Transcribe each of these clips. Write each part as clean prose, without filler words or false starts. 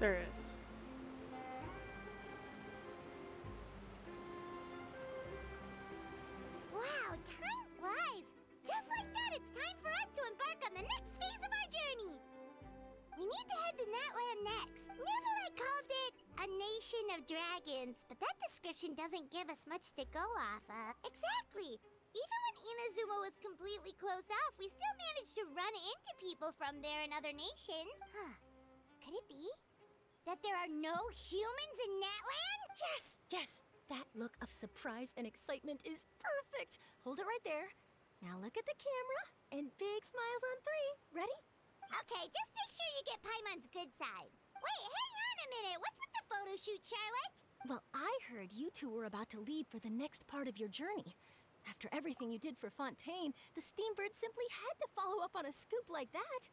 There is. Wow, time flies! Just like that, it's time for us to embark on the next phase of our journey! We need to head to Natlan next. Natlan called it a nation of dragons, but that description doesn't give us much to go off of. Exactly! Even when Inazuma was completely closed off, we still managed to run into people from there and other nations. Huh. Could it be that there are no humans in Natlan? Yes, yes. That look of surprise and excitement is perfect. Hold it right there. Now look at the camera and big smiles on 3. Ready? Okay, just make sure you get Paimon's good side. Wait, hang on a minute. What's with the photo shoot, Charlotte? Well, I heard you two were about to leave for the next part of your journey. After everything you did for Fontaine, the Steambird simply had to follow up on a scoop like that.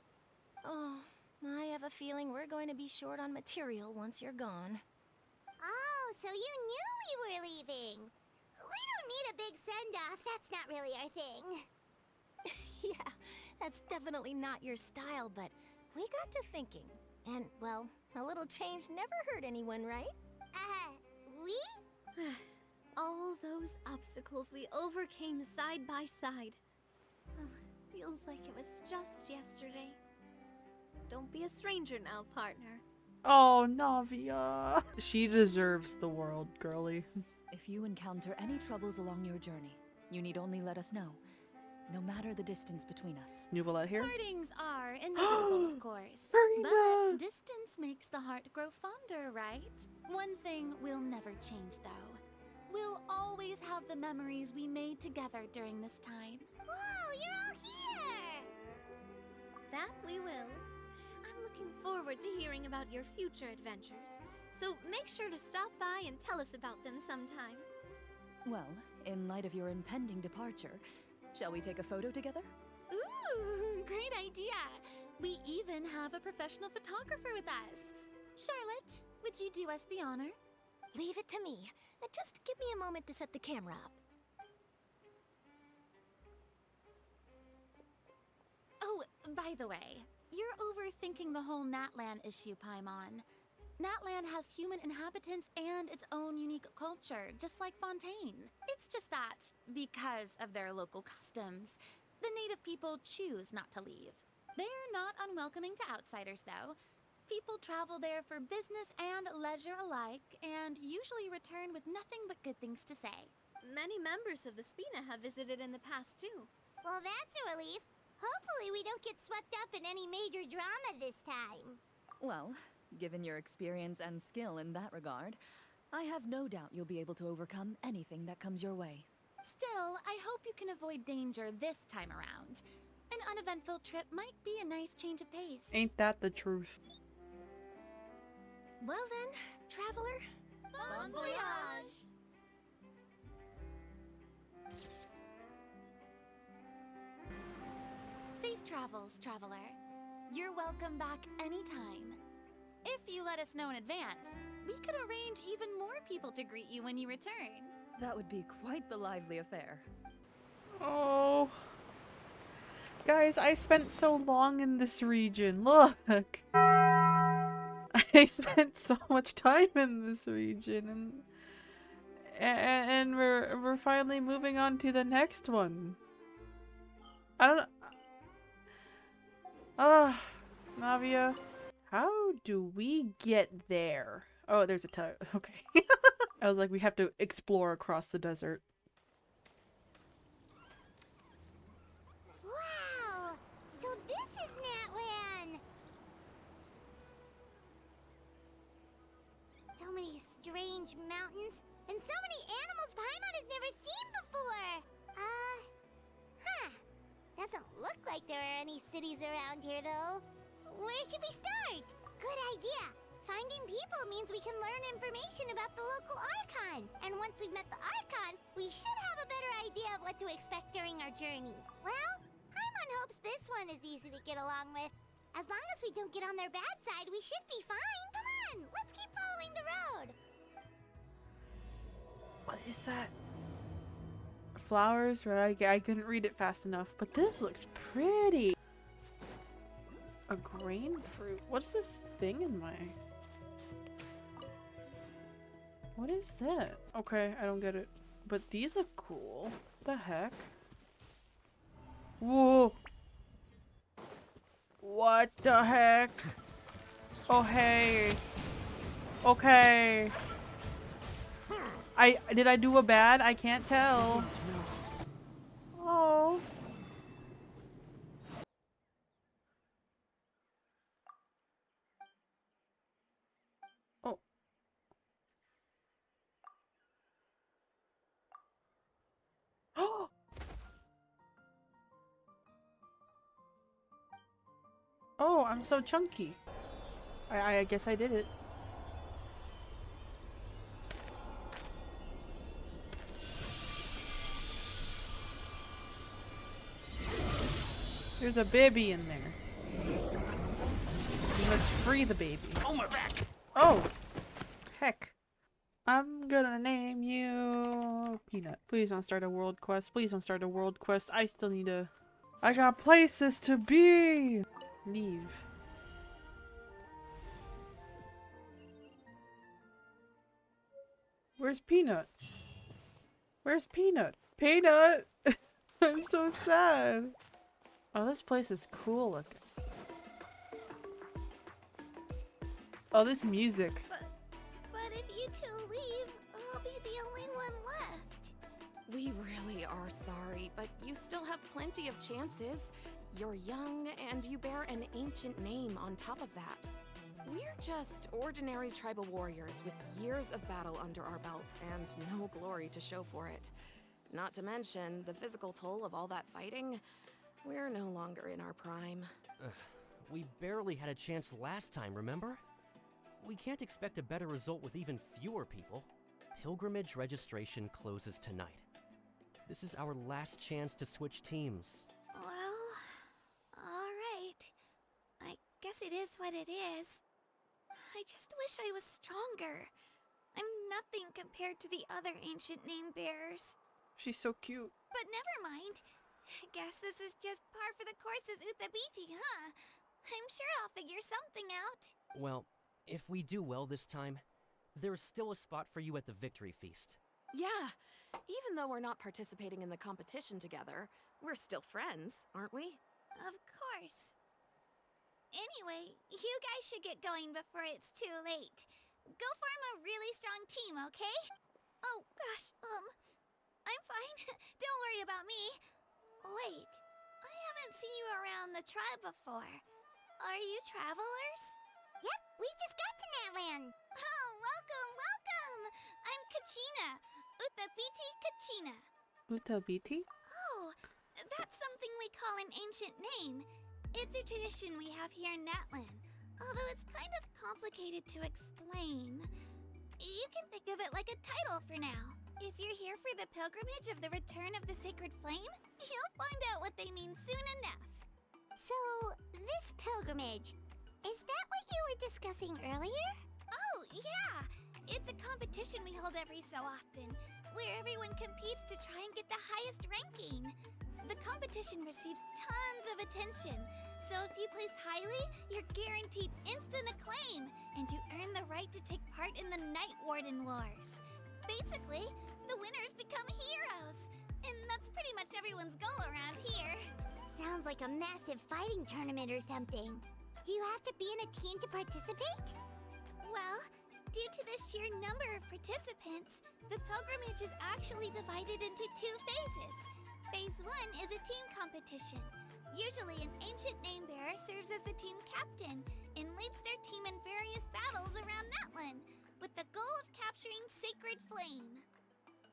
Oh, I have a feeling we're going to be short on material once you're gone. Oh, so you knew we were leaving. We don't need a big send-off. That's not really our thing. Yeah, that's definitely not your style, but we got to thinking. And, well, a little change never hurt anyone, right? We? All those obstacles we overcame side by side. Feels like it was just yesterday. Don't be a stranger now, partner. Oh, Navia. She deserves the world, girly. If you encounter any troubles along your journey, you need only let us know, no matter the distance between us. Nuvolet here? Partings are inevitable, of course. Farina! But distance makes the heart grow fonder, right? One thing will never change, though. We'll always have the memories we made together during this time. Whoa, you're all here! That we will. I'm looking forward to hearing about your future adventures. So make sure to stop by and tell us about them sometime. Well, in light of your impending departure, shall we take a photo together? Ooh, great idea! We even have a professional photographer with us. Charlotte, would you do us the honor? Leave it to me. Just give me a moment to set the camera up. Oh, by the way, you're overthinking the whole Natlan issue, Paimon. Natlan has human inhabitants and its own unique culture, just like Fontaine. It's just that, because of their local customs, the native people choose not to leave. They're not unwelcoming to outsiders, though. People travel there for business and leisure alike, and usually return with nothing but good things to say. Many members of the Spina have visited in the past, too. Well, that's a relief. Hopefully we don't get swept up in any major drama this time. Well, given your experience and skill in that regard, I have no doubt you'll be able to overcome anything that comes your way. Still, I hope you can avoid danger this time around. An uneventful trip might be a nice change of pace. Ain't that the truth? Well then, traveler. Bon voyage! Safe travels, traveler. You're welcome back anytime. If you let us know in advance, we could arrange even more people to greet you when you return. That would be quite the lively affair. Oh. Guys, I spent so long in this region. Look. I spent so much time in this region, and we're finally moving on to the next one. I don't know. Navia, how do we get there? Oh, there's a tug. Okay. I was like, we have to explore across the desert. Wow! So this is Natlan! So many strange mountains, and so many animals Paimon has never seen before! Doesn't look like there are any cities around here, though. Where should we start? Good idea! Finding people means we can learn information about the local Archon. And once we've met the Archon, we should have a better idea of what to expect during our journey. Well, Paimon hopes this one is easy to get along with. As long as we don't get on their bad side, we should be fine. Come on, let's keep following the road. What is that? Flowers, right? I couldn't read it fast enough, but this looks pretty. A grain fruit. What's this thing in my... What is that? Okay, I don't get it. But these are cool. The heck? Whoa! What the heck? Oh hey. Okay. Did I do a bad? I can't tell. Oh. Oh. Oh, I'm so chunky. I guess I did it. There's a baby in there. You must free the baby. Oh, my back! Oh! Heck. I'm gonna name you Peanut. Please don't start a world quest. Please don't start a world quest. I still need to... I got places to be! Leave. Where's Peanut? Where's Peanut? Peanut! I'm so sad. Oh, this place is cool looking. Oh, this music. But if you two leave, I'll be the only one left. We really are sorry, but you still have plenty of chances. You're young, and you bear an ancient name on top of that. We're just ordinary tribal warriors with years of battle under our belts and no glory to show for it. Not to mention the physical toll of all that fighting. We're no longer in our prime. We barely had a chance last time, remember? We can't expect a better result with even fewer people. Pilgrimage registration closes tonight. This is our last chance to switch teams. Well, alright. I guess it is what it is. I just wish I was stronger. I'm nothing compared to the other ancient name bearers. She's so cute. But never mind. Guess this is just par for the course as Uthabiti, huh? I'm sure I'll figure something out. Well, if we do well this time, there's still a spot for you at the victory feast. Yeah, even though we're not participating in the competition together, we're still friends, aren't we? Of course. Anyway, you guys should get going before it's too late. Go form a really strong team, okay? Oh, gosh, I'm fine. Don't worry about me. Wait, I haven't seen you around the tribe before. Are you travelers? Yep, we just got to Natlan. Oh, welcome, welcome! I'm Kachina. Uthabiti Kachina. Uthabiti? Oh, that's something we call an ancient name. It's a tradition we have here in Natlan, although it's kind of complicated to explain. You can think of it like a title for now. If you're here for the pilgrimage of the return of the sacred flame, you'll find out what they mean soon enough. So, this pilgrimage, is that what you were discussing earlier? Oh, yeah! It's a competition we hold every so often, where everyone competes to try and get the highest ranking. The competition receives tons of attention, so if you place highly, you're guaranteed instant acclaim, and you earn the right to take part in the Night Warden Wars. Basically, the winners become heroes, and that's pretty much everyone's goal around here. Sounds like a massive fighting tournament or something. Do you have to be in a team to participate? Well, due to the sheer number of participants, the pilgrimage is actually divided into 2 phases. Phase 1 is a team competition. Usually an ancient name bearer serves as the team captain and leads their team in various battles around Natlan, with the goal of capturing Sacred Flame.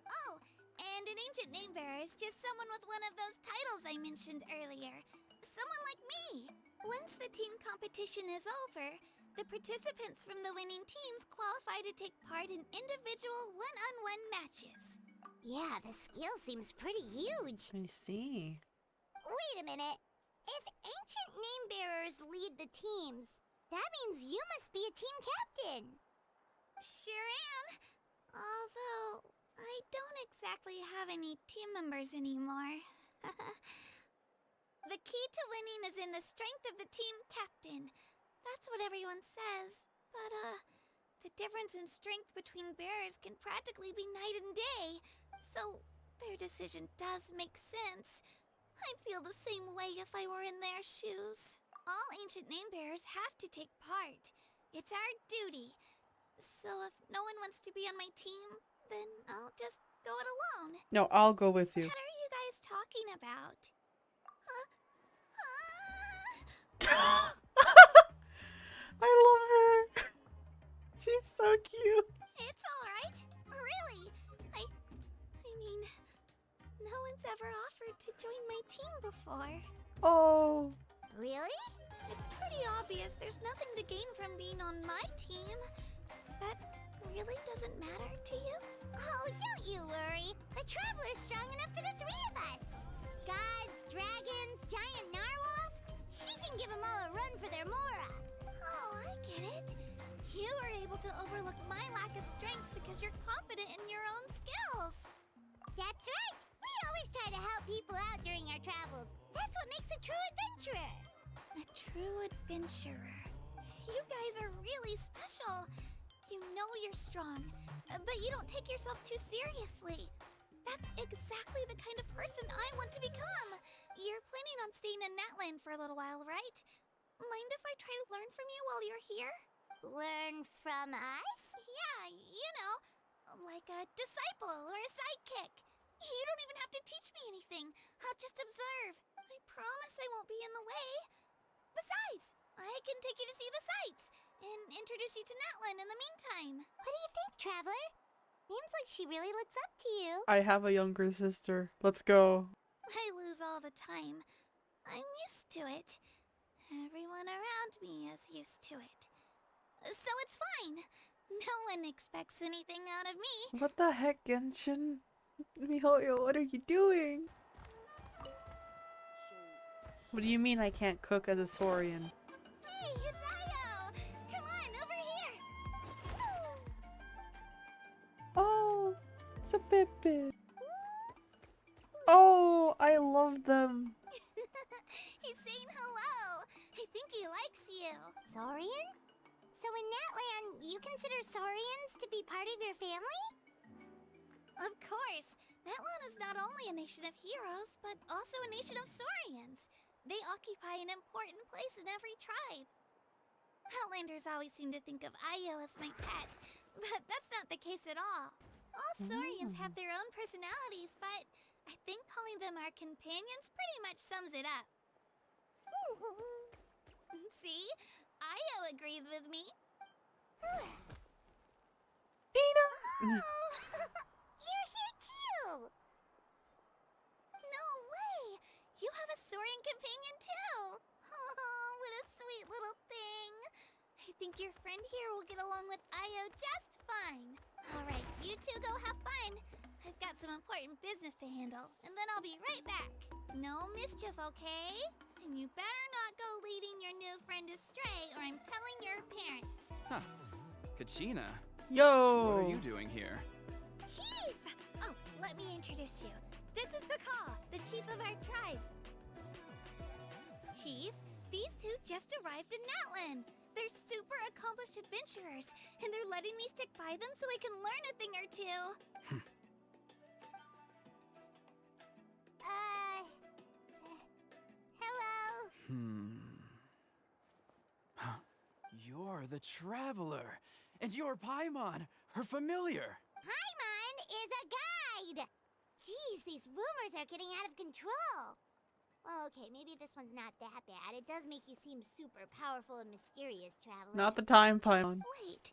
Oh, and an ancient name bearer is just someone with one of those titles I mentioned earlier. Someone like me. Once the team competition is over, the participants from the winning teams qualify to take part in individual one-on-one matches. Yeah, the scale seems pretty huge. I see. Wait a minute. If ancient name bearers lead the teams, that means you must be a team captain. Sure am. Although, I don't exactly have any team members anymore. The key to winning is in the strength of the team captain. That's what everyone says. But, The difference in strength between bearers can practically be night and day, so their decision does make sense. I'd feel the same way if I were in their shoes. All ancient name bearers have to take part. It's our duty. So if no one wants to be on my team, then I'll just go it alone. No, I'll go with you. What are you guys talking about? I love her. She's so cute. It's alright. Really. I mean, no one's ever offered to join my team before. Oh. Really? It's pretty obvious there's nothing to gain from being on my team. That really doesn't matter to you? Oh, don't you worry. The Traveler's strong enough for the three of us. Gods, dragons, giant narwhals. She can give them all a run for their Mora. Oh, I get it. You were able to overlook my lack of strength because you're confident in your own skills. That's right. We always try to help people out during our travels. That's what makes a true adventurer. A true adventurer. You guys are really special. You know you're strong, but you don't take yourselves too seriously. That's exactly the kind of person I want to become. You're planning on staying in Natlan for a little while, right? Mind if I try to learn from you while you're here? Learn from us? Yeah, you know, like a disciple or a sidekick. You don't even have to teach me anything. I'll just observe. I promise I won't be in the way. Besides, I can take you to see the sights and introduce you to Natlan in the meantime. What do you think, Traveler? Seems like she really looks up to you. I have a younger sister. Let's go. I lose all the time. I'm used to it. Everyone around me is used to it. So it's fine. No one expects anything out of me. What the heck, Genshin? Mihoyo, what are you doing? What do you mean I can't cook as a Saurian? Hey, it's Io! Come on, over here! Oh, it's a Pepe. Oh, I love them. He's saying hello. I think he likes you. Saurian? So in Natlan, you consider Saurians to be part of your family? Of course. Natlan is not only a nation of heroes, but also a nation of Saurians. They occupy an important place in every tribe. Outlanders always seem to think of Io as my pet, but that's not the case at all. All Saurians have their own personalities, but I think calling them our companions pretty much sums it up. See? Io agrees with me. Tina! Oh, you're here too! No way! You have a Saurian companion too! Oh, what a sweet little thing! I think your friend here will get along with Io just fine. Alright, you two go have fun. I've got some important business to handle, and then I'll be right back. No mischief, okay? And you better not go leading your new friend astray, or I'm telling your parents. Huh. Kachina, Yo! what are you doing here? Chief! Oh, let me introduce you. This is Baka, the chief of our tribe. Chief, these two just arrived in Natlan. They're super accomplished adventurers, and they're letting me stick by them so I can learn a thing or two. Hello? Huh. You're the Traveler, and you're Paimon, her familiar. Paimon is a guide! Jeez, these rumors are getting out of control. Well, okay, maybe this one's not that bad. It does make you seem super powerful and mysterious, Traveler. Not the time, Paimon. Wait,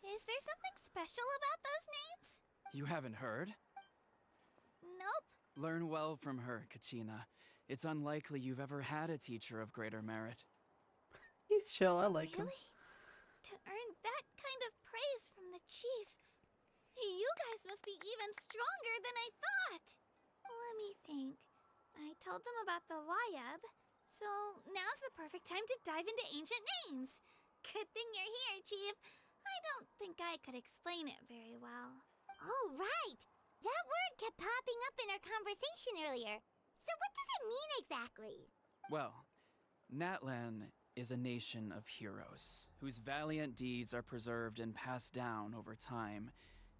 is there something special about those names? You haven't heard? Nope. Learn well from her, Kachina. It's unlikely you've ever had a teacher of greater merit. He's chill, I like him. Really? To earn that kind of praise from the chief, you guys must be even stronger than I thought. Let me think. I told them about the Wayab, so now's the perfect time to dive into ancient names. Good thing you're here, Chief. I don't think I could explain it very well. Oh, right. That word kept popping up in our conversation earlier. So what does it mean exactly? Well, Natlan is a nation of heroes, whose valiant deeds are preserved and passed down over time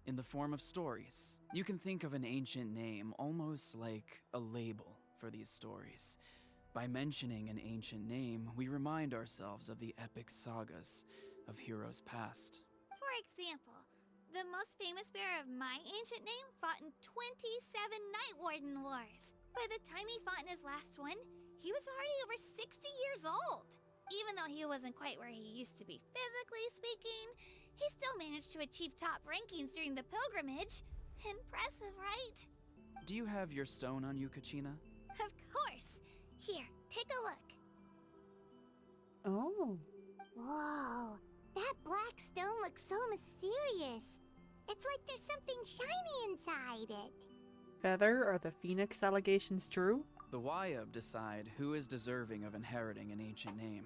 in the form of stories. You can think of an ancient name almost like a label for these stories. By mentioning an ancient name, we remind ourselves of the epic sagas of heroes past. For example, the most famous bearer of my ancient name fought in 27 Night Warden Wars. By the time he fought in his last one, he was already over 60 years old. Even though he wasn't quite where he used to be physically speaking, he still managed to achieve top rankings during the pilgrimage. Impressive, right? Do you have your stone on you, Kachina? Of course. Here, take a look. Oh. Whoa, that black stone looks so mysterious. It's like there's something shiny inside it. Feather, are the Phoenix allegations true? The Wayab decide who is deserving of inheriting an ancient name.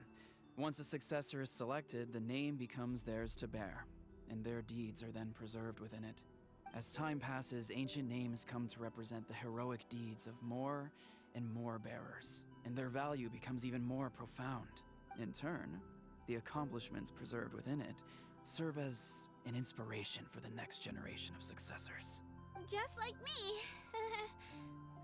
Once a successor is selected, the name becomes theirs to bear, and their deeds are then preserved within it. As time passes, ancient names come to represent the heroic deeds of more and more bearers, and their value becomes even more profound. In turn, the accomplishments preserved within it serve as an inspiration for the next generation of successors. Just like me.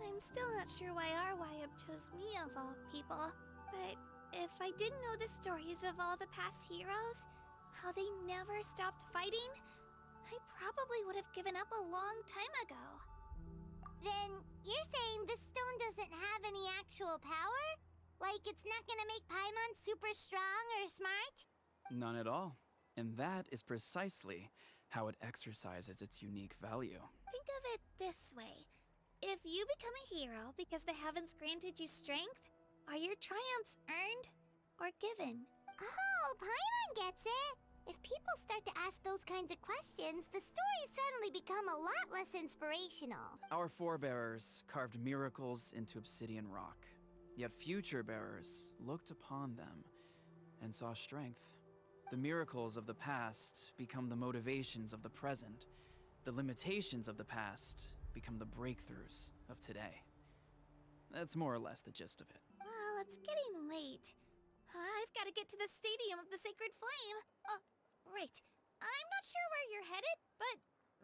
I'm still not sure why our Wayab chose me of all people, but if I didn't know the stories of all the past heroes, how they never stopped fighting, I probably would have given up a long time ago. Then you're saying this stone doesn't have any actual power? Like it's not gonna make Paimon super strong or smart? None at all. And that is precisely how it exercises its unique value. Think of it this way. If you become a hero because the heavens granted you strength, are your triumphs earned or given? Oh, Paimon gets it! If people start to ask those kinds of questions, the stories suddenly become a lot less inspirational. Our forebearers carved miracles into obsidian rock, yet future bearers looked upon them and saw strength. The miracles of the past become the motivations of the present. The limitations of the past become the breakthroughs of today. That's more or less the gist of it. Well, it's getting late. I've got to get to the Stadium of the Sacred Flame. Right. I'm not sure where you're headed, but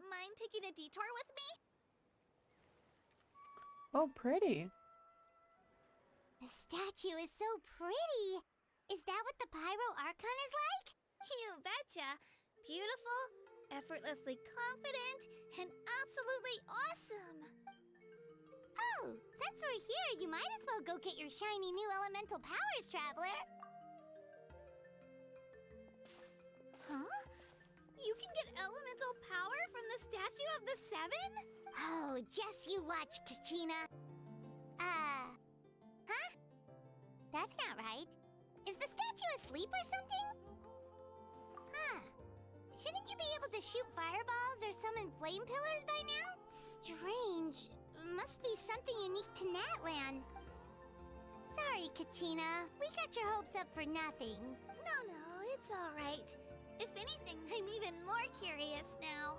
mind taking a detour with me? Oh, pretty. The statue is so pretty. Is that what the Pyro Archon is like? You betcha. Beautiful, effortlessly confident, and absolutely awesome. Oh, since we're here, you might as well go get your shiny new elemental powers, Traveler. Huh? You can get elemental power from the Statue of the Seven? Oh, just you watch, Kachina. Huh? That's not right. Is the statue asleep or something? Huh. Shouldn't you be able to shoot fireballs or summon flame pillars by now? Strange. Must be something unique to Natlan. Sorry, Kachina. We got your hopes up for nothing. No, it's alright. If anything, I'm even more curious now.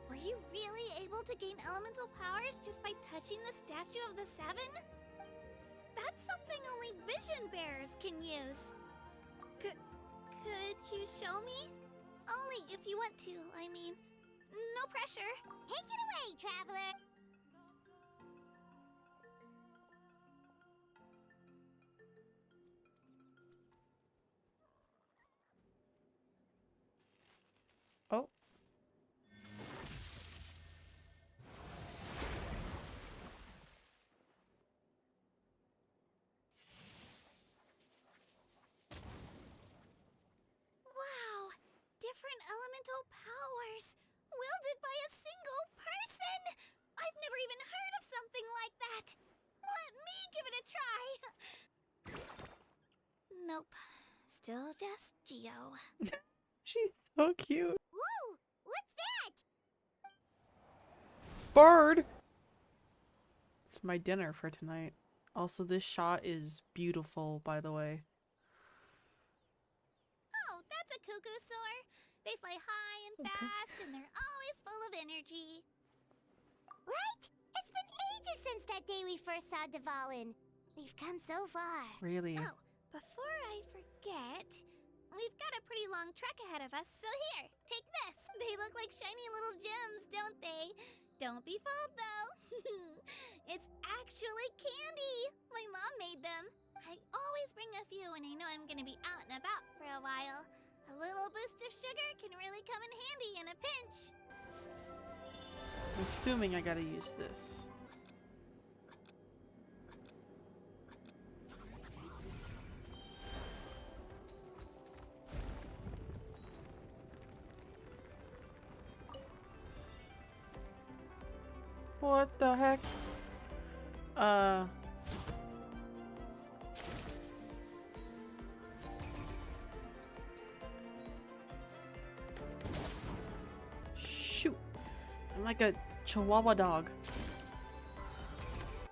Were you really able to gain elemental powers just by touching the Statue of the Seven? That's something only vision bearers can use. Could you show me? Only if you want to, I mean. No pressure. Take it away, Traveler. Oh. Wow! Different elemental powers, wielded by a single person! I've never even heard of something like that! Let me give it a try! Nope. Still just Geo. She's so cute. Whoa! What's that? Bird! It's my dinner for tonight. Also, this shot is beautiful, by the way. Oh, that's a cuckoo soar. They fly high and Okay. fast, and they're always full of energy. Right? It's been ages since that day we first saw Dvalin. We've come so far. Really. Oh, Before I forget, we've got a pretty long trek ahead of us, so here, take this. They look like shiny little gems, don't they? Don't be fooled, though. It's actually candy. My mom made them. I always bring a few when I know I'm gonna be out and about for a while. A little boost of sugar can really come in handy in a pinch. I'm assuming I gotta use this. What the heck? Shoot! I'm like a chihuahua dog.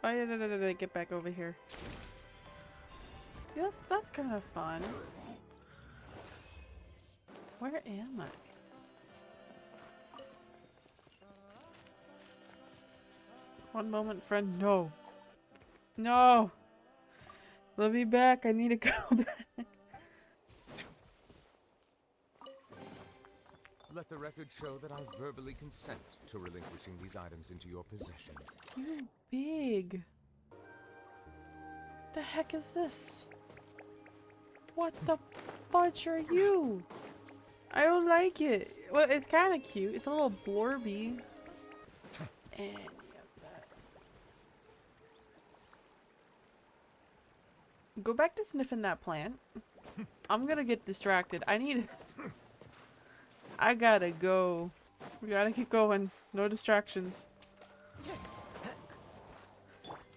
Oh, yeah, get back over here. Yeah, that's kind of fun. Where am I? One moment, friend. No. No! Let me back. I need to go back. Let the record show that I verbally consent to relinquishing these items into your possession. You're big. The heck is this? What the fudge are you? I don't like it. Well, it's kind of cute. It's a little blorby. And go back to sniffing that plant. I'm gonna get distracted. I gotta go. We gotta keep going. No distractions.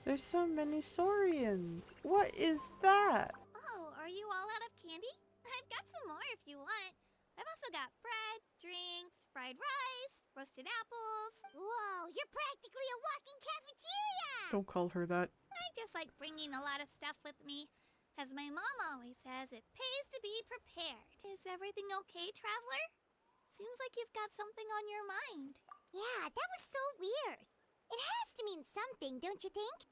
There's so many Saurians. What is that? Oh, are you all out of candy? I've got some more if you want. I've also got bread, drinks, fried rice, roasted apples. Whoa, you're practically a walking cafeteria! Don't call her that. I just like bringing a lot of stuff with me. As my mom always says, it pays to be prepared. Is everything okay, traveler? Seems like you've got something on your mind. Yeah, that was so weird. It has to mean something, don't you think?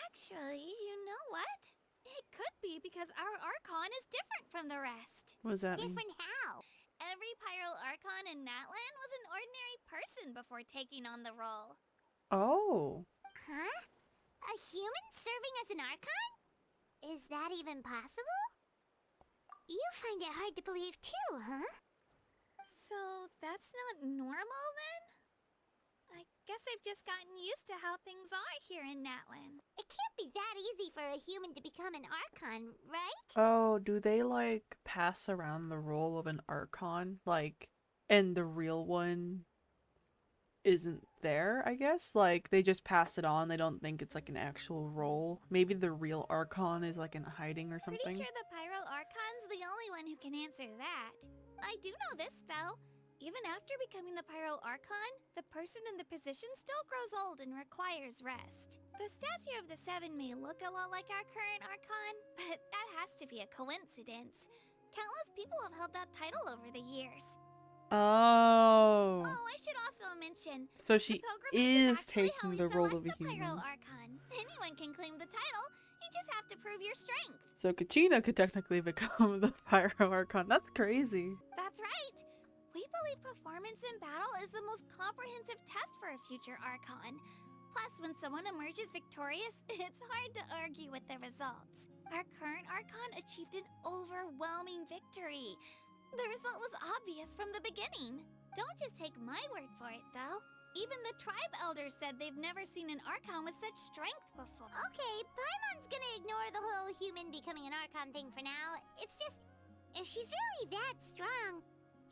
Actually, you know what? It could be because our Archon is different from the rest. What does that mean? Different how? Every Pyro Archon in Natlan was an ordinary person before taking on the role. Oh. Huh? A human serving as an Archon? Is that even possible? You find it hard to believe too, huh? So that's not normal then? I guess I've just gotten used to how things are here in Natlan. It can't be that easy for a human to become an Archon, right? Oh, do they like pass around the role of an Archon? Like, and the real one isn't there, I guess? Like, they just pass it on. They don't think it's like an actual role. Maybe the real Archon is like in hiding or something. Pretty sure the Pyro Archon's the only one who can answer that. I do know this, though. Even after becoming the Pyro Archon, the person in the position still grows old and requires rest. The statue of the Seven may look a lot like our current Archon, but that has to be a coincidence. Countless people have held that title over the years. Oh. Oh, I should also mention, So she the pilgrimage is actually how taking we the role select of a the Pyro human. Archon. Anyone can claim the title. You just have to prove your strength. So Kachina could technically become the Pyro Archon. That's crazy. That's right. We believe performance in battle is the most comprehensive test for a future Archon. Plus, when someone emerges victorious, it's hard to argue with the results. Our current Archon achieved an overwhelming victory. The result was obvious from the beginning. Don't just take my word for it, though. Even the tribe elders said they've never seen an Archon with such strength before. Okay, Paimon's gonna ignore the whole human becoming an Archon thing for now. It's just, if she's really that strong,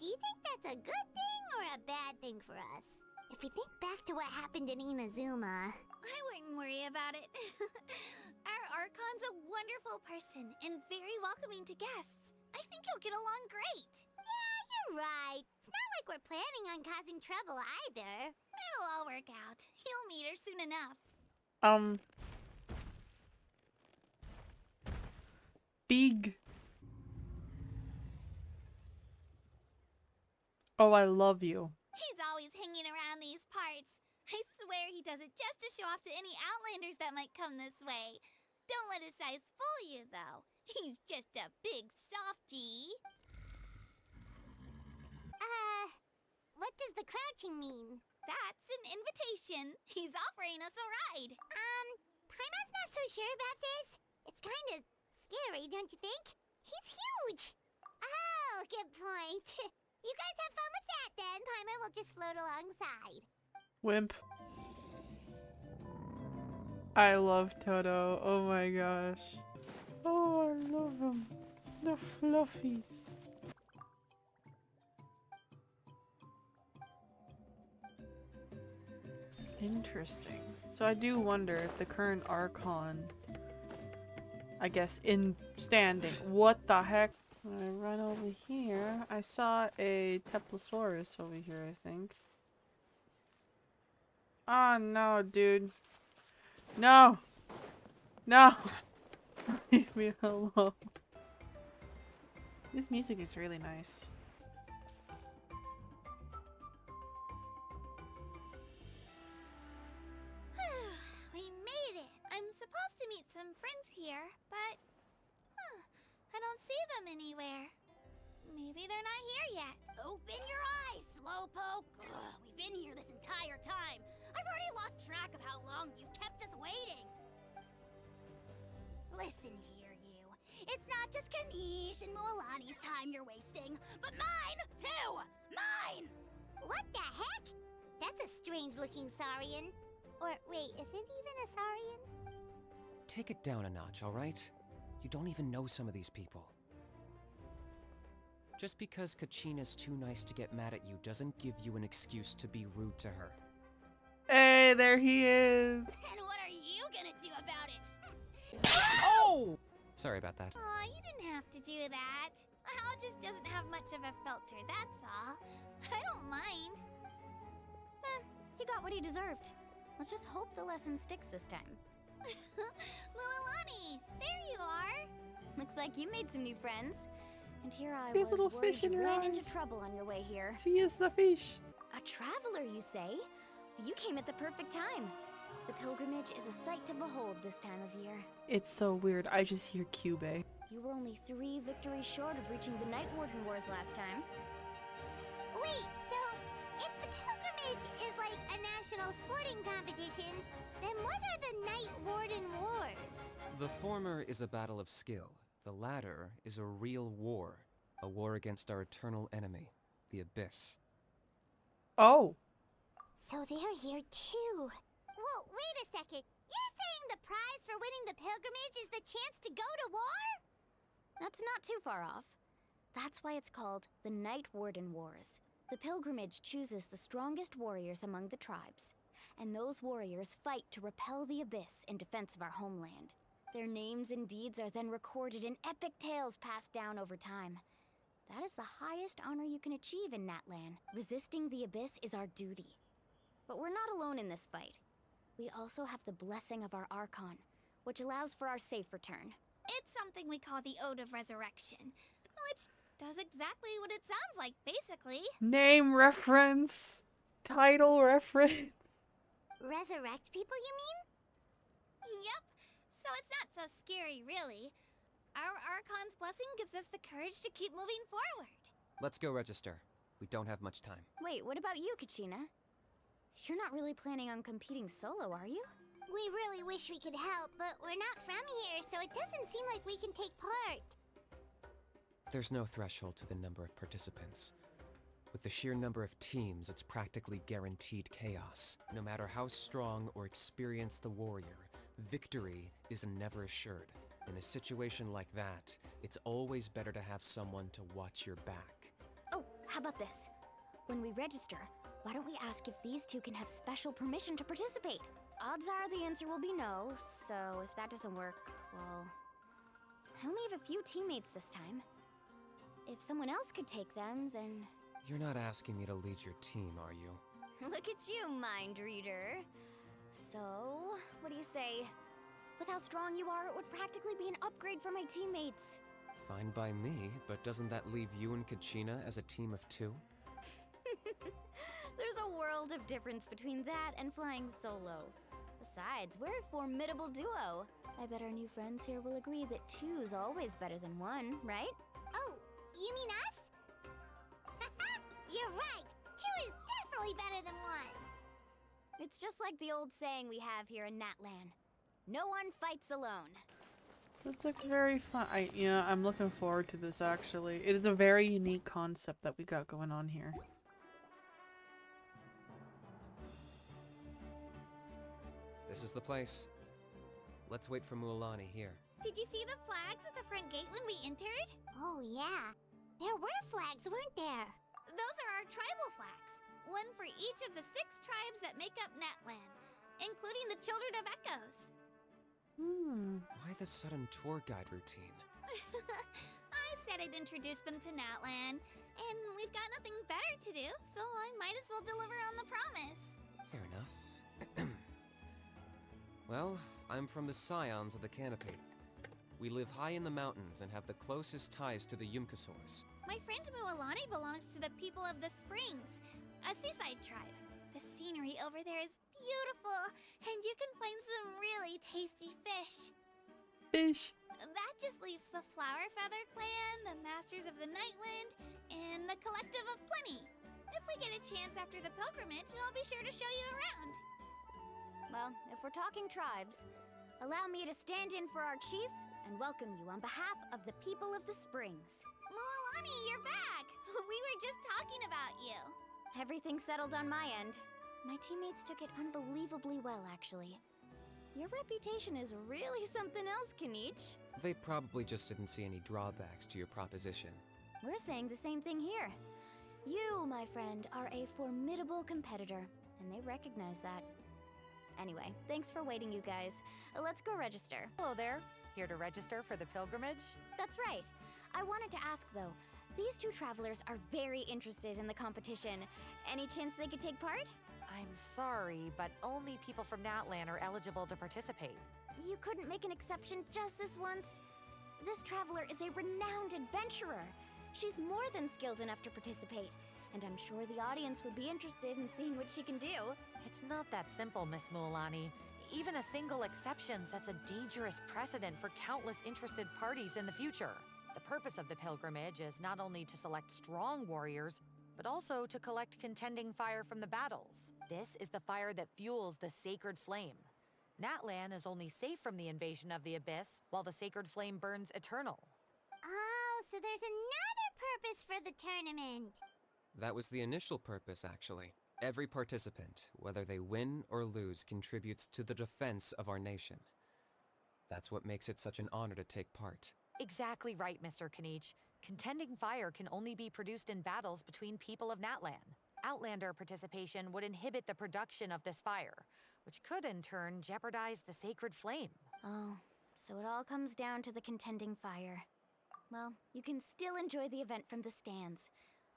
do you think that's a good thing or a bad thing for us? If we think back to what happened in Inazuma, I wouldn't worry about it. Our Archon's a wonderful person and very welcoming to guests. I think you'll get along great. Yeah, you're right. It's not like we're planning on causing trouble either. It'll all work out. You'll meet her soon enough. Big. Oh, I love you. He's always hanging around these parts. I swear he does it just to show off to any Outlanders that might come this way. Don't let his size fool you, though. He's just a big softie. What does the crouching mean? That's an invitation. He's offering us a ride. Paimon's not so sure about this. It's kind of scary, don't you think? He's huge. Oh, good point. You guys have fun with that then. Paimon will just float alongside. Wimp. I love Toto. Oh my gosh. Oh, I love him. The fluffies. Interesting. So I do wonder if the current Archon, I guess, in standing. What the heck? When I run over here, I saw a Teplosaurus over here, I think. Oh no, dude. No! No! Leave me alone. This music is really nice. We made it. I'm supposed to meet some friends here, but I don't see them anywhere. Maybe they're not here yet. Open your eyes, Slowpoke. Ugh, we've been here this entire time. I've already lost track of how long you've kept us waiting. Listen here, you. It's not just Kanish and Moalani's time you're wasting, but mine, too! Mine! What the heck? That's a strange-looking Saurian. Or, wait, is it even a Saurian? Take it down a notch, alright? You don't even know some of these people. Just because Kachina's too nice to get mad at you doesn't give you an excuse to be rude to her. Hey, there he is! And what are you gonna do about it? Oh! Sorry about that. Aw, you didn't have to do that. Hal just doesn't have much of a filter, that's all. I don't mind. He got what he deserved. Let's just hope the lesson sticks this time. Moalani, there you are. Looks like you made some new friends. And here I These was little worried fish in you your ran into eyes. trouble on your way here. She is the fish. A traveler, you say? You came at the perfect time. The pilgrimage is a sight to behold this time of year. It's so weird. I just hear Cube. You were only 3 victories short of reaching the Night Warden Wars last time. Wait, so if the pilgrimage is like a national sporting competition, then what are the Night Warden Wars? The former is a battle of skill. The latter is a real war. A war against our eternal enemy, the Abyss. Oh. So they're here too. Well, wait a second. You're saying the prize for winning the pilgrimage is the chance to go to war? That's not too far off. That's why it's called the Night Warden Wars. The pilgrimage chooses the strongest warriors among the tribes, and those warriors fight to repel the Abyss in defense of our homeland. Their names and deeds are then recorded in epic tales passed down over time. That is the highest honor you can achieve in Natlan. Resisting the Abyss is our duty. But we're not alone in this fight. We also have the blessing of our Archon, which allows for our safe return. It's something we call the Ode of Resurrection, which does exactly what it sounds like, basically. Name reference. Title reference. Resurrect people, you mean? Yep, so it's not so scary, really. Our Archon's blessing gives us the courage to keep moving forward. Let's go register. We don't have much time. Wait, what about you, Kachina? You're not really planning on competing solo, are you? We really wish we could help, but we're not from here, so it doesn't seem like we can take part. There's no threshold to the number of participants. With the sheer number of teams, it's practically guaranteed chaos. No matter how strong or experienced the warrior, victory is never assured. In a situation like that, it's always better to have someone to watch your back. Oh, how about this? When we register, why don't we ask if these two can have special permission to participate? Odds are the answer will be no, so if that doesn't work, well... I only have a few teammates this time. If someone else could take them, then... You're not asking me to lead your team, are you? Look at you, mind reader. So, what do you say? With how strong you are, it would practically be an upgrade for my teammates. Fine by me, but doesn't that leave you and Kachina as a team of 2? There's a world of difference between that and flying solo. Besides, we're a formidable duo. I bet our new friends here will agree that two's always better than one, right? Oh, you mean us? You're right! Two is definitely better than one! It's just like the old saying we have here in Natlan. No one fights alone. This looks very fun. Yeah, I'm looking forward to this actually. It is a very unique concept that we got going on here. This is the place. Let's wait for Mualani here. Did you see the flags at the front gate when we entered? Oh yeah. There were flags, weren't there? Those are our tribal flags. One for each of the 6 tribes that make up Natlan, including the Children of Echoes. Why the sudden tour guide routine? I said I'd introduce them to Natlan, and we've got nothing better to do, so I might as well deliver on the promise. Fair enough. Well, I'm from the Scions of the Canopy. We live high in the mountains and have the closest ties to the Yumkasaurs. My friend Mualani belongs to the people of the Springs, a seaside tribe. The scenery over there is beautiful, and you can find some really tasty fish. Fish. That just leaves the Flower Feather Clan, the Masters of the Nightwind, and the Collective of Plenty. If we get a chance after the pilgrimage, I'll be sure to show you around. Well, if we're talking tribes, allow me to stand in for our chief and welcome you on behalf of the people of the Springs. Mualani, you're back! We were just talking about you. Everything settled on my end. My teammates took it unbelievably well, actually. Your reputation is really something else, Kinich. They probably just didn't see any drawbacks to your proposition. We're saying the same thing here. You, my friend, are a formidable competitor, and they recognize that. Anyway, thanks for waiting, you guys. Let's go register. Hello there. Here to register for the pilgrimage? That's right. I wanted to ask, though. These 2 travelers are very interested in the competition. Any chance they could take part? I'm sorry, but only people from Natlan are eligible to participate. You couldn't make an exception just this once? This traveler is a renowned adventurer. She's more than skilled enough to participate, and I'm sure the audience would be interested in seeing what she can do. It's not that simple, Miss Mualani. Even a single exception sets a dangerous precedent for countless interested parties in the future. The purpose of the pilgrimage is not only to select strong warriors, but also to collect contending fire from the battles. This is the fire that fuels the sacred flame. Natlan is only safe from the invasion of the Abyss, while the sacred flame burns eternal. Oh, so there's another purpose for the tournament. That was the initial purpose, actually. Every participant, whether they win or lose, contributes to the defense of our nation. That's what makes it such an honor to take part. Exactly right, Mr. Kinich. Contending fire can only be produced in battles between people of Natlan. Outlander participation would inhibit the production of this fire, which could in turn jeopardize the sacred flame. Oh, so it all comes down to the contending fire. Well, you can still enjoy the event from the stands.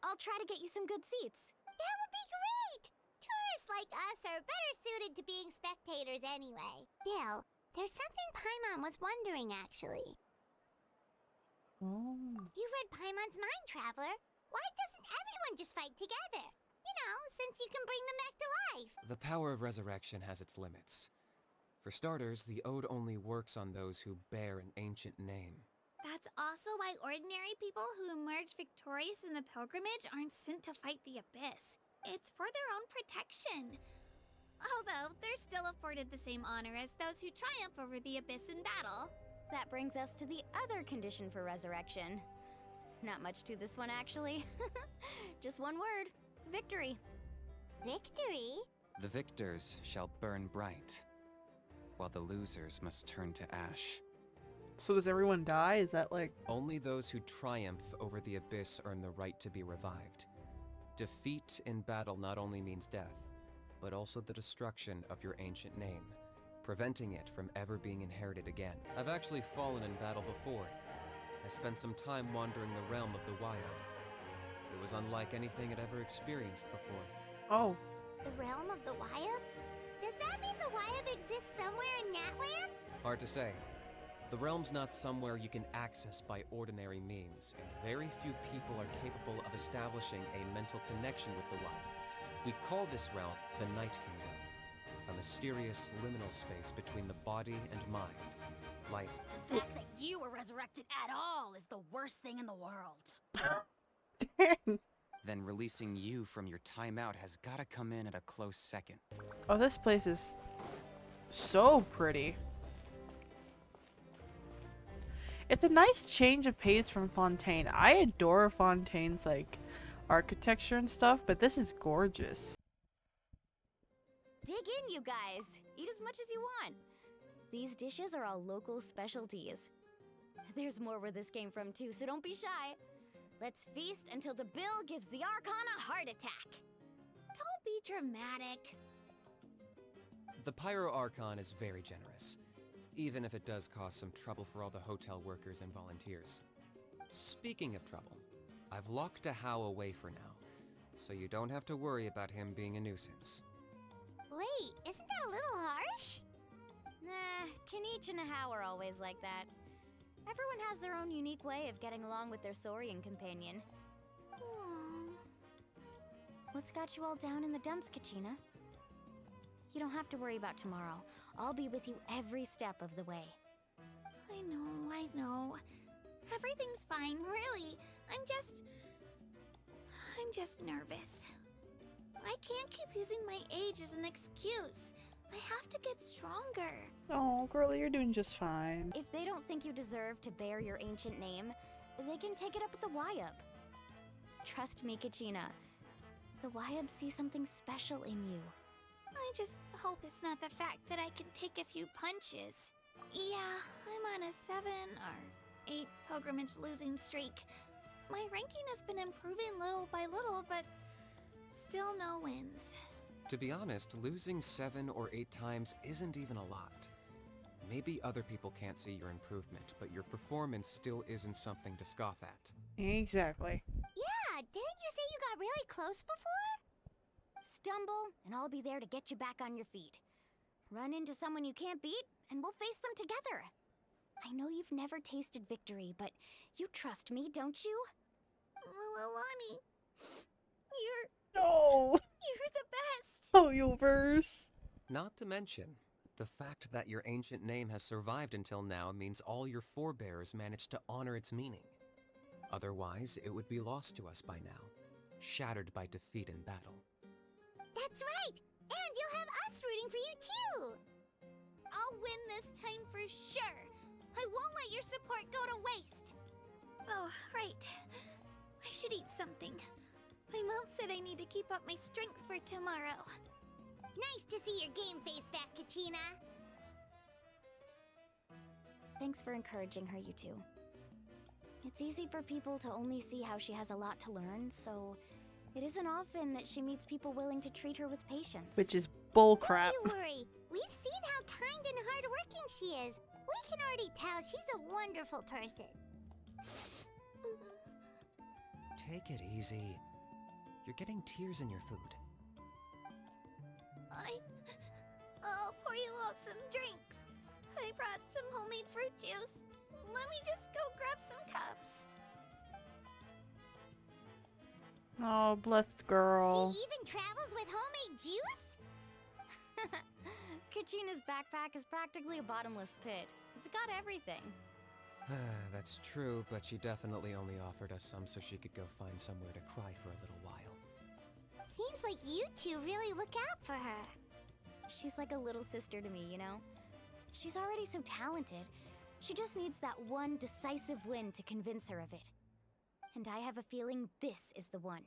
I'll try to get you some good seats. That would be great! Tourists like us are better suited to being spectators anyway. Still, there's something Paimon was wondering, actually. Oh. You read Paimon's mind, Traveler. Why doesn't everyone just fight together? You know, since you can bring them back to life. The power of resurrection has its limits. For starters, the ode only works on those who bear an ancient name. That's also why ordinary people who emerge victorious in the pilgrimage aren't sent to fight the Abyss. It's for their own protection. Although, they're still afforded the same honor as those who triumph over the Abyss in battle. That brings us to the other condition for resurrection. Not much to this one, actually. Just one word. Victory. Victory? The victors shall burn bright, while the losers must turn to ash. So does everyone die? Is that like... Only those who triumph over the Abyss earn the right to be revived. Defeat in battle not only means death, but also the destruction of your ancient name, preventing it from ever being inherited again. I've actually fallen in battle before. I spent some time wandering the realm of the Wyab. It was unlike anything I'd ever experienced before. Oh. The realm of the Wyab? Does that mean the Wyab exists somewhere in Natlan? Hard to say. The realm's not somewhere you can access by ordinary means, and very few people are capable of establishing a mental connection with the Wyab. We call this realm the Night Kingdom. a mysterious liminal space between the body and mind. Life. The fact that you were resurrected at all is the worst thing in the world. Dang. Then releasing you from your timeout has gotta come in at a close second. Oh, this place is so pretty. It's a nice change of pace from Fontaine. I adore Fontaine's like architecture and stuff, but this is gorgeous. Dig in, you guys. Eat as much as you want. These dishes are all local specialties. There's more where this came from too, so don't be shy. Let's feast until the bill gives the Archon a heart attack. Don't be dramatic. The Pyro Archon is very generous, even if it does cause some trouble for all the hotel workers and volunteers. Speaking of trouble, I've locked a How away for now, so you don't have to worry about him being a nuisance. Wait, isn't that a little harsh? Nah, Kinich and How are always like that. Everyone has their own unique way of getting along with their Saurian companion. What's got you all down in the dumps, Kachina? You don't have to worry about tomorrow. I'll be with you every step of the way. I know. Everything's fine, really. I'm just nervous. I can't keep using my age as an excuse. I have to get stronger. Oh, girlie, you're doing just fine. If they don't think you deserve to bear your ancient name, they can take it up with the Wyub. Trust me, Kachina. The Wyub see something special in you. I just hope it's not the fact that I can take a few punches. Yeah, I'm on a 7 or 8 pilgrimage losing streak. My ranking has been improving little by little, but still no wins. To be honest, losing 7 or 8 times isn't even a lot. Maybe other people can't see your improvement, but your performance still isn't something to scoff at. Exactly. Yeah, didn't you say you got really close before? Stumble, and I'll be there to get you back on your feet. Run into someone you can't beat, and we'll face them together. I know you've never tasted victory, but you trust me, don't you? Alani, No! you're the best. Oh, you'll verse. Not to mention, the fact that your ancient name has survived until now means all your forebears managed to honor its meaning. Otherwise, it would be lost to us by now, shattered by defeat in battle. That's right! And you'll have us rooting for you too! I'll win this time for sure! I won't let your support go to waste! Oh, right. I should eat something. My mom said I need to keep up my strength for tomorrow. Nice to see your game face back, Kachina! Thanks for encouraging her, you two. It's easy for people to only see how she has a lot to learn, so it isn't often that she meets people willing to treat her with patience. Which is bullcrap. Don't you worry. We've seen how kind and hardworking she is. We can already tell she's a wonderful person. Take it easy. You're getting tears in your food. I'll pour you all some drinks. I brought some homemade fruit juice. Let me just go grab some cups. Oh, blessed girl. She even travels with homemade juice? Kachina's backpack is practically a bottomless pit. It's got everything. That's true, but she definitely only offered us some so she could go find somewhere to cry for a little while. Seems like you two really look out for her. She's like a little sister to me, you know? She's already so talented. She just needs that one decisive win to convince her of it. And I have a feeling this is the one.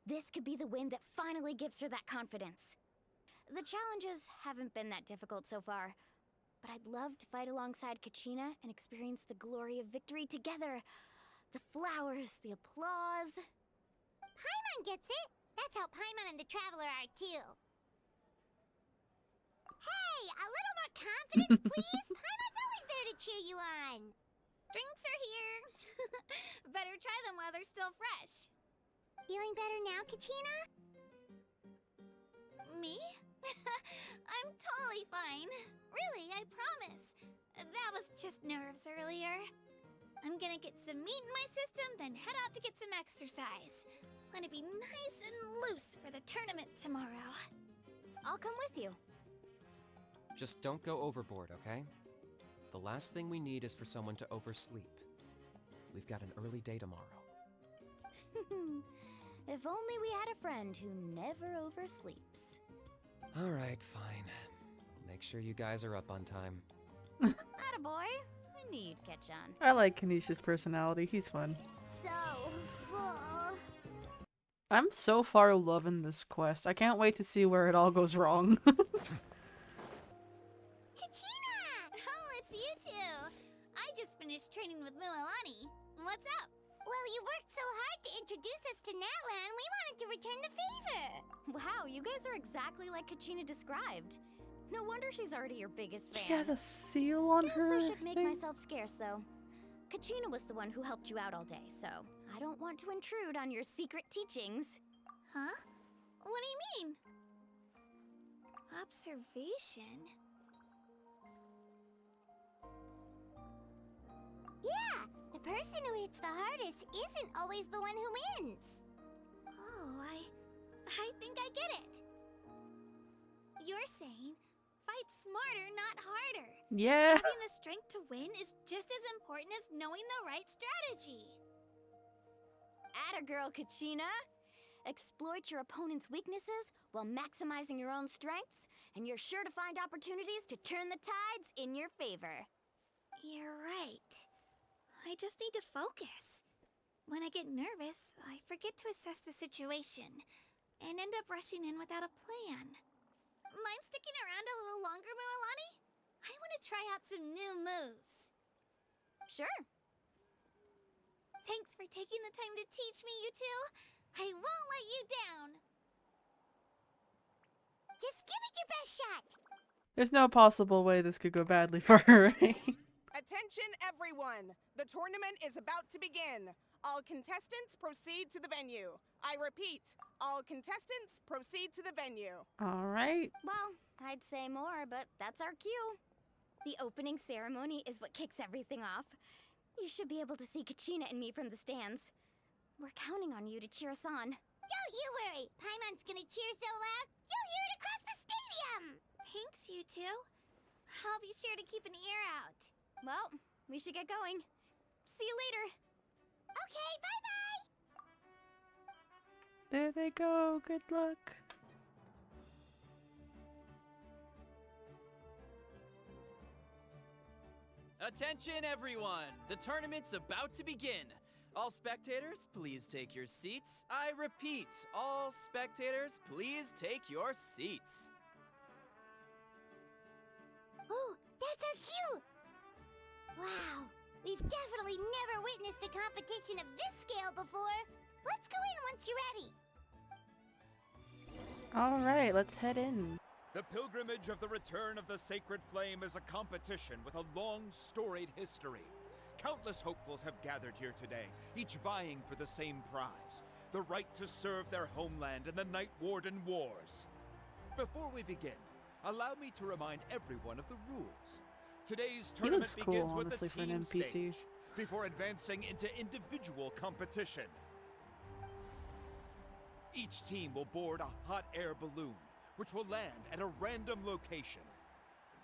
This could be the win that finally gives her that confidence. The challenges haven't been that difficult so far, but I'd love to fight alongside Kachina and experience the glory of victory together. The flowers, the applause. Paimon gets it. That's how Paimon and the Traveler are too. Hey, a little more confidence, please. Paimon's always there to cheer you on. Drinks are here. Better try them while they're still fresh. Feeling better now, Kachina? Me? I'm totally fine. Really, I promise. That was just nerves earlier. I'm gonna get some meat in my system, then head out to get some exercise. Want to be nice and loose for the tournament tomorrow. I'll come with you. Just don't go overboard, okay? The last thing we need is for someone to oversleep. We've got an early day tomorrow. If only we had a friend who never oversleeps. Alright, fine. Make sure you guys are up on time. Attaboy. I knew you'd catch on. I like Kanish's personality. He's fun. So full. I'm so far loving this quest. I can't wait to see where it all goes wrong. Kachina! Oh, it's you two. I just finished training with Mililani. What's up? Well, you worked so hard to introduce us to Natlan, we wanted to return the favor. Wow, you guys are exactly like Kachina described. No wonder she's already your biggest fan. She has a seal on her Guess I should make thing? myself scarce, though. Kachina was the one who helped you out all day, so I don't want to intrude on your secret teachings. Huh? What do you mean? Observation? Yeah, the person who hits the hardest isn't always the one who wins. Oh, I think I get it. You're saying fight smarter, not harder. Yeah. Having the strength to win is just as important as knowing the right strategy. Atta girl, Kachina! Exploit your opponent's weaknesses while maximizing your own strengths, and you're sure to find opportunities to turn the tides in your favor. You're right. I just need to focus. When I get nervous, I forget to assess the situation and end up rushing in without a plan. Mind sticking around a little longer, Mililani? I want to try out some new moves. Sure. Thanks for taking the time to teach me, you two. I won't let you down. Just give it your best shot. There's no possible way this could go badly for her, right? Attention everyone! The tournament is about to begin. All contestants proceed to the venue. I repeat, all contestants proceed to the venue. Alright. Well, I'd say more, but that's our cue. The opening ceremony is what kicks everything off. You should be able to see Kachina and me from the stands. We're counting on you to cheer us on. Don't you worry. Paimon's gonna cheer so loud, you'll hear it across the stadium. Thanks, you two. I'll be sure to keep an ear out. Well, we should get going. See you later. Okay, bye-bye. There they go. Good luck. Attention everyone! The tournament's about to begin. All spectators, please take your seats. I repeat, all spectators, please take your seats. Oh, that's our cue. Wow, we've definitely never witnessed a competition of this scale before. Let's go in once you're ready. Alright, let's head in. The pilgrimage of the return of the sacred flame is a competition with a long, storied history. Countless hopefuls have gathered here today, each vying for the same prize, the right to serve their homeland in the Night Warden Wars. Before we begin, allow me to remind everyone of the rules. Today's He looks tournament cool, begins with honestly, the for an team NPC. stage, before advancing into individual competition. Each team will board a hot air balloon, which will land at a random location.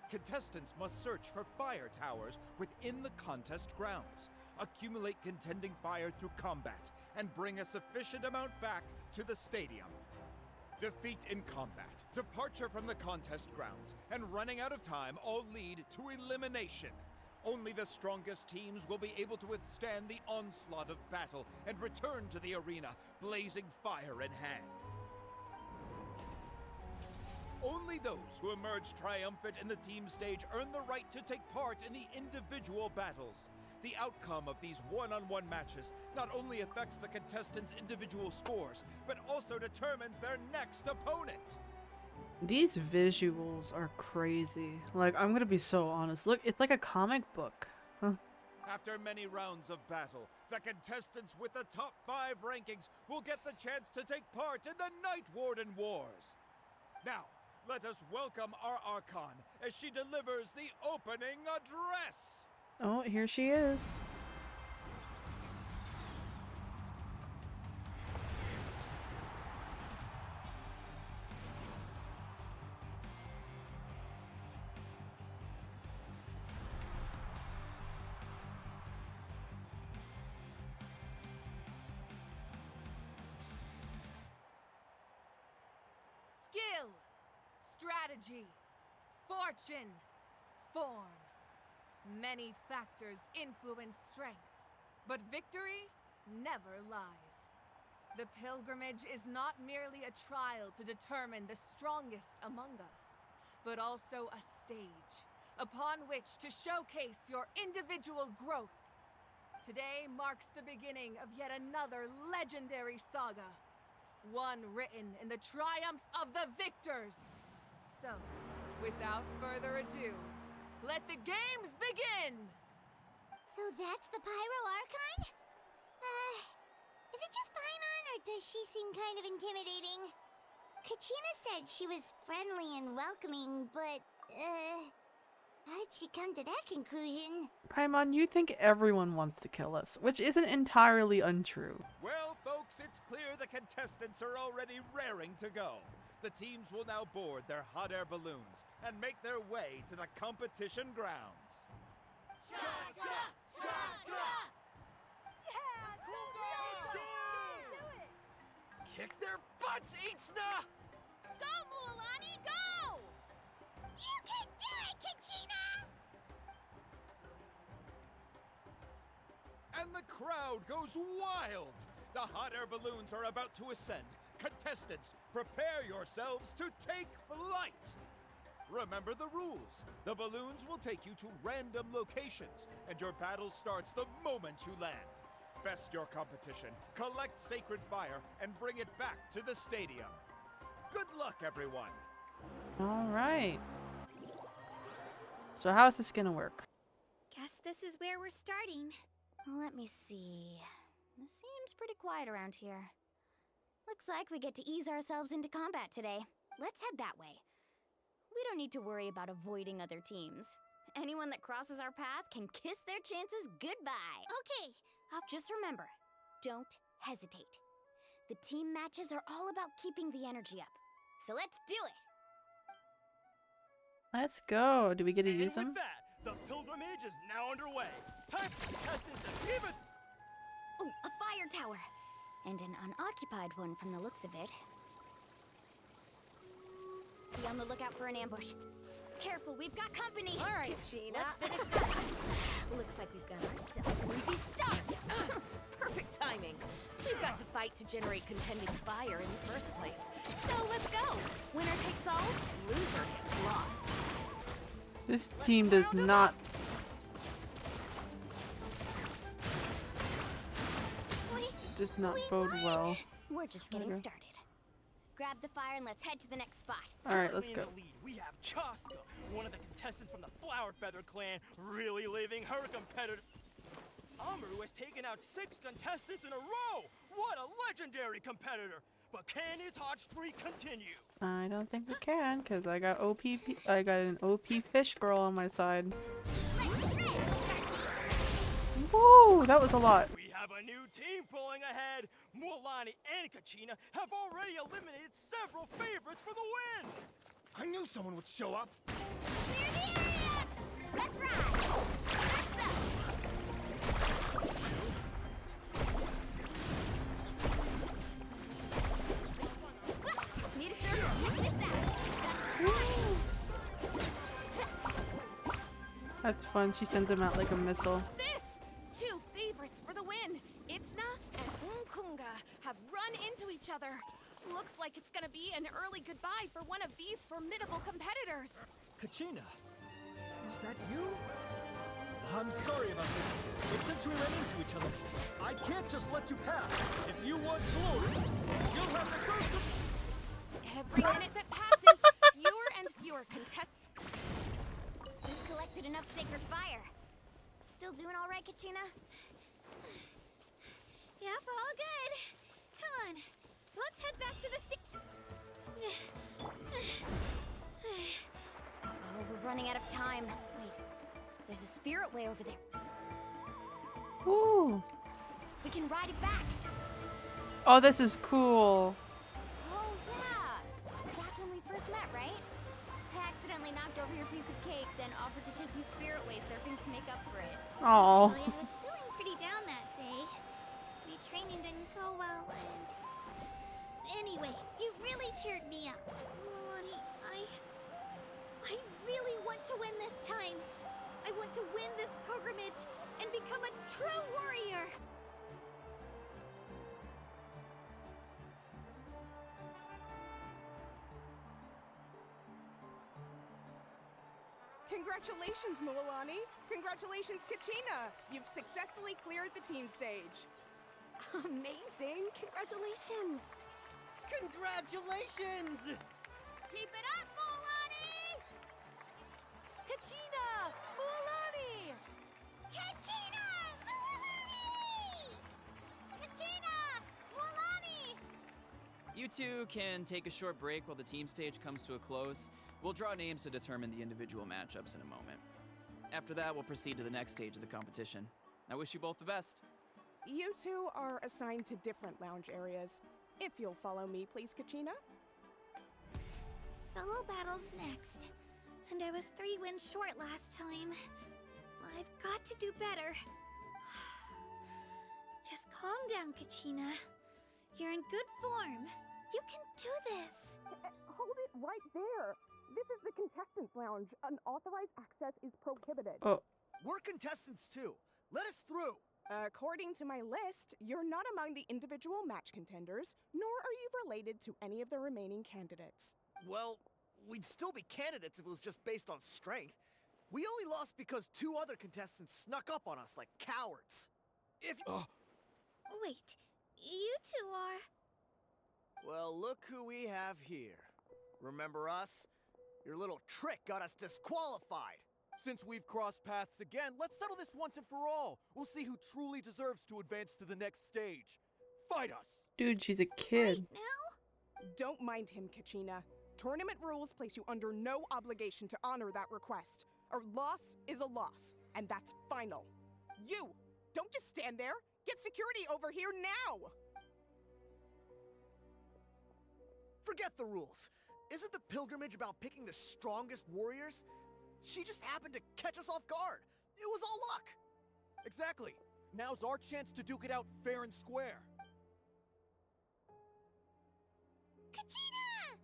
Contestants must search for fire towers within the contest grounds, accumulate contending fire through combat, and bring a sufficient amount back to the stadium. Defeat in combat, departure from the contest grounds, and running out of time all lead to elimination. Only the strongest teams will be able to withstand the onslaught of battle and return to the arena, blazing fire in hand. Only those who emerge triumphant in the team stage earn the right to take part in the individual battles. The outcome of these one-on-one matches not only affects the contestants' individual scores, but also determines their next opponent. These visuals are crazy. Like, I'm gonna be so honest. Look, it's like a comic book. Huh. After many rounds of battle, the contestants with the top 5 rankings will get the chance to take part in the Night Warden Wars. Now, let us welcome our Archon as she delivers the opening address! Oh, here she is. strategy, fortune, form. Many factors influence strength, but victory never lies. The pilgrimage is not merely a trial to determine the strongest among us, but also a stage upon which to showcase your individual growth. Today marks the beginning of yet another legendary saga, one written in the triumphs of the victors. So, without further ado, let the games begin! So that's the Pyro Archon? Is it just Paimon, or does she seem kind of intimidating? Kachina said she was friendly and welcoming, but, how did she come to that conclusion? Paimon, you think everyone wants to kill us, which isn't entirely untrue. Well, folks, it's clear the contestants are already raring to go. The teams will now board their hot air balloons and make their way to the competition grounds. Chaska! Chaska! Yeah! Cool girl! Do it! Kick their butts, Itzna! Go, Mualani, go! You can do it, Kachina! And the crowd goes wild! The hot air balloons are about to ascend. Contestants, prepare yourselves to take flight! Remember the rules. The balloons will take you to random locations, and your battle starts the moment you land. Best your competition, collect sacred fire, and bring it back to the stadium. Good luck, everyone! Alright. So how's this gonna work? Guess this is where we're starting. Let me see. It seems pretty quiet around here. Looks like we get to ease ourselves into combat today. Let's head that way. We don't need to worry about avoiding other teams. Anyone that crosses our path can kiss their chances goodbye. Okay, Just remember, don't hesitate. The team matches are all about keeping the energy up. So let's do it! Let's go. Do we get to use And them? with that, the pilgrimage is now underway. Time for contestants to give it. Ooh, a fire tower! And an unoccupied one from the looks of it. Be on the lookout for an ambush. Careful, we've got company! Alright, Kachina. let's finish this. Looks like we've got ourselves an easy start! Perfect timing. We've got to fight to generate contending fire in the first place. So let's go. Winner takes all, loser gets lost. This team does not. Does not bode well. We're just getting Okay. started. Grab the fire and let's head to the next spot. Alright, let's Currently go. in the lead, we have Chaska, one of the contestants from the Flower Feather clan, really leaving her competitor. Amaru has taken out 6 contestants in a row! What a legendary competitor! But can his hot streak continue? I don't think we can, because I got I got an OP fish girl on my side. Whoa, that was a lot. We have a new team pulling ahead. Mualani and Kachina have already eliminated several favorites for the win. I knew someone would show up. Clear the area! Let's ride! Let's up! Need a circle. Check this out. That's fun. She sends him out like a missile. This! 2 favorites for the win. Itzna and Unkunga have run into each other. Looks like it's gonna be an early goodbye for one of these formidable competitors. Kachina, is that you? I'm sorry about this, but since we ran into each other, I can't just let you pass. If you want glory, you'll have to go through. Every minute that passes, fewer and fewer contestants. We've collected enough sacred fire. Still doing all right, Kachina? Yep, all good. Come on, let's head back to the Oh, we're running out of time. Wait, there's a spirit way over there. Ooh. We can ride it back. Oh, this is cool. Oh, yeah. Back when we first met, right? I accidentally knocked over your piece of cake, then offered to take you spirit way surfing to make up for it. Oh. Actually, I was feeling pretty down that day. My training didn't go well, and... Anyway, you really cheered me up. Mualani, I really want to win this time. I want to win this pilgrimage and become a true warrior. Congratulations, Mualani! Congratulations, Kachina! You've successfully cleared the team stage. Amazing! Congratulations! Congratulations! Keep it up, Mualani! Kachina! Mualani! Kachina! Mualani! Kachina! Mualani! You two can take a short break while the team stage comes to a close. We'll draw names to determine the individual matchups in a moment. After that, we'll proceed to the next stage of the competition. I wish you both the best. You two are assigned to different lounge areas. If you'll follow me, please, Kachina. Solo battles next. And I was 3 wins short last time. I've got to do better. Just calm down, Kachina. You're in good form. You can do this. Hold it right there. This is the contestants' lounge. Unauthorized access is prohibited. Oh. We're contestants too. Let us through. According to my list, you're not among the individual match contenders, nor are you related to any of the remaining candidates. Well, we'd still be candidates if it was just based on strength. We only lost because 2 other contestants snuck up on us like cowards. If Wait, you two are... Well, look who we have here. Remember us? Your little trick got us disqualified. Since we've crossed paths again, let's settle this once and for all. We'll see who truly deserves to advance to the next stage. Fight us! Dude, she's a kid. Don't mind him, Kachina. Tournament rules place you under no obligation to honor that request. A loss is a loss, and that's final. You! Don't just stand there! Get security over here now! Forget the rules. Isn't the pilgrimage about picking the strongest warriors? She just happened to catch us off guard. It was all luck. Exactly. Now's our chance to duke it out fair and square. Kachina!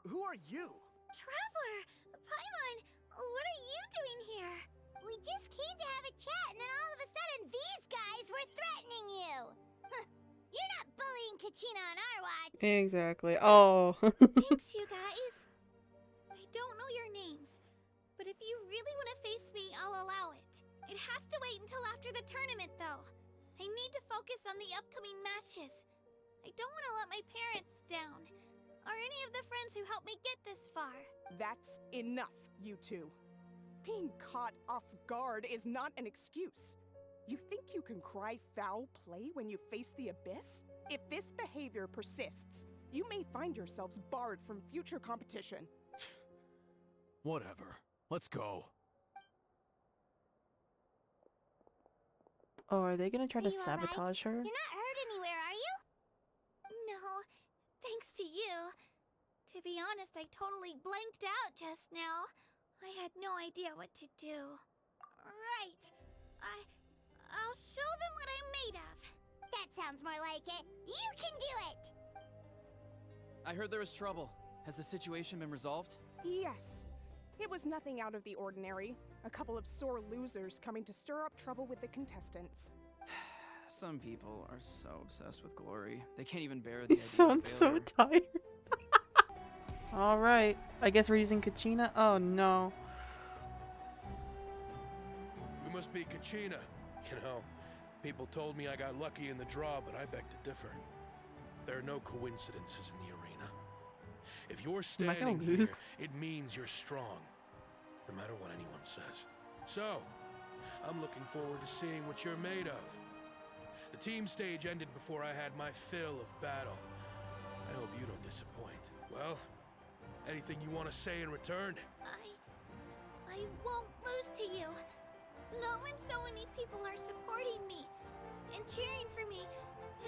Who are you? Traveler! Paimon! What are you doing here? We just came to have a chat, and then all of a sudden these guys were threatening you. Huh. You're not bullying Kachina on our watch. Exactly. Oh. Thanks, you guys. I don't know your names, but if you really want to face me, I'll allow it. It has to wait until after the tournament, though. I need to focus on the upcoming matches. I don't want to let my parents down, or any of the friends who helped me get this far. That's enough, you two. Being caught off guard is not an excuse. You think you can cry foul play when you face the abyss? If this behavior persists, you may find yourselves barred from future competition. Whatever. Let's go. Oh, are they gonna try to Are you all right? sabotage her? You're not hurt anywhere, are you? No, thanks to you. To be honest, I totally blanked out just now. I had no idea what to do. Right. I'll show them what I'm made of. That sounds more like it. You can do it! I heard there was trouble. Has the situation been resolved? Yes. It was nothing out of the ordinary. A couple of sore losers coming to stir up trouble with the contestants. Some people are so obsessed with glory. They can't even bear the He idea of sounds so failure. tired. Alright. I guess we're using Kachina? Oh no. We must be Kachina. You know, people told me I got lucky in the draw, but I beg to differ. There are no coincidences in the arena. If you're Am I gonna standing here, lose? it means you're strong, no matter what anyone says. So, I'm looking forward to seeing what you're made of. The team stage ended before I had my fill of battle. I hope you don't disappoint. Well, anything you want to say in return? I won't lose to you. Not when so many people are supporting me and cheering for me.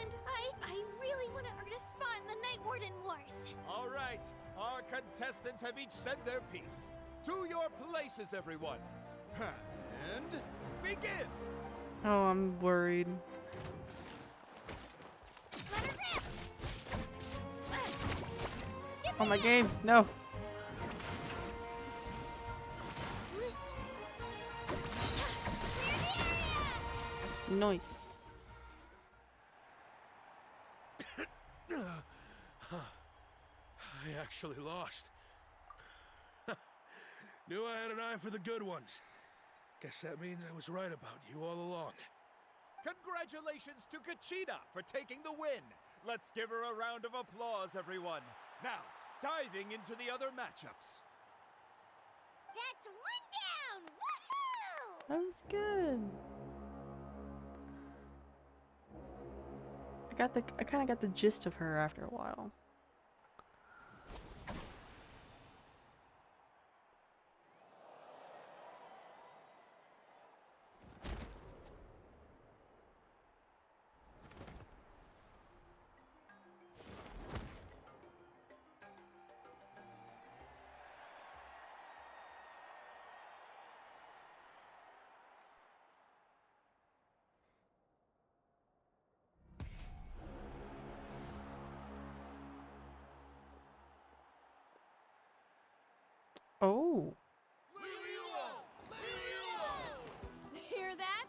And I really want to earn a spot in the Night Warden Wars. All right. Our contestants have each said their piece. To your places, everyone. And begin. Oh, I'm worried. Oh, my game. No. Nice. I actually lost. Knew I had an eye for the good ones. Guess that means I was right about you all along. Congratulations to Kachina for taking the win. Let's give her a round of applause, everyone. Now, diving into the other matchups. That's one down! Woohoo! That was good. I kind of got the gist of her after a while. Oh. Hear that?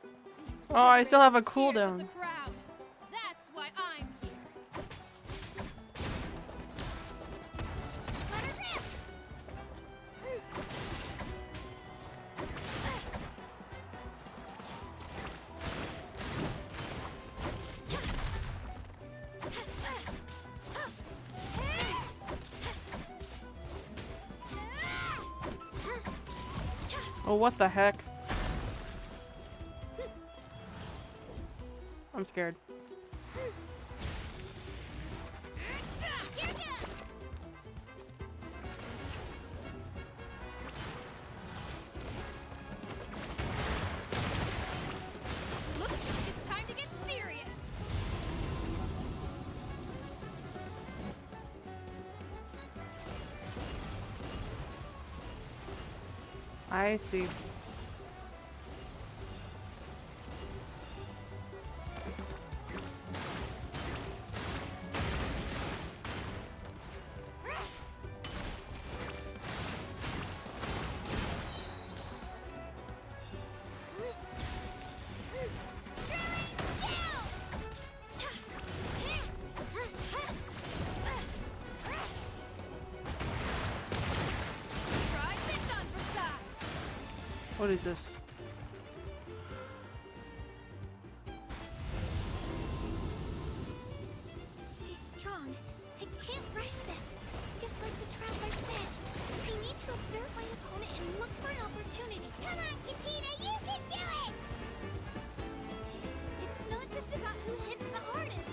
Oh, I still have a Cheers of cooldown. the crowd. That's why I'm here. Let her rip! Oh, what the heck? I'm scared. Looks like it's time to get serious. I see. Try this on for size. What is this? She's strong. I can't rush this. Just like the traveler said. I need to observe my opponent and look for an opportunity. Come on, Kachina, you can do it! It's not just about who hits the hardest.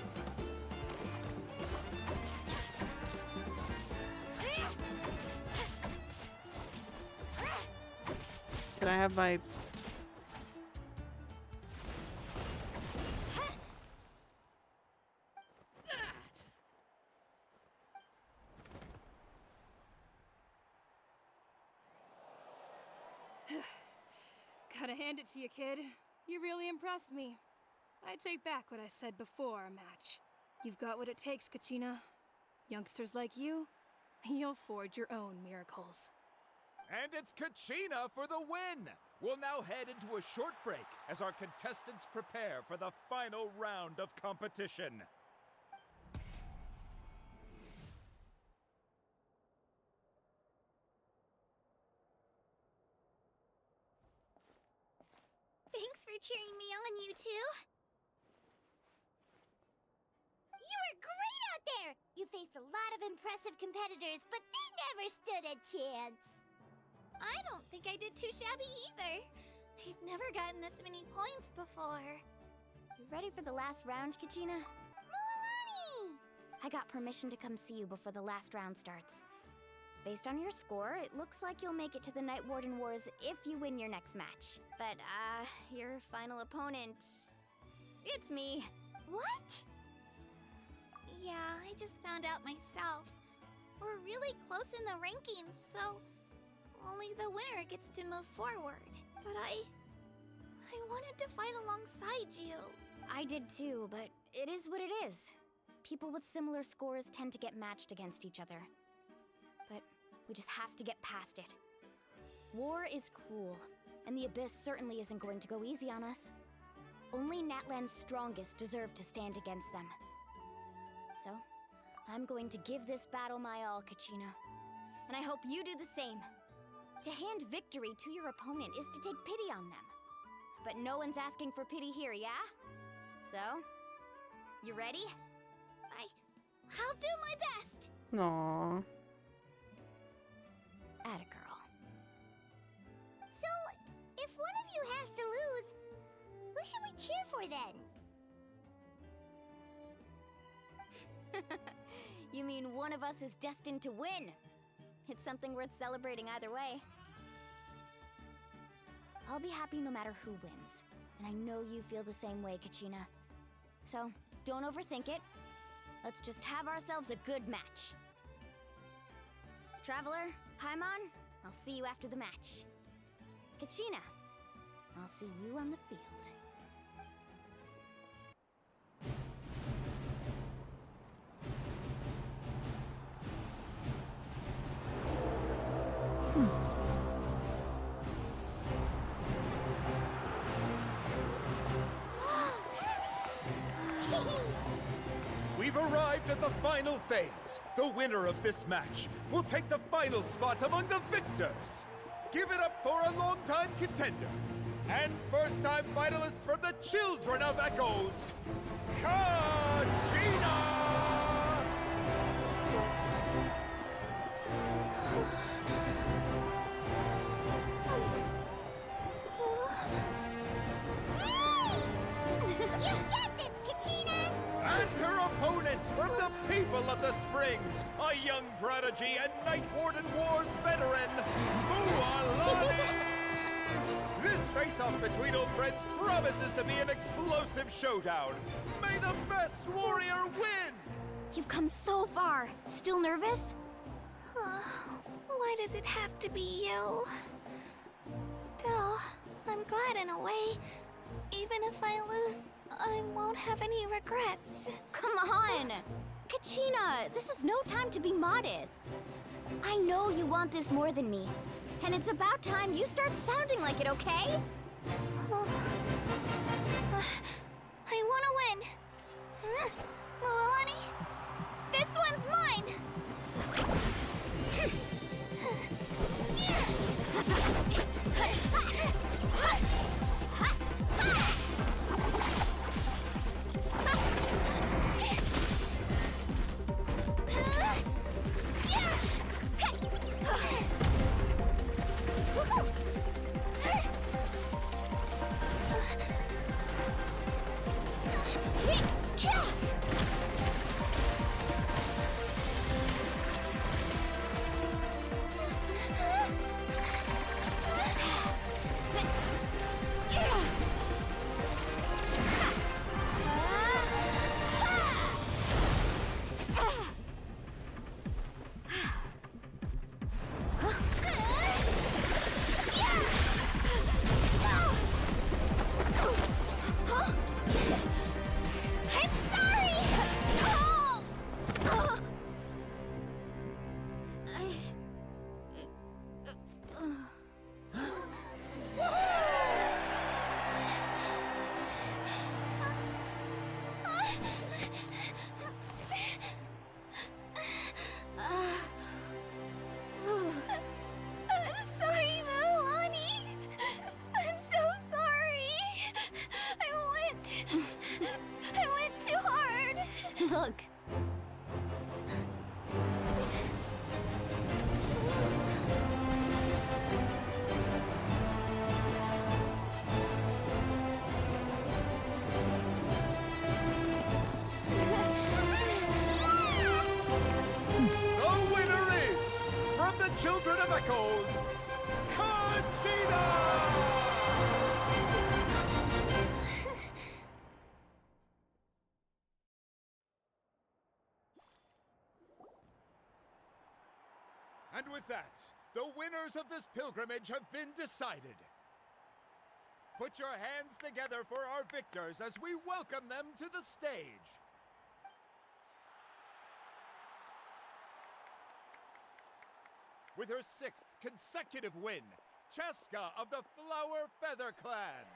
Can I have my... Gotta hand it to you, kid. You really impressed me. I take back what I said before our match. You've got what it takes, Kachina. Youngsters like you, you'll forge your own miracles. And it's Kachina for the win! We'll now head into a short break as our contestants prepare for the final round of competition. Thanks for cheering me on, you two. You were great out there! You faced a lot of impressive competitors, but they never stood a chance. I don't think I did too shabby either. I've never gotten this many points before. You ready for the last round, Kachina? Milani! I got permission to come see you before the last round starts. Based on your score, it looks like you'll make it to the Night Warden Wars if you win your next match. But, your final opponent... it's me. What? Yeah, I just found out myself. We're really close in the rankings, so only the winner gets to move forward. But I wanted to fight alongside you. I did too, but it is what it is. People with similar scores tend to get matched against each other. We just have to get past it. War is cruel, and the Abyss certainly isn't going to go easy on us. Only Natlan's strongest deserve to stand against them. So, I'm going to give this battle my all, Kachina. And I hope you do the same. To hand victory to your opponent is to take pity on them. But no one's asking for pity here, yeah? So, you ready? I'll do my best! Aww. Atta girl. So, if one of you has to lose, who should we cheer for then? You mean one of us is destined to win? It's something worth celebrating either way. I'll be happy no matter who wins, and I know you feel the same way, Kachina. So, don't overthink it. Let's just have ourselves a good match. Traveler, Paimon, I'll see you after the match. Kachina, I'll see you on the field. We've arrived at the final phase. The winner of this match will take the final spot among the victors. Give it up for a longtime contender and first-time finalist from the Children of Echoes, Kachina! You get this, Kachina! And her opponent from the people of the Springs, a young prodigy and Night Warden Wars veteran, Mualani! This face-off between old friends promises to be an explosive showdown. May the best warrior win! You've come so far. Still nervous? Why does it have to be you? Still, I'm glad in a way. Even if I lose, I won't have any regrets. Come on! Kachina, this is no time to be modest. I know you want this more than me. And it's about time you start sounding like it, okay? I want to win. Mualani, this one's mine! Look. The winner is, from the Children of Echoes, Kachina! And with that, the winners of this pilgrimage have been decided. Put your hands together for our victors as we welcome them to the stage. with her 6th consecutive win, Cheska of the Flower Feather Clan.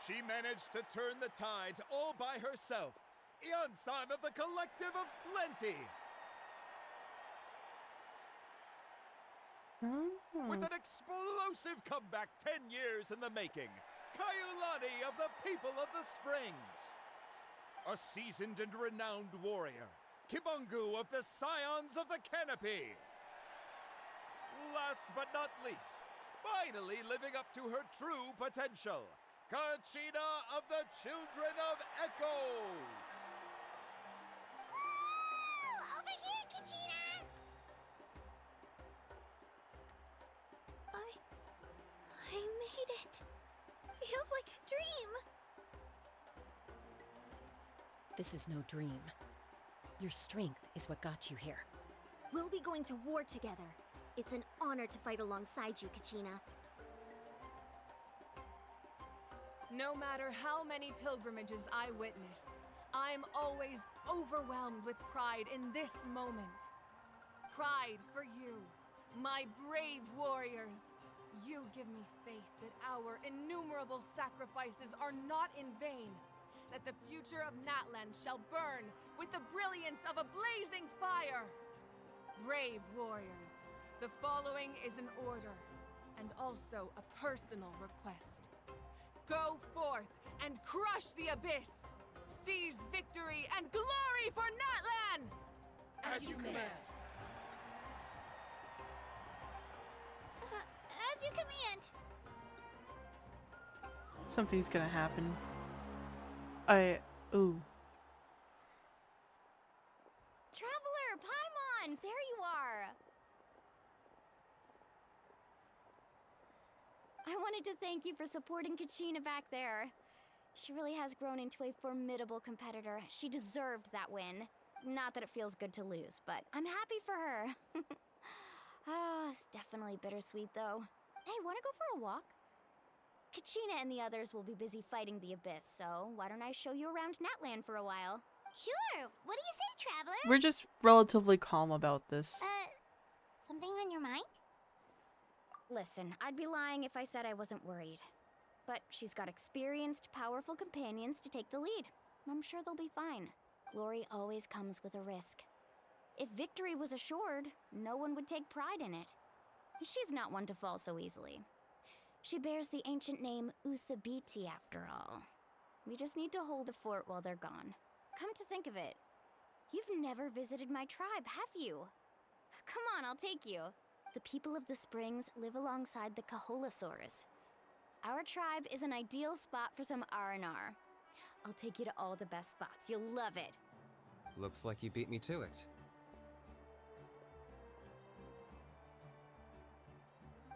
She managed to turn the tides all by herself, Ian-san of the Collective of Plenty. With an explosive comeback 10 years in the making, Kaiulani of the People of the Springs. A seasoned and renowned warrior, Kibungu of the Scions of the Canopy. Last but not least, finally living up to her true potential, Kachina of the Children of Echoes. Woo! Over here, Kachina! I made it. Feels like a dream. This is no dream. Your strength is what got you here. We'll be going to war together. It's an honor to fight alongside you, Kachina. No matter how many pilgrimages I witness, I'm always overwhelmed with pride in this moment. Pride for you, my brave warriors. You give me faith that our innumerable sacrifices are not in vain, that the future of Natlan shall burn with the brilliance of a blazing fire. Brave warriors, the following is an order, and also a personal request. Go forth and crush the abyss! Seize victory and glory for Natlan! As you command. As you command. Something's gonna happen. Ooh. Traveler, Paimon, there you are. I wanted to thank you for supporting Kachina back there. She really has grown into a formidable competitor. She deserved that win. Not that it feels good to lose, but I'm happy for her. It's definitely bittersweet though. Hey, wanna go for a walk? Kachina and the others will be busy fighting the abyss, so why don't I show you around Natlan for a while? Sure. What do you say, Traveler? We're just relatively calm about this. Something on your mind? Listen, I'd be lying if I said I wasn't worried. But she's got experienced, powerful companions to take the lead. I'm sure they'll be fine. Glory always comes with a risk. If victory was assured, no one would take pride in it. She's not one to fall so easily. She bears the ancient name Uthabiti after all. We just need to hold the fort while they're gone. Come to think of it, you've never visited my tribe, have you? Come on, I'll take you. The people of the Springs live alongside the Kaholasaurus. Our tribe is an ideal spot for some R&R. I'll take you to all the best spots. You'll love it. Looks like you beat me to it.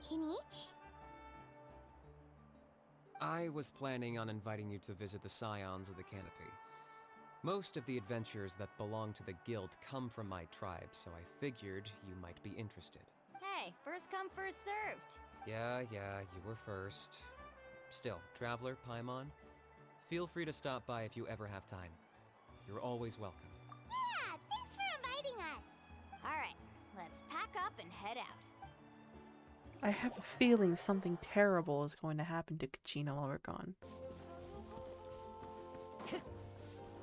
Kinich? I was planning on inviting you to visit the Scions of the Canopy. Most of the adventurers that belong to the guild come from my tribe, so I figured you might be interested. Hey, first come, first served. Yeah, you were first. Still, Traveler, Paimon, feel free to stop by if you ever have time. You're always welcome. Yeah, thanks for inviting us. All right, let's pack up and head out. I have a feeling something terrible is going to happen to Kachina while we're gone.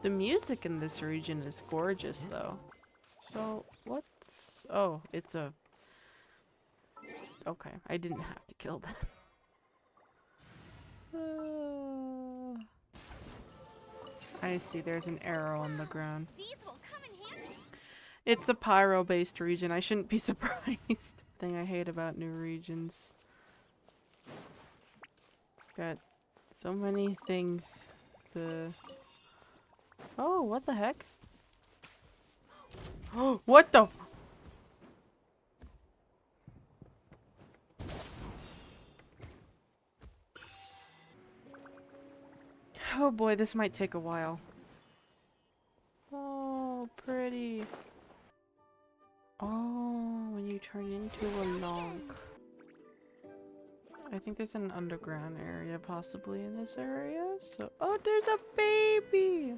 The music in this region is gorgeous, though. So, what's... Oh, it's a... Okay, I didn't have to kill that. I see, there's an arrow on the ground. These will come in handy. It's the Pyro-based region. I shouldn't be surprised. Thing I hate about new regions. Got so many things. Oh, what the heck? Oh, what the? Oh boy, this might take a while. Oh, pretty. Oh, when you turn into a log. I think there's an underground area possibly in this area. So, oh, there's a baby.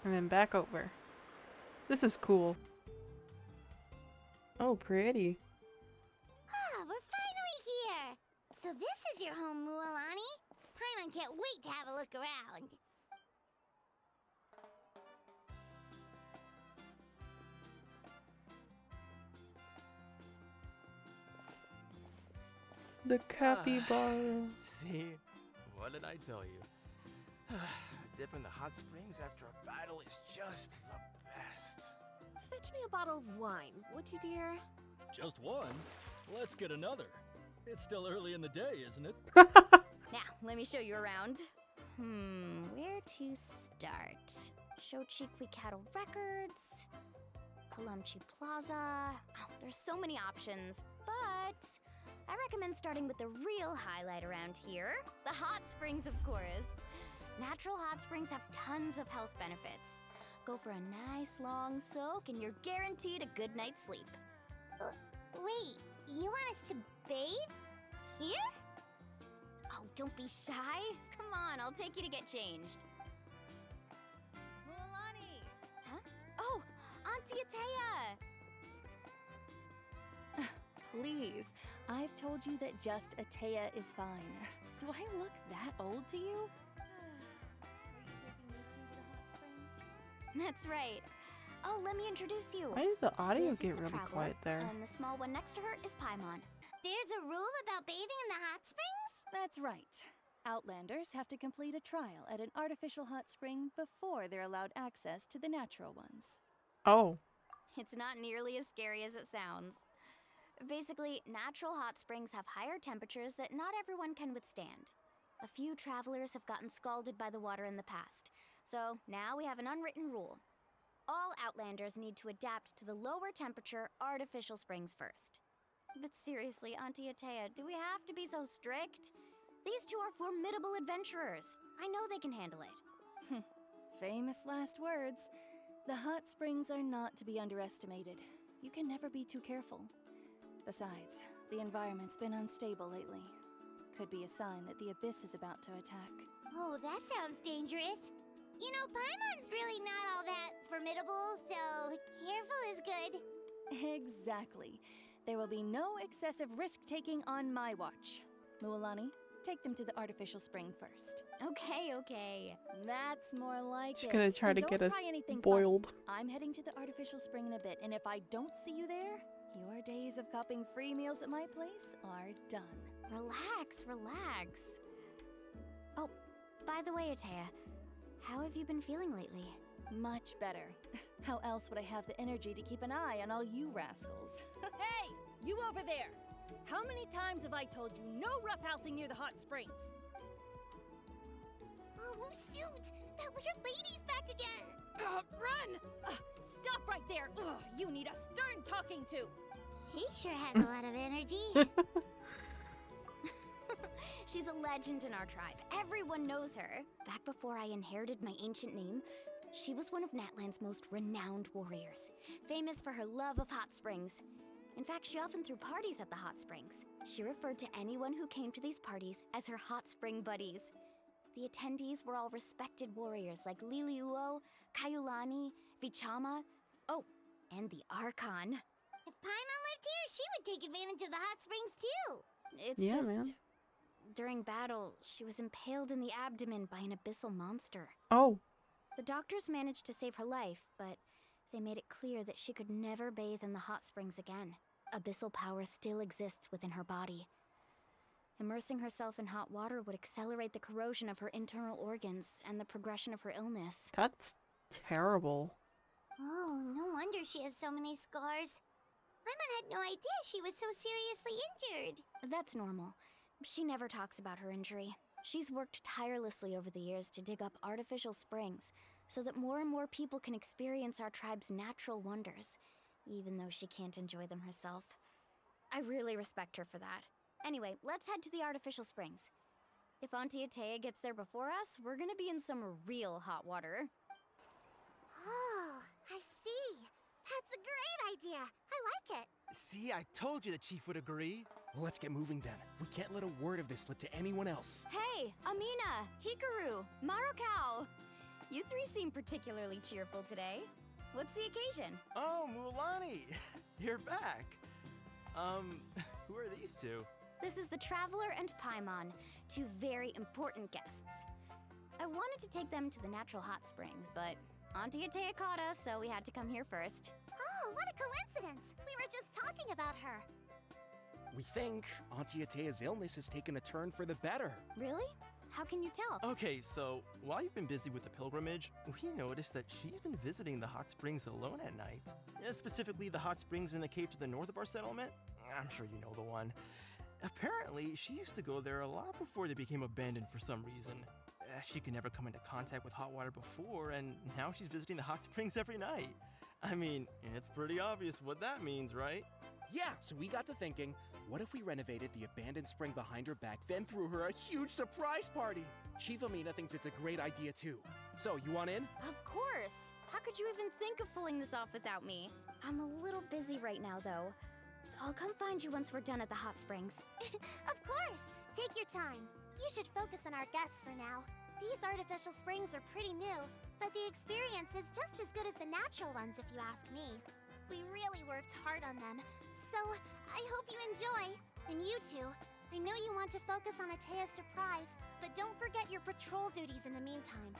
And then back over. This is cool. Oh, pretty. Ah, we're finally here! So this is your home, Mualani? Paimon can't wait to have a look around. The capybara. See? What did I tell you? A dip in the hot springs after a battle is just the best. Fetch me a bottle of wine, would you, dear? Just one? Let's get another. It's still early in the day, isn't it? Now, let me show you around. Where to start? Shochiqui Cattle Records, Kalumchi Plaza. Oh, there's so many options, but I recommend starting with the real highlight around here, the hot springs, of course. Natural hot springs have tons of health benefits. Go for a nice long soak and you're guaranteed a good night's sleep. Wait, you want us to bathe? Here? Oh, don't be shy. Come on, I'll take you to get changed. Mualani! Huh? Oh, Auntie Atea! Please, I've told you that just Atea is fine. Do I look that old to you? That's right. Oh, let me introduce you. Why did the audio This is get the really Traveler, quiet there? And the small one next to her is Paimon. There's a rule about bathing in the hot springs? That's right. Outlanders have to complete a trial at an artificial hot spring before they're allowed access to the natural ones. Oh. It's not nearly as scary as it sounds. Basically, natural hot springs have higher temperatures that not everyone can withstand. A few travelers have gotten scalded by the water in the past, so now we have an unwritten rule. All Outlanders need to adapt to the lower temperature artificial springs first. But seriously, Auntie Atea, do we have to be so strict? These two are formidable adventurers. I know they can handle it. Famous last words. The hot springs are not to be underestimated. You can never be too careful. Besides, the environment's been unstable lately. Could be a sign that the abyss is about to attack. Oh, that sounds dangerous. You know, Paimon's really not all that formidable, so careful is good. Exactly. There will be no excessive risk-taking on my watch. Mualani, take them to the artificial spring first. Okay. That's more like She's it. gonna try And to don't get us try anything boiled. funny. I'm heading to the artificial spring in a bit, and if I don't see you there, your days of copping free meals at my place are done. Relax. Oh, by the way, Atea, how have you been feeling lately? Much better. How else would I have the energy to keep an eye on all you rascals? Hey! You over there! How many times have I told you no roughhousing near the hot springs? Oh, shoot! That weird lady's back again! Run! Stop right there! Ugh, you need a stern talking to! She sure has a lot of energy. She's a legend in our tribe. Everyone knows her. Back before I inherited my ancient name, she was one of Natlan's most renowned warriors, famous for her love of hot springs. In fact, she often threw parties at the hot springs. She referred to anyone who came to these parties as her hot spring buddies. The attendees were all respected warriors like Liliuo, Kaiulani, Vichama, oh, and the Archon. If Paimon lived here, she would take advantage of the hot springs too. It's Yeah, just... man. During battle, she was impaled in the abdomen by an abyssal monster. Oh. The doctors managed to save her life, but they made it clear that she could never bathe in the hot springs again. Abyssal power still exists within her body. Immersing herself in hot water would accelerate the corrosion of her internal organs and the progression of her illness. That's terrible. Oh, no wonder she has so many scars. Paimon had no idea she was so seriously injured. That's normal. She never talks about her injury. She's worked tirelessly over the years to dig up artificial springs so that more and more people can experience our tribe's natural wonders, even though she can't enjoy them herself. I really respect her for that. Anyway, let's head to the artificial springs. If Auntie Atea gets there before us, we're gonna be in some real hot water. Oh, I see. That's a great idea. I like it. See, I told you the chief would agree. Well, let's get moving then. We can't let a word of this slip to anyone else. Hey, Amina, Hikaru, Marukau! You three seem particularly cheerful today. What's the occasion? Oh, Mulani! You're back! Who are these two? This is the Traveler and Paimon, two very important guests. I wanted to take them to the natural hot springs, but Auntie Atea caught us, so we had to come here first. Oh, what a coincidence! We were just talking about her. We think Auntie Atea's illness has taken a turn for the better. Really? How can you tell? Okay, so while you've been busy with the pilgrimage, we noticed that she's been visiting the hot springs alone at night. Specifically, the hot springs in the cave to the north of our settlement. I'm sure you know the one. Apparently, she used to go there a lot before they became abandoned for some reason. She could never come into contact with hot water before, and now she's visiting the hot springs every night. I mean, it's pretty obvious what that means, right? Yeah, so we got to thinking, what if we renovated the abandoned spring behind her back, then threw her a huge surprise party? Chief Amina thinks it's a great idea too. So, you want in? Of course! How could you even think of pulling this off without me? I'm a little busy right now, though. I'll come find you once we're done at the hot springs. Of course! Take your time. You should focus on our guests for now. These artificial springs are pretty new, but the experience is just as good as the natural ones if you ask me. We really worked hard on them, so I hope you enjoy. And you two, I know you want to focus on Atea's surprise, but don't forget your patrol duties in the meantime.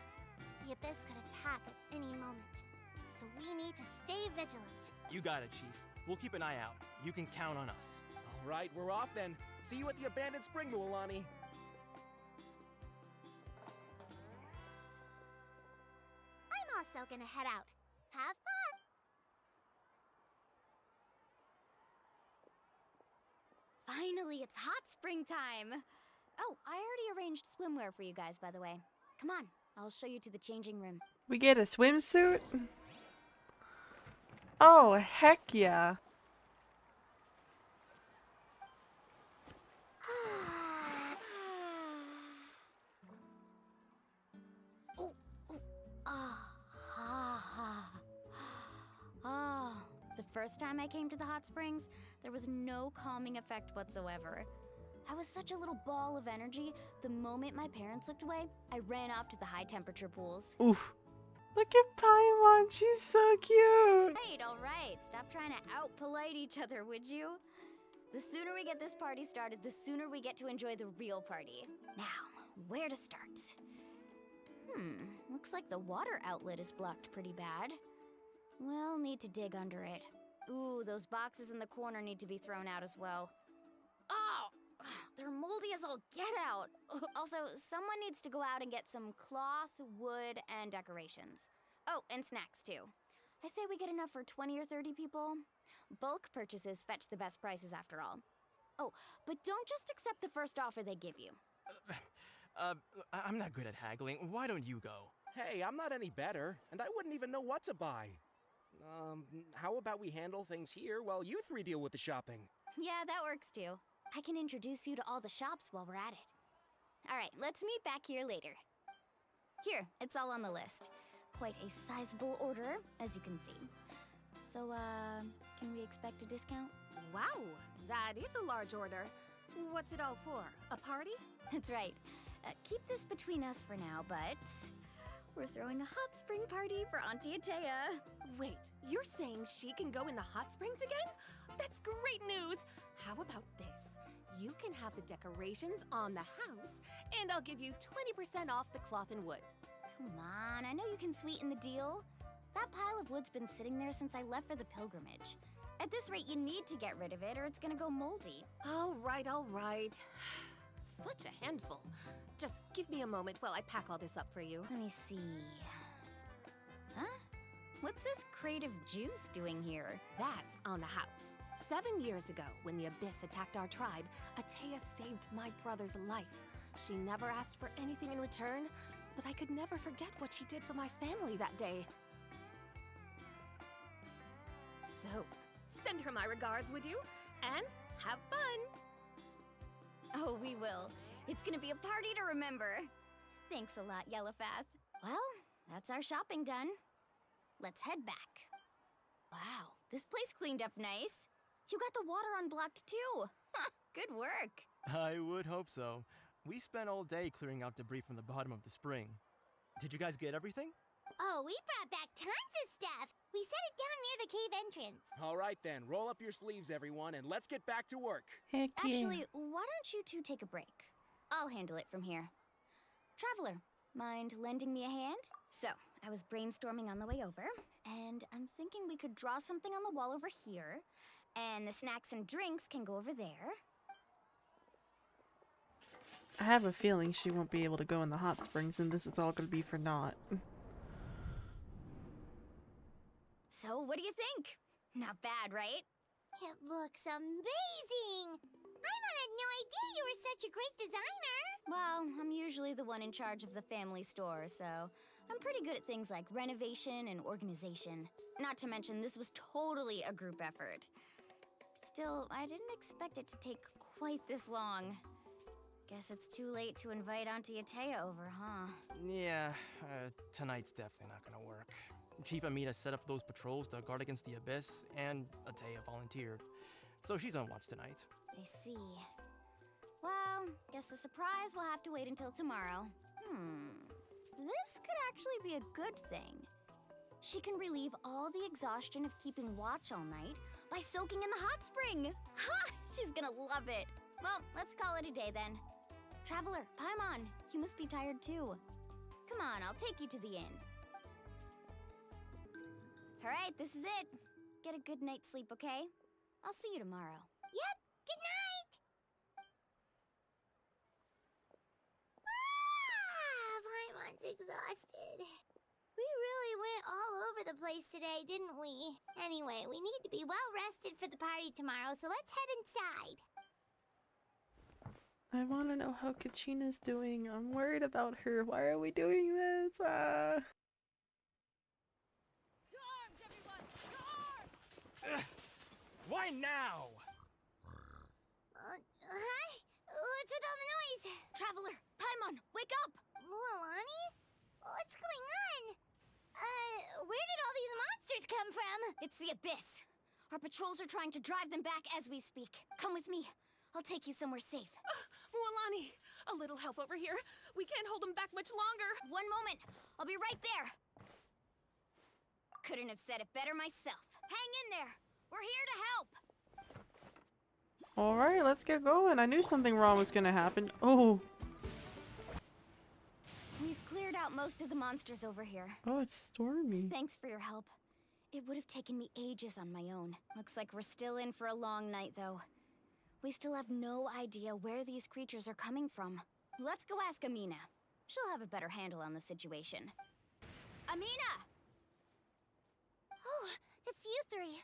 The Abyss could attack at any moment, so we need to stay vigilant. You got it, Chief. We'll keep an eye out. You can count on us. All right, we're off then. See you at the abandoned spring, Mulani. I'm also gonna head out. Have fun! Finally, it's hot spring time! Oh, I already arranged swimwear for you guys, by the way. Come on, I'll show you to the changing room. We get a swimsuit? Oh, heck yeah. The first time I came to the hot springs, there was no calming effect whatsoever. I was such a little ball of energy, the moment my parents looked away, I ran off to the high temperature pools. Oof. Look at Paimon, she's so cute. All right, stop trying to out-polite each other, would you? The sooner we get this party started, the sooner we get to enjoy the real party. Now, where to start? Looks like the water outlet is blocked pretty bad. We'll need to dig under it. Ooh, those boxes in the corner need to be thrown out as well. Oh! They're moldy as all get out! Also, someone needs to go out and get some cloth, wood, and decorations. Oh, and snacks too. I say we get enough for 20 or 30 people. Bulk purchases fetch the best prices after all. Oh, but don't just accept the first offer they give you. I'm not good at haggling. Why don't you go? Hey, I'm not any better, and I wouldn't even know what to buy. How about we handle things here while you three deal with the shopping? Yeah, that works too. I can introduce you to all the shops while we're at it. All right, let's meet back here later. Here, it's all on the list. Quite a sizable order, as you can see. So, can we expect a discount? Wow, that is a large order. What's it all for? A party? That's right. Keep this between us for now, but we're throwing a hot spring party for Auntie Atea. Wait, you're saying she can go in the hot springs again? That's great news! How about this? You can have the decorations on the house, and I'll give you 20% off the cloth and wood. Come on, I know you can sweeten the deal. That pile of wood's been sitting there since I left for the pilgrimage. At this rate, you need to get rid of it or it's gonna go moldy. All right, all right. Such a handful. Just give me a moment while I pack all this up for you. Let me see. Huh? What's this crate of juice doing here? That's on the house. 7 years ago, when the Abyss attacked our tribe, Atea saved my brother's life. She never asked for anything in return, but I could never forget what she did for my family that day. So, send her my regards, would you? And have fun! Oh, we will. It's gonna be a party to remember. Thanks a lot, Yellowfath. Well, that's our shopping done. Let's head back. Wow, this place cleaned up nice. You got the water unblocked too. Good work. I would hope so. We spent all day clearing out debris from the bottom of the spring. Did you guys get everything? Oh, we brought back tons of stuff. We set it down near the cave entrance. All right then, roll up your sleeves, everyone, and let's get back to work. Heck yeah. Actually, why don't you two take a break? I'll handle it from here. Traveler, mind lending me a hand? So, I was brainstorming on the way over, and I'm thinking we could draw something on the wall over here, and the snacks and drinks can go over there. I have a feeling she won't be able to go in the hot springs, and this is all going to be for naught. So, what do you think? Not bad, right? It looks amazing! Paimon had no idea you were such a great designer! Well, I'm usually the one in charge of the family store, so I'm pretty good at things like renovation and organization. Not to mention, this was totally a group effort. Still, I didn't expect it to take quite this long. Guess it's too late to invite Auntie Atea over, huh? Yeah, tonight's definitely not gonna work. Chief Amina set up those patrols to guard against the Abyss, and Atea volunteered. So she's on watch tonight. I see. Well, guess the surprise will have to wait until tomorrow. This could actually be a good thing. She can relieve all the exhaustion of keeping watch all night by soaking in the hot spring. Ha! She's gonna love it. Well, let's call it a day then. Traveler, Paimon, you must be tired too. Come on, I'll take you to the inn. All right, this is it. Get a good night's sleep, okay? I'll see you tomorrow. Yep, good night! Paimon's exhausted. We really went all over the place today, didn't we? Anyway, we need to be well rested for the party tomorrow, so let's head inside. I want to know how Kachina's doing. I'm worried about her. Why are we doing this? Why now? Huh? What's with all the noise? Traveler, Paimon, wake up! Mualani? What's going on? Where did all these monsters come from? It's the Abyss. Our patrols are trying to drive them back as we speak. Come with me. I'll take you somewhere safe. Mualani, a little help over here. We can't hold them back much longer. One moment. I'll be right there. Couldn't have said it better myself. Hang in there. We're here to help. Alright, let's get going. I knew something wrong was gonna happen. Oh. We've cleared out most of the monsters over here. Oh, it's stormy. Thanks for your help. It would have taken me ages on my own. Looks like we're still in for a long night, though. We still have no idea where these creatures are coming from. Let's go ask Amina. She'll have a better handle on the situation. Amina! Oh, it's you three.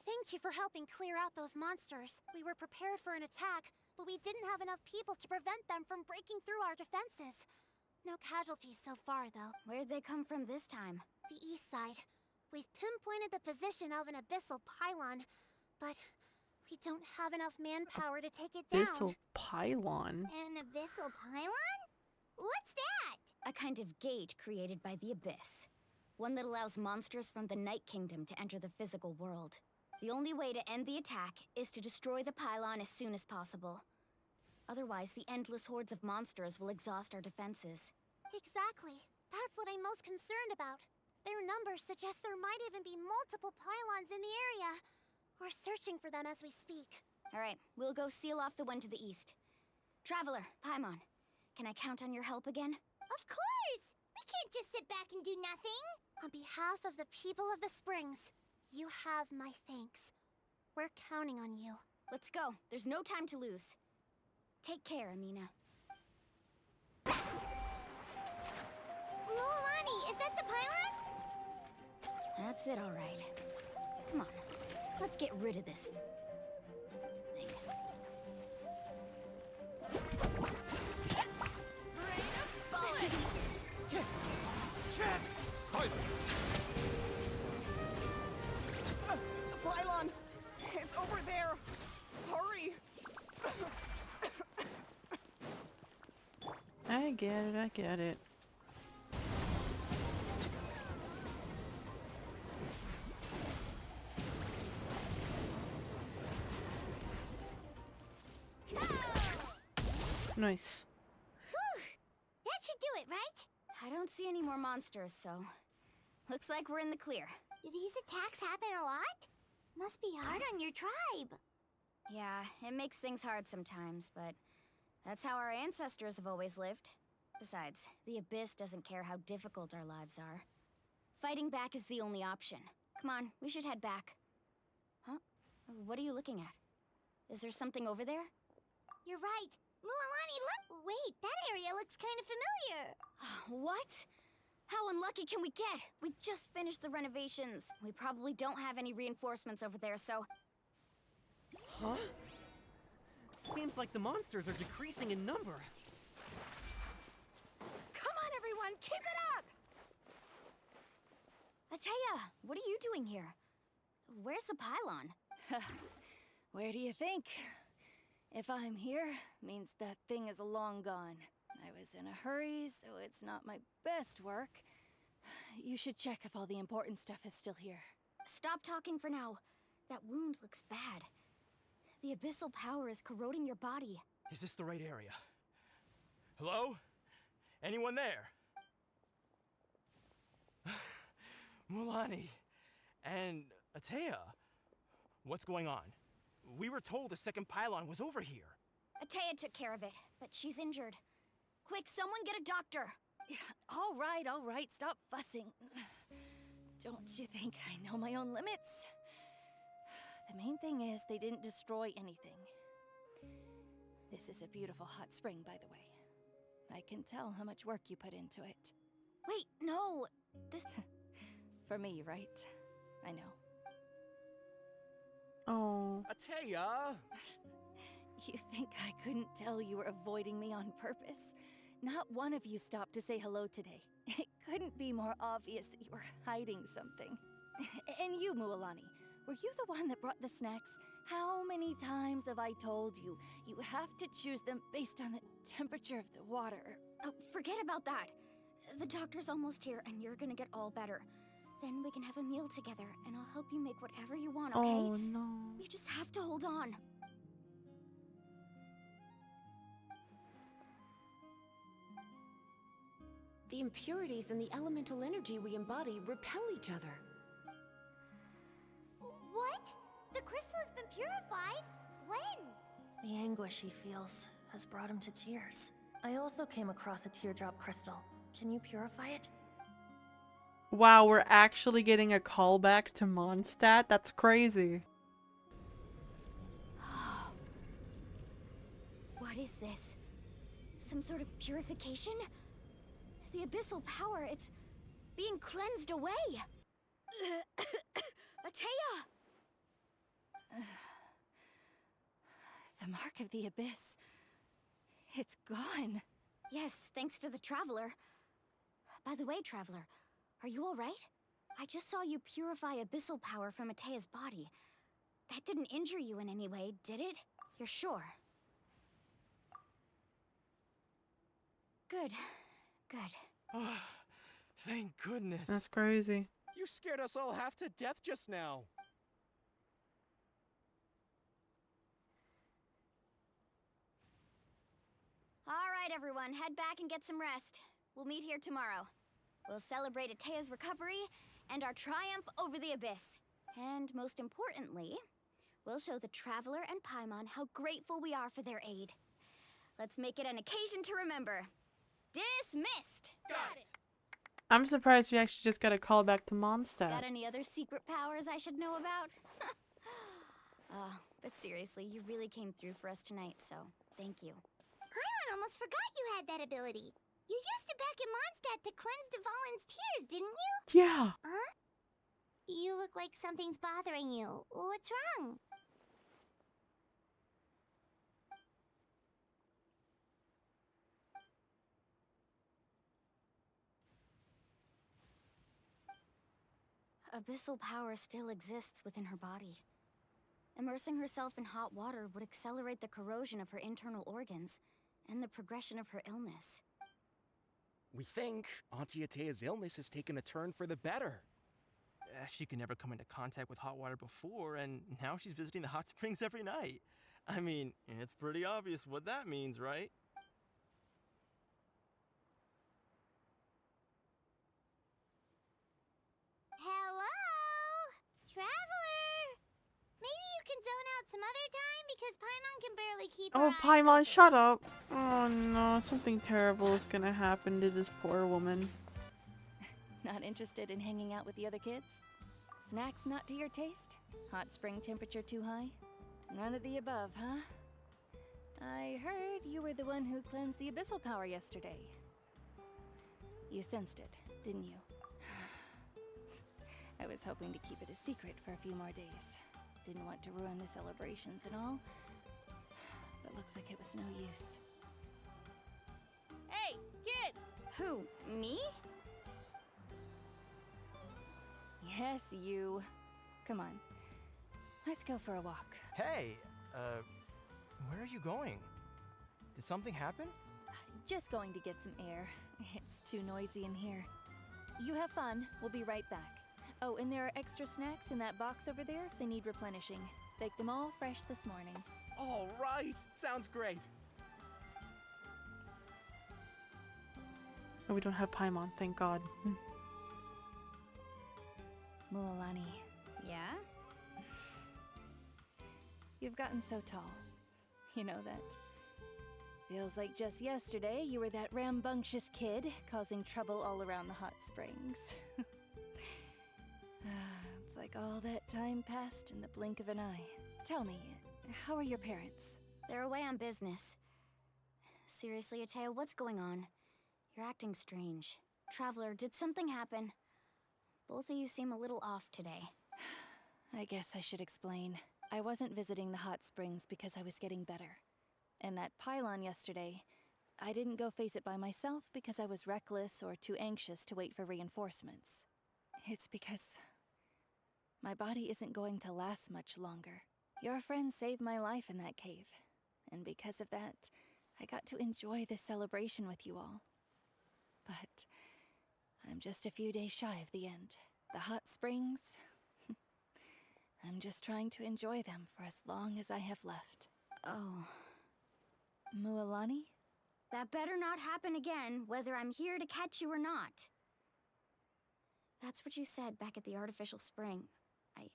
Thank you for helping clear out those monsters. We were prepared for an attack, but we didn't have enough people to prevent them from breaking through our defenses. No casualties so far, though. Where'd they come from this time? The east side. We've pinpointed the position of an abyssal pylon, but we don't have enough manpower to take it down. Abyssal pylon? An abyssal pylon? What's that? A kind of gate created by the Abyss. One that allows monsters from the Night Kingdom to enter the physical world. The only way to end the attack is to destroy the pylon as soon as possible. Otherwise, the endless hordes of monsters will exhaust our defenses. Exactly. That's what I'm most concerned about. Their numbers suggest there might even be multiple pylons in the area. We're searching for them as we speak. All right, we'll go seal off the one to the east. Traveler, Paimon, can I count on your help again? Of course! We can't just sit back and do nothing! On behalf of the people of the Springs, you have my thanks. We're counting on you. Let's go. There's no time to lose. Take care, Amina. Mualani, is that the pylon? That's it, all right. Come on, let's get rid of this thing. Silence! The pylon! It's over there! Hurry! I get it, I get it. Nice. Whew! That should do it, right? I don't see any more monsters, so Looks like we're in the clear. Do these attacks happen a lot? Must be hard on your tribe. Yeah, it makes things hard sometimes, but that's how our ancestors have always lived. Besides, the Abyss doesn't care how difficult our lives are. Fighting back is the only option. Come on, we should head back. Huh? What are you looking at? Is there something over there? You're right. Mualani, look! Wait, that area looks kind of familiar. What? How unlucky can we get? We just finished the renovations. We probably don't have any reinforcements over there, so... Huh? Seems like the monsters are decreasing in number. Come on, everyone, keep it up! Atea, what are you doing here? Where's the pylon? Where do you think? If I'm here, means that thing is long gone. I was in a hurry, so it's not my best work. You should check if all the important stuff is still here. Stop talking for now. That wound looks bad. The abyssal power is corroding your body. Is this the right area? Hello? Anyone there? Mulani and Atea, what's going on? We were told the second pylon was over here. Atea took care of it, but she's injured. Quick, someone get a doctor! All right, stop fussing. Don't you think I know my own limits? The main thing is they didn't destroy anything. This is a beautiful hot spring, by the way. I can tell how much work you put into it. Wait, no! This... For me, right? I know. Oh. Atea! You think I couldn't tell you were avoiding me on purpose? Not one of you stopped to say hello today. It couldn't be more obvious that you were hiding something. And you, Mualani, were you the one that brought the snacks? How many times have I told you, you have to choose them based on the temperature of the water? Oh, forget about that. The doctor's almost here, and you're gonna get all better. Then we can have a meal together, and I'll help you make whatever you want, okay? Oh, no. You just have to hold on. The impurities and the elemental energy we embody repel each other. What? The crystal has been purified? When? The anguish he feels has brought him to tears. I also came across a teardrop crystal. Can you purify it? Wow, we're actually getting a callback to Mondstadt? That's crazy. What is this? Some sort of purification? The abyssal power, it's being cleansed away. Atea! The mark of the abyss. It's gone. Yes, thanks to the Traveler. By the way, Traveler, are you alright? I just saw you purify abyssal power from Atea's body. That didn't injure you in any way, did it? You're sure? Good. Good. Thank goodness. That's crazy. You scared us all half to death just now. Alright, everyone, head back and get some rest. We'll meet here tomorrow. We'll celebrate Atea's recovery and our triumph over the Abyss. And most importantly, we'll show the Traveler and Paimon how grateful we are for their aid. Let's make it an occasion to remember. Dismissed! Got it! I'm surprised we actually just got a call back to Mondstadt. Got any other secret powers I should know about? But seriously, you really came through for us tonight, so thank you. Paimon almost forgot you had that ability. You used it back in Mondstadt to cleanse Devalin's tears, didn't you? Yeah. Huh? You look like something's bothering you. What's wrong? Abyssal power still exists within her body. Immersing herself in hot water would accelerate the corrosion of her internal organs and the progression of her illness. We think Auntie Atea's illness has taken a turn for the better. She could never come into contact with hot water before, and now she's visiting the hot springs every night. I mean, it's pretty obvious what that means, right? because Paimon can barely keep Oh, her eyes Paimon, open. shut up. Oh no, something terrible is gonna happen to this poor woman. Not interested in hanging out with the other kids? Snacks not to your taste? Hot spring temperature too high? None of the above, huh? I heard you were the one who cleansed the abyssal power yesterday. You sensed it, didn't you? I was hoping to keep it a secret for a few more days. Didn't want to ruin the celebrations and all, but looks like it was no use. Hey, kid! Who, me? Yes, you. Come on. Let's go for a walk. Hey, where are you going? Did something happen? Just going to get some air. It's too noisy in here. You have fun. We'll be right back. Oh, and there are extra snacks in that box over there if they need replenishing. Baked them all fresh this morning. All right, sounds great. Oh, we don't have Paimon, thank God. Mualani, Yeah? you've gotten so tall. You know that. Feels like just yesterday you were that rambunctious kid causing trouble all around the hot springs. It's like all that time passed in the blink of an eye. Tell me, how are your parents? They're away on business. Seriously, Ateo, what's going on? You're acting strange. Traveler, did something happen? Both of you seem a little off today. I guess I should explain. I wasn't visiting the hot springs because I was getting better. And that pylon yesterday, I didn't go face it by myself because I was reckless or too anxious to wait for reinforcements. It's because my body isn't going to last much longer. Your friend saved my life in that cave, and because of that, I got to enjoy this celebration with you all. But I'm just a few days shy of the end. The hot springs, I'm just trying to enjoy them for as long as I have left. Oh. Mualani? That better not happen again, whether I'm here to catch you or not. That's what you said back at the artificial spring. I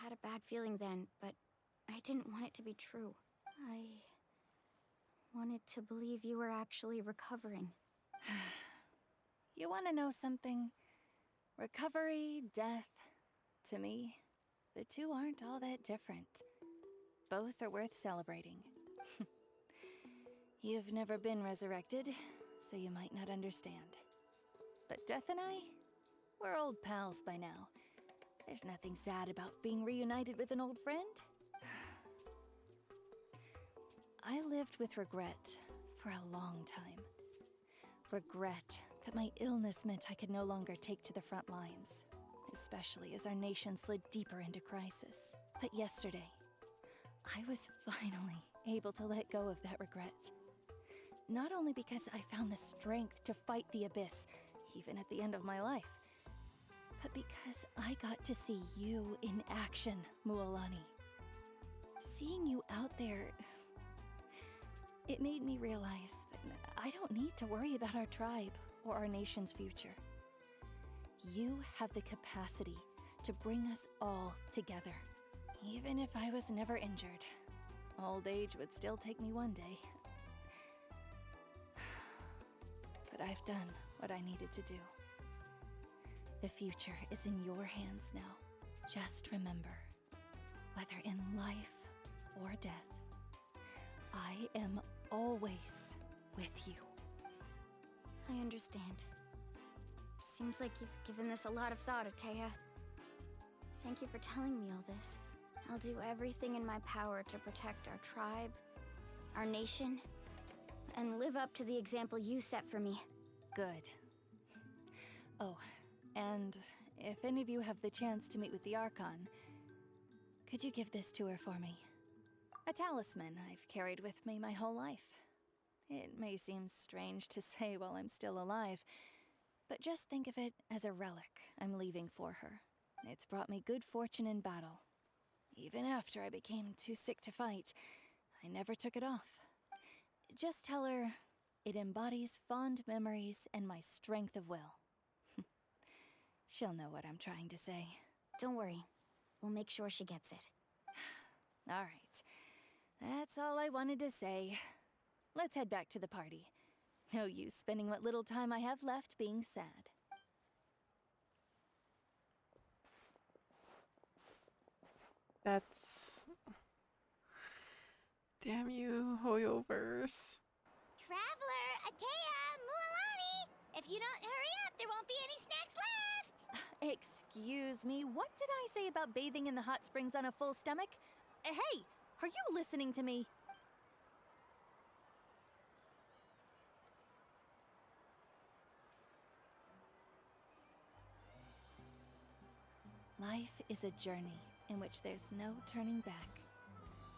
had a bad feeling then, but I didn't want it to be true. I wanted to believe you were actually recovering. You want to know something? Recovery, death, to me, the two aren't all that different. Both are worth celebrating. You've never been resurrected, so you might not understand. But Death and I, we're old pals by now. There's nothing sad about being reunited with an old friend. I lived with regret for a long time. Regret that my illness meant I could no longer take to the front lines, especially as our nation slid deeper into crisis. But yesterday, I was finally able to let go of that regret. Not only because I found the strength to fight the abyss, even at the end of my life, but because I got to see you in action, Mualani. Seeing you out there, it made me realize that I don't need to worry about our tribe or our nation's future. You have the capacity to bring us all together. Even if I was never injured, old age would still take me one day. But I've done what I needed to do. The future is in your hands now. Just remember, whether in life or death, I am always with you. I understand. Seems like you've given this a lot of thought, Ataya. Thank you for telling me all this. I'll do everything in my power to protect our tribe, our nation, and live up to the example you set for me. Good. Oh, and if any of you have the chance to meet with the Archon, could you give this to her for me? A talisman I've carried with me my whole life. It may seem strange to say while I'm still alive, but just think of it as a relic I'm leaving for her. It's brought me good fortune in battle. Even after I became too sick to fight, I never took it off. Just tell her it embodies fond memories and my strength of will. She'll know what I'm trying to say. Don't worry. We'll make sure she gets it. All right. That's all I wanted to say. Let's head back to the party. No use spending what little time I have left being sad. That's... Damn you, Hoyoverse. Traveler, Atea, Mualani! If you don't hurry up, there won't be any snacks left! Excuse me, what did I say about bathing in the hot springs on a full stomach? Hey, are you listening to me? Life is a journey in which there's no turning back.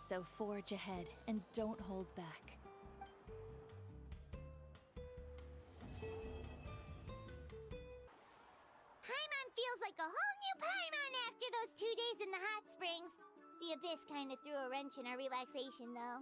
So forge ahead and don't hold back. Paimon feels like a whole new Paimon after those 2 days in the hot springs. The Abyss kinda threw a wrench in our relaxation, though.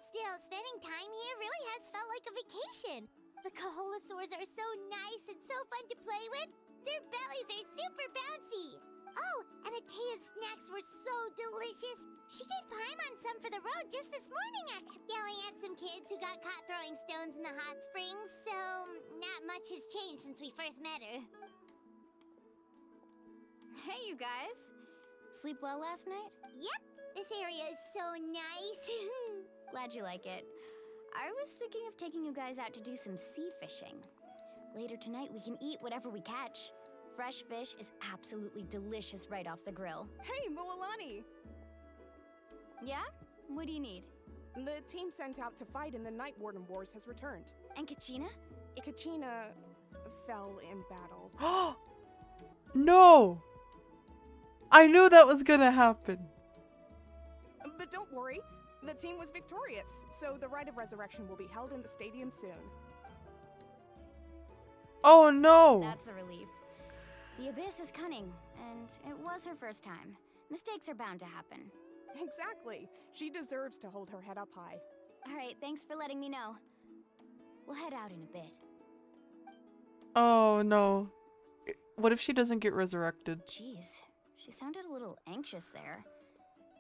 Still, spending time here really has felt like a vacation. The Kaholosaurs are so nice and so fun to play with. Their bellies are super bouncy. Oh, and Atea's snacks were so delicious. She gave Paimon some for the road just this morning, actually. Yelling at some kids who got caught throwing stones in the hot springs, so not much has changed since we first met her. Hey, you guys. Sleep well last night? Yep, this area is so nice. Glad you like it. I was thinking of taking you guys out to do some sea fishing. Later tonight, we can eat whatever we catch. Fresh fish is absolutely delicious right off the grill. Hey, Mualani! Yeah? What do you need? The team sent out to fight in the Night Warden Wars has returned. And Kachina? Kachina fell in battle. No! I knew that was gonna happen. But don't worry, the team was victorious, so the Rite of Resurrection will be held in the stadium soon. Oh no! That's a relief. The Abyss is cunning, and it was her first time. Mistakes are bound to happen. Exactly. She deserves to hold her head up high. Alright, thanks for letting me know. We'll head out in a bit. Oh no. What if she doesn't get resurrected? Jeez, she sounded a little anxious there.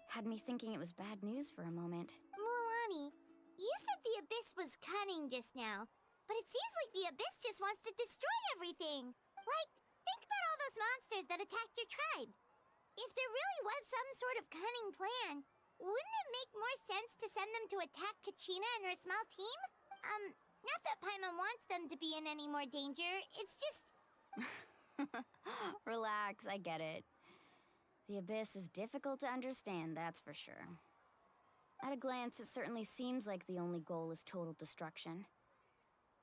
Had me thinking it was bad news for a moment. Mualani, you said the Abyss was cunning just now, but it seems like the Abyss just wants to destroy everything. Like, think about all those monsters that attacked your tribe. If there really was some sort of cunning plan, wouldn't it make more sense to send them to attack Kachina and her small team? Not that Paimon wants them to be in any more danger, it's just... Relax, I get it. The Abyss is difficult to understand, that's for sure. At a glance, it certainly seems like the only goal is total destruction.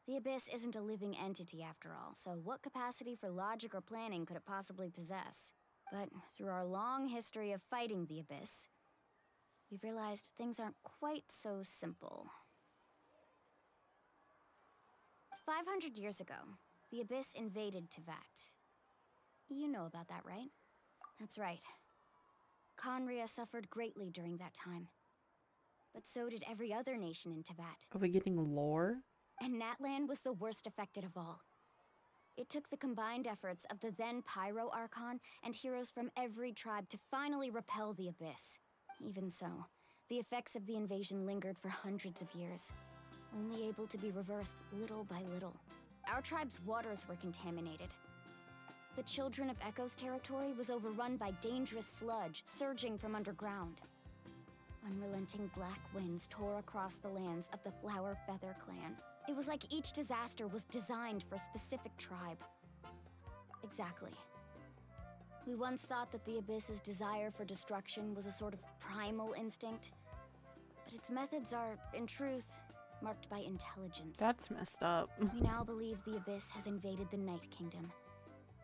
The Abyss isn't a living entity after all, so what capacity for logic or planning could it possibly possess? But through our long history of fighting the Abyss, we've realized things aren't quite so simple. 500 years ago, the Abyss invaded Tevat. You know about that, right? That's right. Conria suffered greatly during that time. But so did every other nation in Tevat. Are we getting lore? And Natlan was the worst affected of all. It took the combined efforts of the then Pyro Archon and heroes from every tribe to finally repel the Abyss. Even so, the effects of the invasion lingered for hundreds of years, only able to be reversed little by little. Our tribe's waters were contaminated. The Children of Echo's territory was overrun by dangerous sludge surging from underground. Unrelenting black winds tore across the lands of the Flower Feather clan. It was like each disaster was designed for a specific tribe. Exactly. We once thought that the Abyss's desire for destruction was a sort of primal instinct, but its methods are, in truth, marked by intelligence. That's messed up. We now believe the Abyss has invaded the Night Kingdom,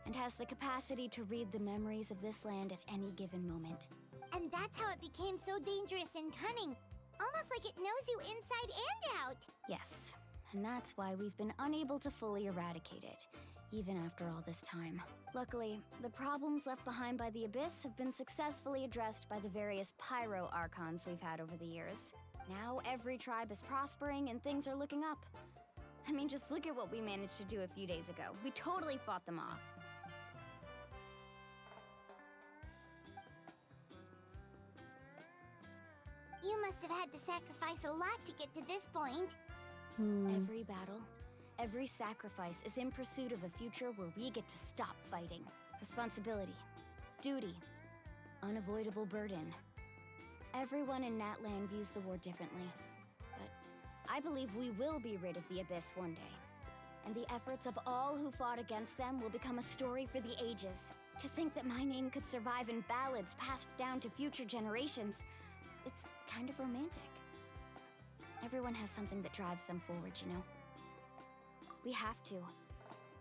and has the capacity to read the memories of this land at any given moment. And that's how it became so dangerous and cunning. Almost like it knows you inside and out. Yes, and that's why we've been unable to fully eradicate it, even after all this time. Luckily, the problems left behind by the Abyss have been successfully addressed by the various Pyro Archons we've had over the years. Now every tribe is prospering and things are looking up. I mean, just look at what we managed to do a few days ago. We totally fought them off. You You must have had to sacrifice a lot to get to this point. Every battle, every sacrifice is in pursuit of a future where we get to stop fighting. Responsibility, duty, unavoidable burden. Everyone in Natlan views the war differently, but I believe we will be rid of the Abyss one day. And the efforts of all who fought against them will become a story for the ages. To think that my name could survive in ballads passed down to future generations, it's kind of romantic. Everyone has something that drives them forward, you know? We have to.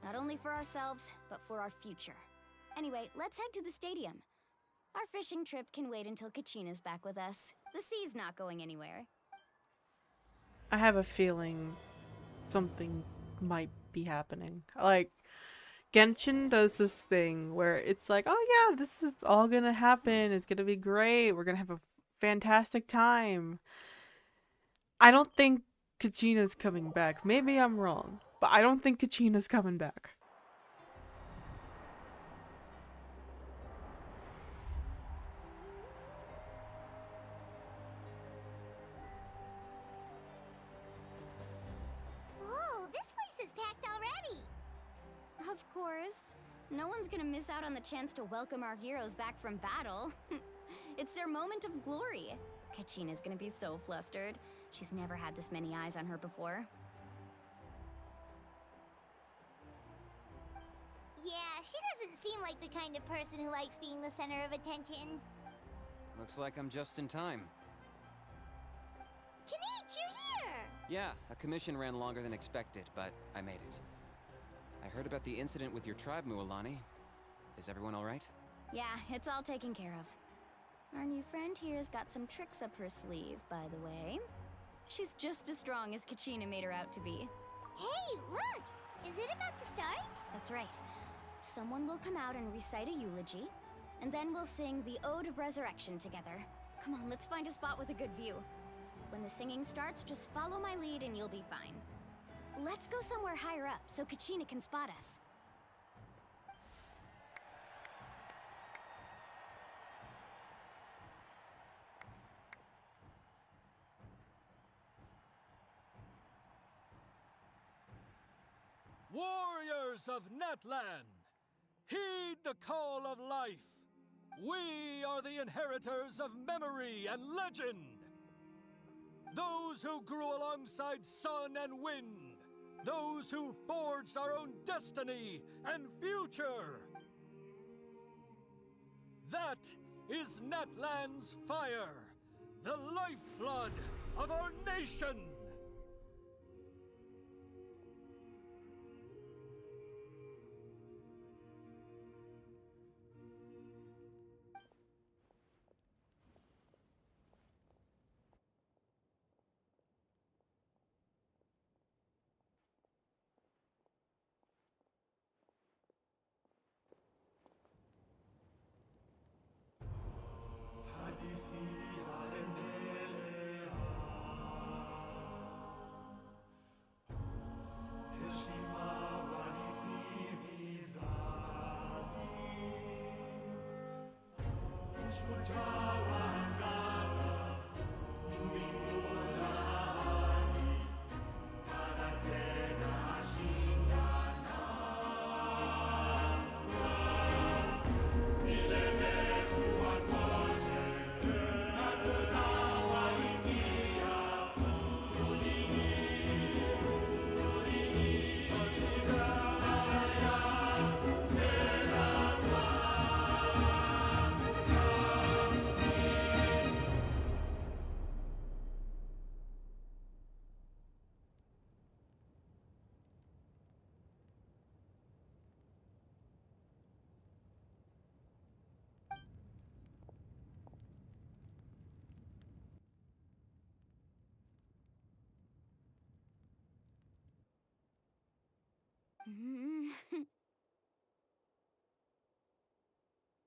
Not only for ourselves, but for our future. Anyway, let's head to the stadium. Our fishing trip can wait until Kachina's back with us. The sea's not going anywhere. I have a feeling something might be happening. Like, Genshin does this thing where it's like, oh yeah, this is all gonna happen. It's gonna be great. We're gonna have a fantastic time. I don't think Kachina's coming back. Maybe I'm wrong, but I don't think Kachina's coming back. Whoa, this place is packed already. Of course. No one's gonna miss out on the chance to welcome our heroes back from battle. It's their moment of glory. Kachina's gonna be so flustered. She's never had this many eyes on her before. Yeah, she doesn't seem like the kind of person who likes being the center of attention. Looks like I'm just in time. Kanich, you're here! Yeah, a commission ran longer than expected, but I made it. I heard about the incident with your tribe, Mualani. Is everyone alright? Yeah, it's all taken care of. Our new friend here's got some tricks up her sleeve, by the way. She's just as strong as Kachina made her out to be. Hey, look! Is it about to start? That's right. Someone will come out and recite a eulogy, and then we'll sing the Ode of Resurrection together. Come on, let's find a spot with a good view. When the singing starts, just follow my lead and you'll be fine. Let's go somewhere higher up so Kachina can spot us. Warriors of Natlan, heed the call of life. We are the inheritors of memory and legend. Those who grew alongside sun and wind. Those who forged our own destiny and future. That is Natlan's fire, the lifeblood of our nation.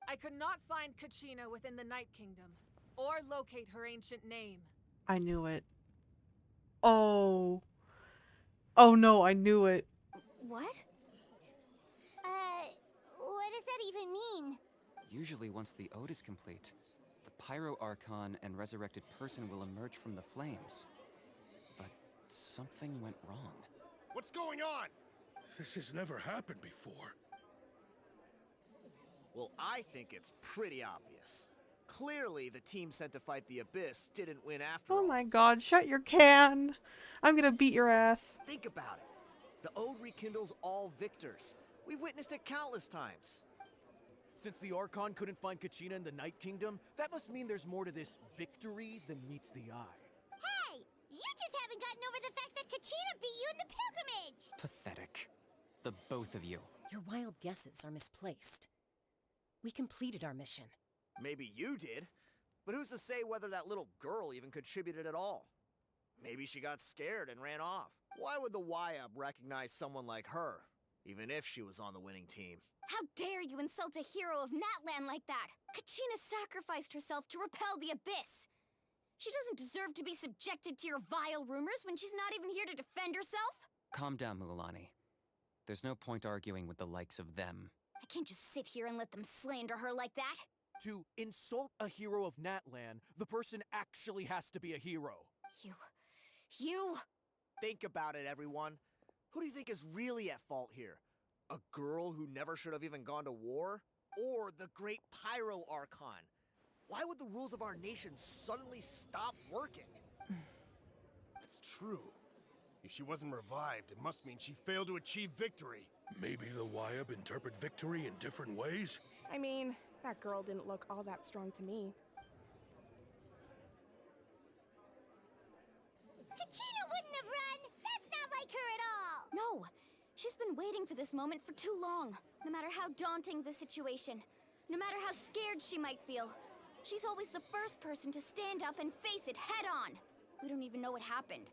I could not find Kachina within the Night Kingdom, or locate her ancient name. I knew it. Oh. Oh no, I knew it. What? What does that even mean? Usually once the ode is complete, The Pyro Archon and resurrected person will emerge from the flames. But something went wrong. What's going on? This has never happened before. Well, I think it's pretty obvious. Clearly, the team sent to fight the Abyss didn't win after all. Oh my god, shut your can. I'm gonna beat your ass. Think about it. The Ode rekindles all victors. We've witnessed it countless times. Since the Archon couldn't find Kachina in the Night Kingdom, that must mean there's more to this victory than meets the eye. Hey! You just haven't gotten over the fact that Kachina beat you in the pilgrimage! Pathetic. The both of you. Your wild guesses are misplaced. We completed our mission. Maybe you did, but who's to say whether that little girl even contributed at all? Maybe she got scared and ran off. Why would the YUB recognize someone like her, even if she was on the winning team? How dare you insult a hero of Natlan like that? Kachina sacrificed herself to repel the Abyss. She doesn't deserve to be subjected to your vile rumors when she's not even here to defend herself. Calm down, Mulan. There's no point arguing with the likes of them. I can't just sit here and let them slander her like that. To insult a hero of Natlan, the person actually has to be a hero. You... Think about it, everyone. Who do you think is really at fault here? A girl who never should have even gone to war? Or the great Pyro Archon? Why would the rules of our nation suddenly stop working? That's true. If she wasn't revived, it must mean she failed to achieve victory. Maybe the YUB interpret victory in different ways? I mean, that girl didn't look all that strong to me. Kachina wouldn't have run! That's not like her at all! No, she's been waiting for this moment for too long. No matter how daunting the situation, no matter how scared she might feel, she's always the first person to stand up and face it head on. We don't even know what happened.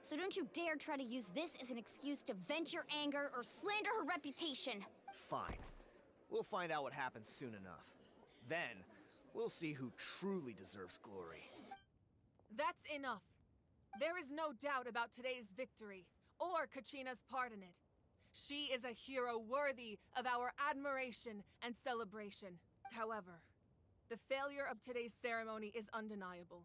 So don't you dare try to use this as an excuse to vent your anger or slander her reputation. Fine. We'll find out what happens soon enough. Then, we'll see who truly deserves glory. That's enough. There is no doubt about today's victory, or Kachina's part in it. She is a hero worthy of our admiration and celebration. However, the failure of today's ceremony is undeniable.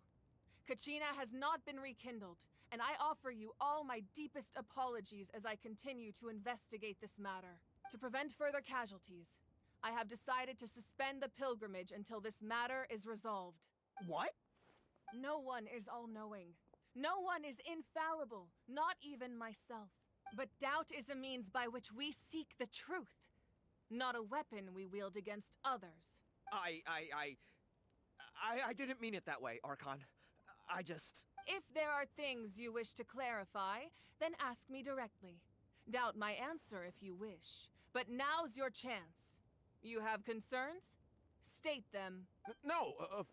Kachina has not been rekindled, and I offer you all my deepest apologies as I continue to investigate this matter. To prevent further casualties, I have decided to suspend the pilgrimage until this matter is resolved. What? No one is all-knowing. No one is infallible, not even myself. But doubt is a means by which we seek the truth, not a weapon we wield against others. I didn't mean it that way, Archon. I just... If there are things you wish to clarify, then ask me directly. Doubt my answer if you wish. But now's your chance. You have concerns? State them. No, of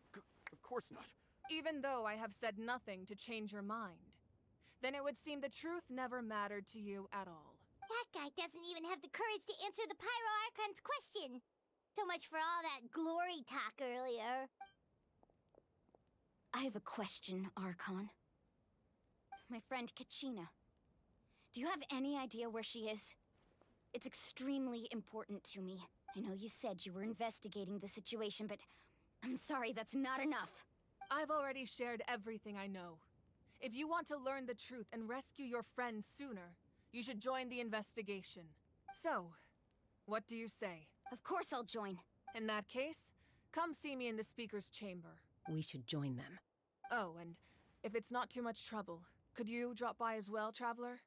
course not. Even though I have said nothing to change your mind, then it would seem the truth never mattered to you at all. That guy doesn't even have the courage to answer the Pyro Archon's question. So much for all that glory talk earlier. I have a question, Archon. My friend Kachina. Do you have any idea where she is? It's extremely important to me. I know you said you were investigating the situation, but I'm sorry, that's not enough. I've already shared everything I know. If you want to learn the truth and rescue your friends sooner, you should join the investigation. So, what do you say? Of course I'll join. In that case, come see me in the speaker's chamber. We should join them. Oh, and if it's not too much trouble, could you drop by as well, Traveler?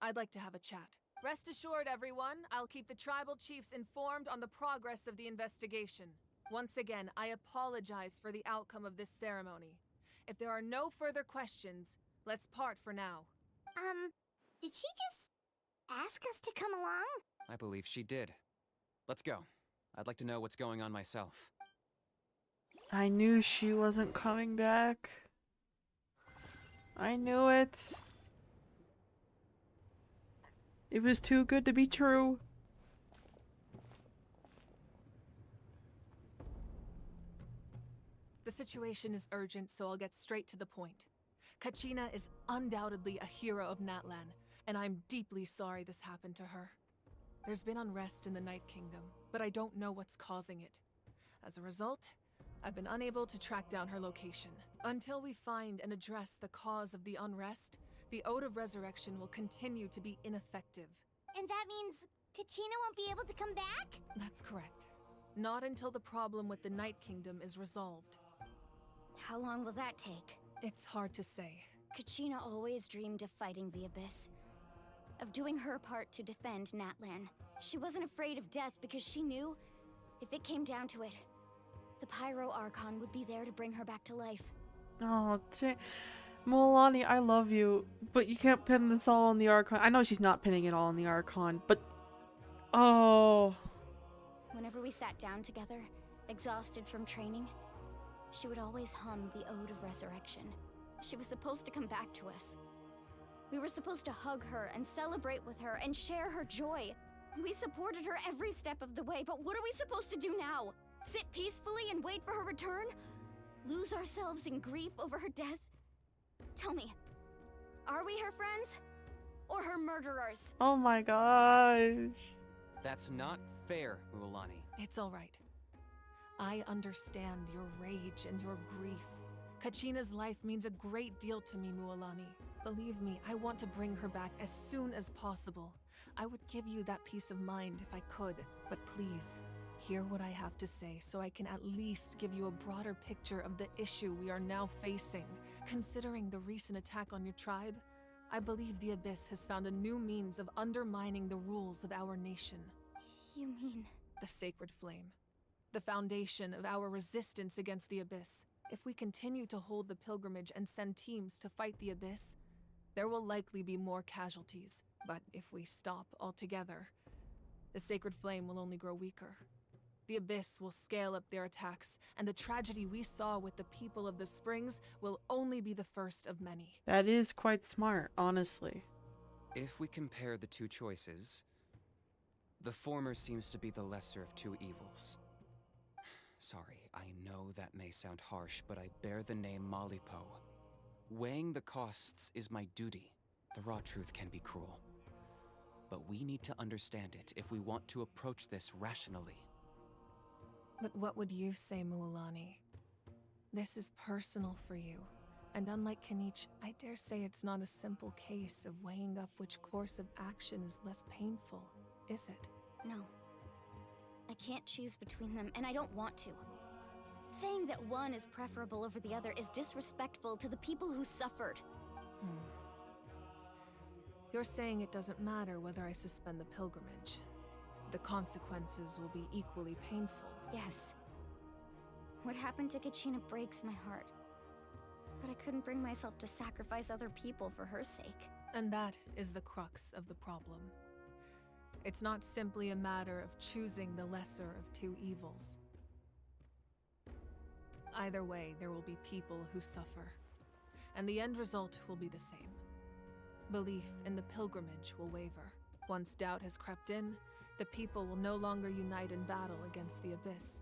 I'd like to have a chat. Rest assured, everyone, I'll keep the tribal chiefs informed on the progress of the investigation. Once again, I apologize for the outcome of this ceremony. If there are no further questions, let's part for now. Did she just ask us to come along? I believe she did. Let's go. I'd like to know what's going on myself. I knew she wasn't coming back. I knew it. It was too good to be true. The situation is urgent, so I'll get straight to the point. Kachina is undoubtedly a hero of Natlan, and I'm deeply sorry this happened to her. There's been unrest in the Night Kingdom, but I don't know what's causing it. As a result, I've been unable to track down her location. Until we find and address the cause of the unrest, the Ode of Resurrection will continue to be ineffective. And that means Kachina won't be able to come back? That's correct. Not until the problem with the Night Kingdom is resolved. How long will that take? It's hard to say. Kachina always dreamed of fighting the Abyss. Of doing her part to defend Natlan. She wasn't afraid of death because she knew, if it came down to it, the Pyro Archon would be there to bring her back to life. Oh, Mualani, I love you, but you can't pin this all on the Archon. I know she's not pinning it all on the Archon, but... Oh... Whenever we sat down together, exhausted from training, she would always hum the Ode of Resurrection. She was supposed to come back to us. We were supposed to hug her and celebrate with her and share her joy. We supported her every step of the way, but what are we supposed to do now? Sit peacefully and wait for her return? Lose ourselves in grief over her death? Tell me, are we her friends? Or her murderers? Oh my gosh. That's not fair, Mualani. It's all right. I understand your rage and your grief. Kachina's life means a great deal to me, Mualani. Believe me, I want to bring her back as soon as possible. I would give you that peace of mind if I could, but please, hear what I have to say so I can at least give you a broader picture of the issue we are now facing. Considering the recent attack on your tribe, I believe the Abyss has found a new means of undermining the rules of our nation. You mean? The Sacred Flame. The foundation of our resistance against the Abyss. If we continue to hold the pilgrimage and send teams to fight the Abyss, there will likely be more casualties. But if we stop altogether, the Sacred Flame will only grow weaker. The Abyss will scale up their attacks, and the tragedy we saw with the people of the Springs will only be the first of many. That is quite smart, honestly. If we compare the two choices, the former seems to be the lesser of two evils. Sorry, I know that may sound harsh, but I bear the name Malipo. Weighing the costs is my duty. The raw truth can be cruel. But we need to understand it if we want to approach this rationally. But what would you say, Mualani? This is personal for you. And unlike Kanich, I dare say it's not a simple case of weighing up which course of action is less painful, is it? No. I can't choose between them, and I don't want to. Saying that one is preferable over the other is disrespectful to the people who suffered. You're saying it doesn't matter whether I suspend the pilgrimage. The consequences will be equally painful. Yes. What happened to Kachina breaks my heart. But I couldn't bring myself to sacrifice other people for her sake. And that is the crux of the problem. It's not simply a matter of choosing the lesser of two evils. Either way, there will be people who suffer, and the end result will be the same. Belief in the pilgrimage will waver. Once doubt has crept in, the people will no longer unite in battle against the Abyss.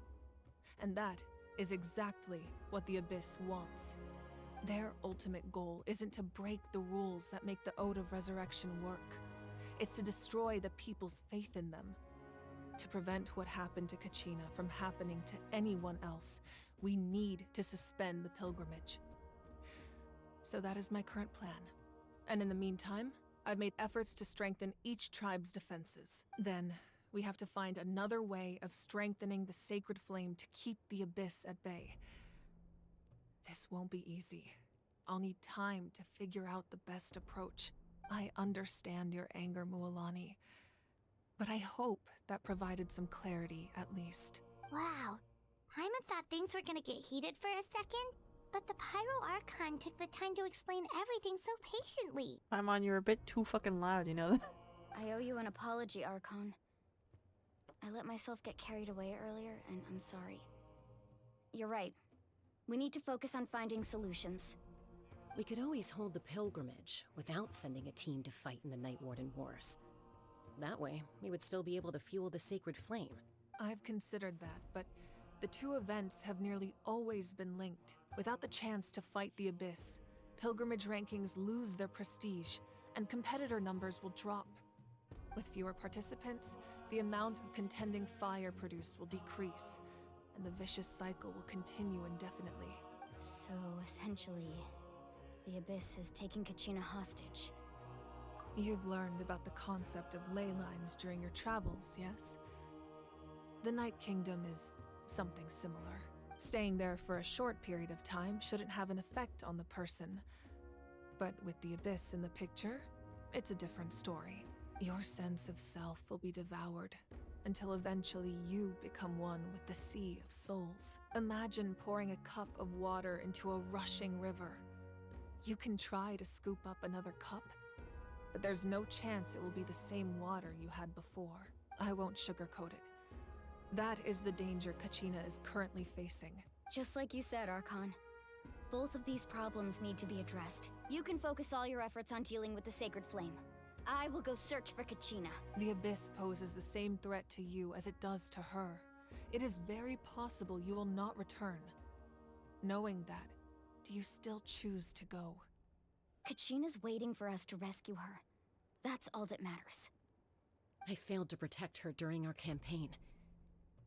And that is exactly what the Abyss wants. Their ultimate goal isn't to break the rules that make the Ode of Resurrection work. It's to destroy the people's faith in them. To prevent what happened to Kachina from happening to anyone else, we need to suspend the pilgrimage. So that is my current plan. And in the meantime, I've made efforts to strengthen each tribe's defenses. Then, we have to find another way of strengthening the Sacred Flame to keep the Abyss at bay. This won't be easy. I'll need time to figure out the best approach. I understand your anger, Mualani, but I hope that provided some clarity at least. Wow. Hyman thought things were gonna get heated for a second, but the Pyro Archon took the time to explain everything so patiently. Paimon, you're a bit too fucking loud, you know that? I owe you an apology, Archon. I let myself get carried away earlier, and I'm sorry. You're right. We need to focus on finding solutions. We could always hold the pilgrimage without sending a team to fight in the Night Warden Wars. That way, we would still be able to fuel the Sacred Flame. I've considered that, but the two events have nearly always been linked. Without the chance to fight the Abyss, pilgrimage rankings lose their prestige, and competitor numbers will drop. With fewer participants, the amount of contending fire produced will decrease, and the vicious cycle will continue indefinitely. So, essentially, the Abyss has taken Kachina hostage. You've learned about the concept of ley lines during your travels, yes? The Night Kingdom is something similar. Staying there for a short period of time shouldn't have an effect on the person. But with the Abyss in the picture, it's a different story. Your sense of self will be devoured until eventually you become one with the sea of souls. Imagine pouring a cup of water into a rushing river. You can try to scoop up another cup, but there's no chance it will be the same water you had before. I won't sugarcoat it. That is the danger Kachina is currently facing. Just like you said, Archon. Both of these problems need to be addressed. You can focus all your efforts on dealing with the Sacred Flame. I will go search for Kachina. The Abyss poses the same threat to you as it does to her. It is very possible you will not return. Knowing that, do you still choose to go? Kachina's waiting for us to rescue her. That's all that matters. I failed to protect her during our campaign,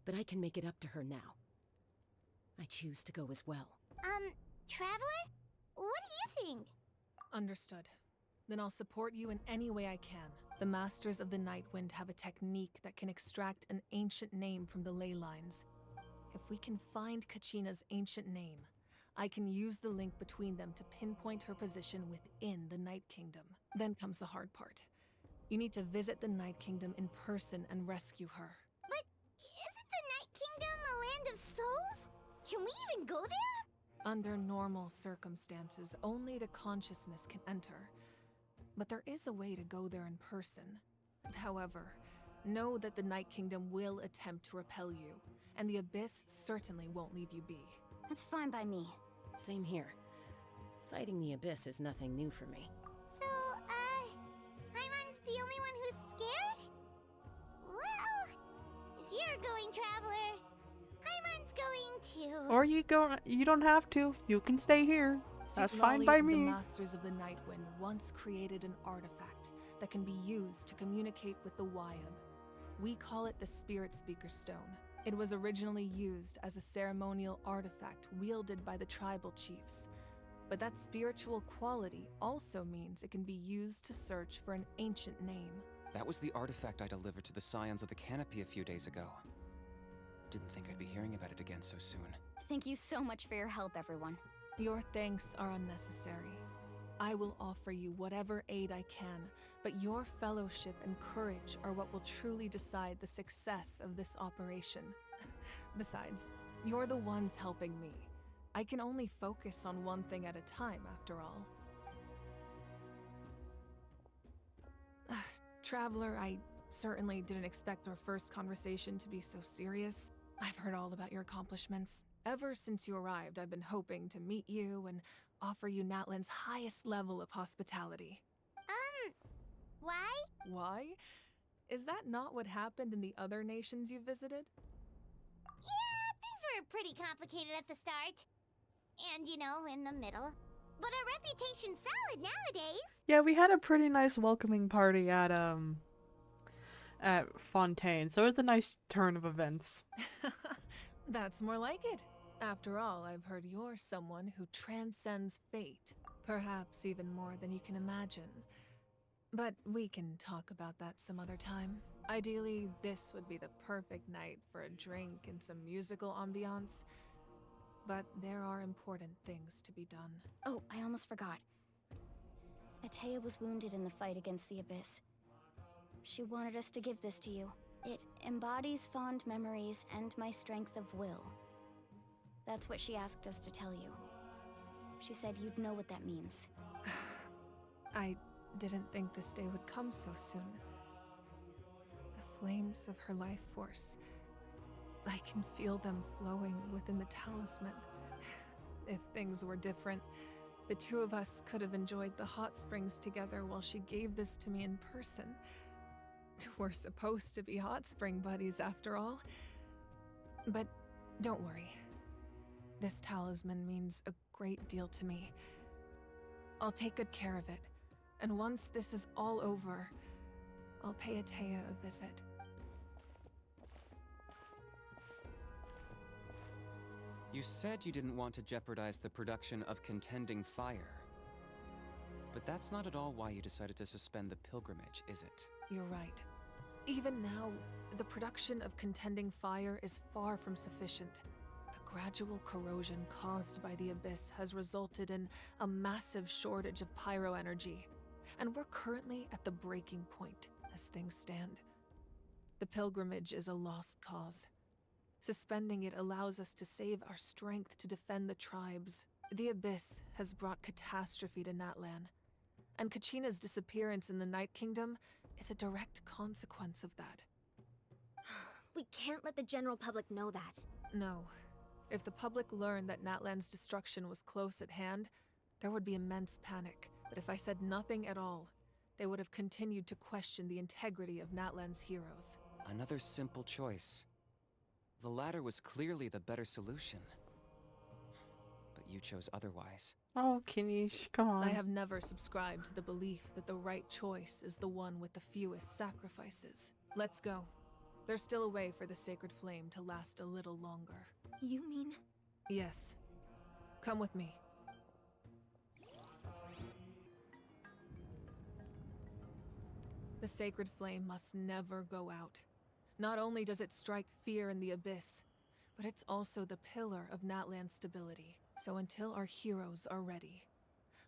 but I can make it up to her now. I choose to go as well. Traveler? What do you think? Understood. Then I'll support you in any way I can. The Masters of the Nightwind have a technique that can extract an ancient name from the ley lines. If we can find Kachina's ancient name, I can use the link between them to pinpoint her position within the Night Kingdom. Then comes the hard part. You need to visit the Night Kingdom in person and rescue her. But isn't the Night Kingdom a land of souls? Can we even go there? Under normal circumstances, only the consciousness can enter. But there is a way to go there in person. However, know that the Night Kingdom will attempt to repel you, and the Abyss certainly won't leave you be. That's fine by me. Same here. Fighting the Abyss is nothing new for me. So, Paimon's the only one who's scared? Well, if you're going, Traveler, Paimon's going too. Or you don't have to. You can stay here. That's fine by me. The Masters of the Nightwind once created an artifact that can be used to communicate with the Wyab. We call it the Spirit Speaker Stone. It was originally used as a ceremonial artifact wielded by the tribal chiefs. But that spiritual quality also means it can be used to search for an ancient name. That was the artifact I delivered to the Scions of the Canopy a few days ago. Didn't think I'd be hearing about it again so soon. Thank you so much for your help, everyone. Your thanks are unnecessary. I will offer you whatever aid I can, but your fellowship and courage are what will truly decide the success of this operation. Besides, you're the ones helping me. I can only focus on one thing at a time, after all. Traveler, I certainly didn't expect our first conversation to be so serious. I've heard all about your accomplishments. Ever since you arrived, I've been hoping to meet you and offer you Natlan's highest level of hospitality. Why? Why? Is that not what happened in the other nations you visited? Yeah, things were pretty complicated at the start. And, in the middle. But our reputation's solid nowadays. Yeah, we had a pretty nice welcoming party at Fontaine, so it was a nice turn of events. That's more like it. After all, I've heard you're someone who transcends fate. Perhaps even more than you can imagine. But we can talk about that some other time. Ideally, this would be the perfect night for a drink and some musical ambiance. But there are important things to be done. Oh, I almost forgot. Atea was wounded in the fight against the Abyss. She wanted us to give this to you. It embodies fond memories and my strength of will. That's what she asked us to tell you. She said you'd know what that means. I didn't think this day would come so soon. The flames of her life force. I can feel them flowing within the talisman. If things were different, the two of us could have enjoyed the hot springs together while she gave this to me in person. We're supposed to be hot spring buddies after all. But don't worry. This talisman means a great deal to me. I'll take good care of it, and once this is all over, I'll pay Atea a visit. You said you didn't want to jeopardize the production of contending fire. But that's not at all why you decided to suspend the pilgrimage, is it? You're right. Even now, the production of contending fire is far from sufficient. The gradual corrosion caused by the abyss has resulted in a massive shortage of pyro energy, and we're currently at the breaking point as things stand. The pilgrimage is a lost cause. Suspending it allows us to save our strength to defend the tribes. The abyss has brought catastrophe to Natlan, and Kachina's disappearance in the Night Kingdom is a direct consequence of that. We can't let the general public know that. No. If the public learned that Natlan's destruction was close at hand, there would be immense panic. But if I said nothing at all, they would have continued to question the integrity of Natlan's heroes. Another simple choice. The latter was clearly the better solution. But you chose otherwise. Oh, Kinish, come on. I have never subscribed to the belief that the right choice is the one with the fewest sacrifices. Let's go. There's still a way for the sacred flame to last a little longer. You mean? Yes. Come with me. The sacred flame must never go out. Not only does it strike fear in the abyss, but it's also the pillar of Natlan's stability. So until our heroes are ready,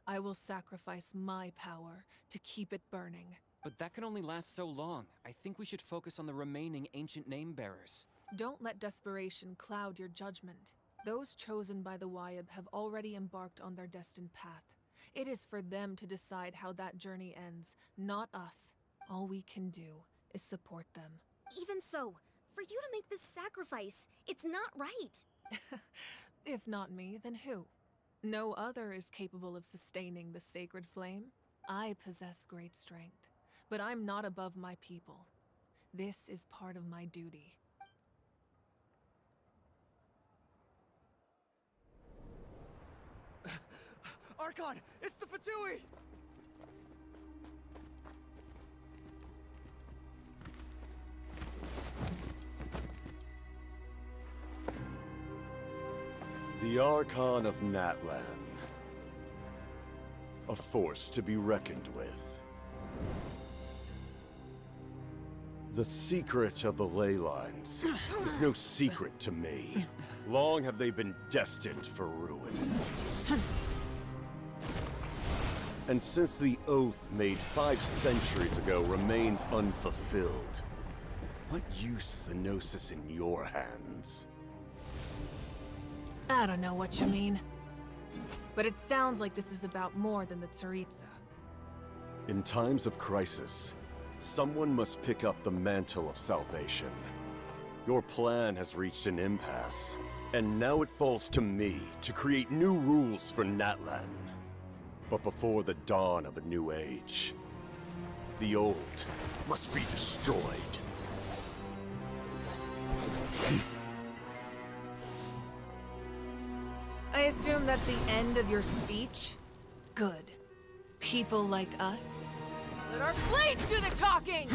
I will sacrifice my power to keep it burning. But that can only last so long. I think we should focus on the remaining ancient name bearers. Don't let desperation cloud your judgment. Those chosen by the Wyeb have already embarked on their destined path. It is for them to decide how that journey ends, not us. All we can do is support them. Even so, for you to make this sacrifice, it's not right. If not me, then who? No other is capable of sustaining the sacred flame. I possess great strength, but I'm not above my people. This is part of my duty. Archon, it's the Fatui! The Archon of Natlan. A force to be reckoned with. The secret of the ley lines is no secret to me. Long have they been destined for ruin. And since the oath made 5 centuries ago remains unfulfilled, what use is the Gnosis in your hands? I don't know what you mean. But it sounds like this is about more than the Tsaritsa. In times of crisis, someone must pick up the mantle of salvation. Your plan has reached an impasse, and now it falls to me to create new rules for Natlan. But before the dawn of a new age, the old must be destroyed. I assume that's the end of your speech? Good. People like us, let our blades do the talking!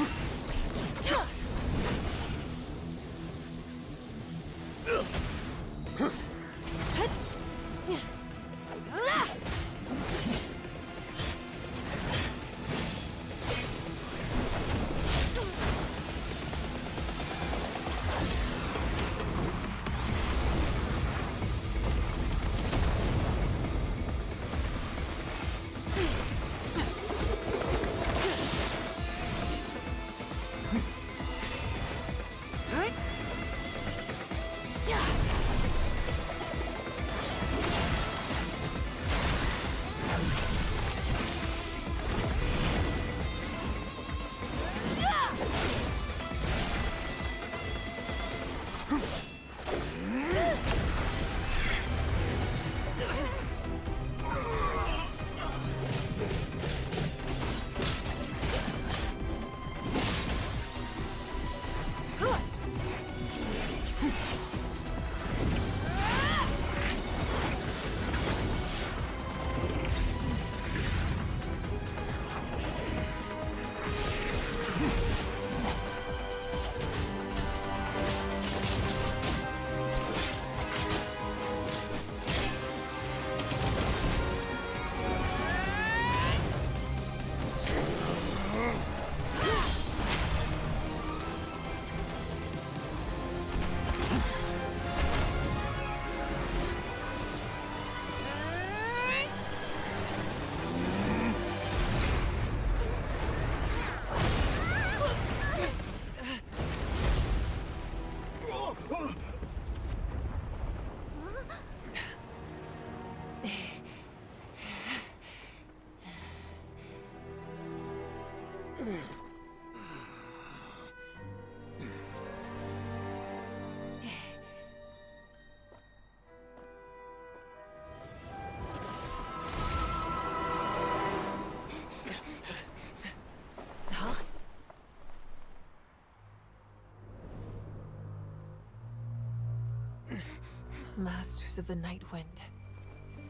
Masters of the Night Wind.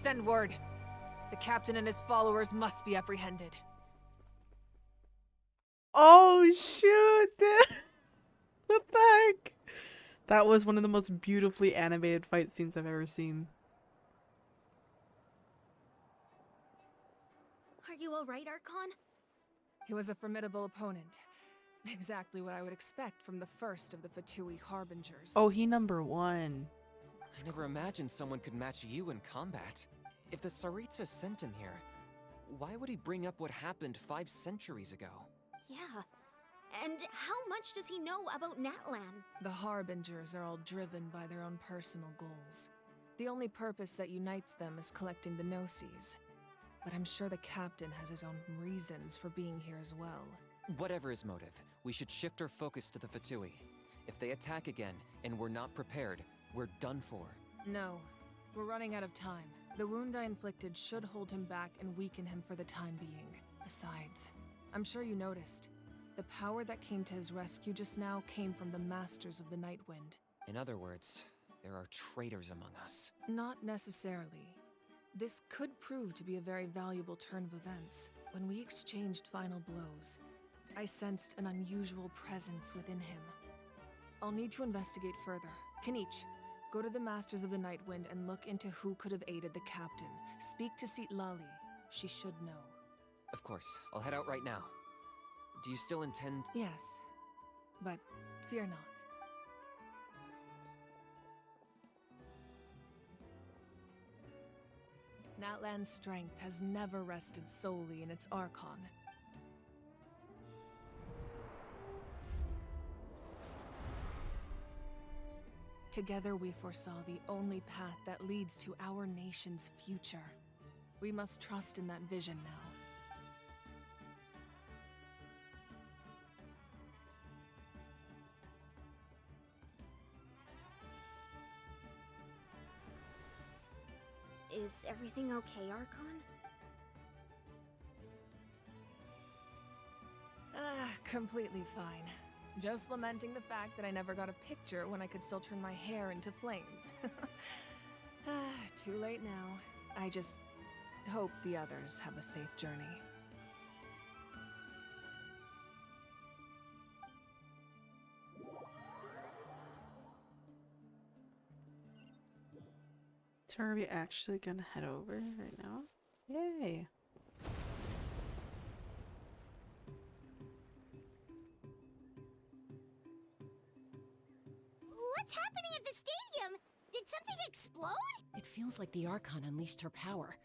Send word. The captain and his followers must be apprehended. Oh shoot! What the heck? That was one of the most beautifully animated fight scenes I've ever seen. Are you alright, Archon? He was a formidable opponent. Exactly what I would expect from the first of the Fatui Harbingers. Oh, he #1. I never imagined someone could match you in combat. If the Tsaritsa sent him here, why would he bring up what happened 5 centuries ago? Yeah. And how much does he know about Natlan? The Harbingers are all driven by their own personal goals. The only purpose that unites them is collecting the Gnosis. But I'm sure the captain has his own reasons for being here as well. Whatever his motive, we should shift our focus to the Fatui. If they attack again, and we're not prepared, we're done for. No, we're running out of time. The wound I inflicted should hold him back and weaken him for the time being. Besides, I'm sure you noticed, the power that came to his rescue just now came from the Masters of the Night Wind. In other words, there are traitors among us. Not necessarily. This could prove to be a very valuable turn of events. When we exchanged final blows, I sensed an unusual presence within him. I'll need to investigate further. Kanich, go to the Masters of the Night Wind and look into who could have aided the captain. Speak to Seat Lali. She should know. Of course, I'll head out right now. Do you still intend— Yes, but fear not. Natlan's strength has never rested solely in its Archon. Together we foresaw the only path that leads to our nation's future. We must trust in that vision now. Is everything okay, Archon? Completely fine. Just lamenting the fact that I never got a picture when I could still turn my hair into flames. Too late now. I just hope the others have a safe journey. So are we actually gonna head over right now? Yay! What's happening at the stadium? Did something explode? It feels like the Archon unleashed her power.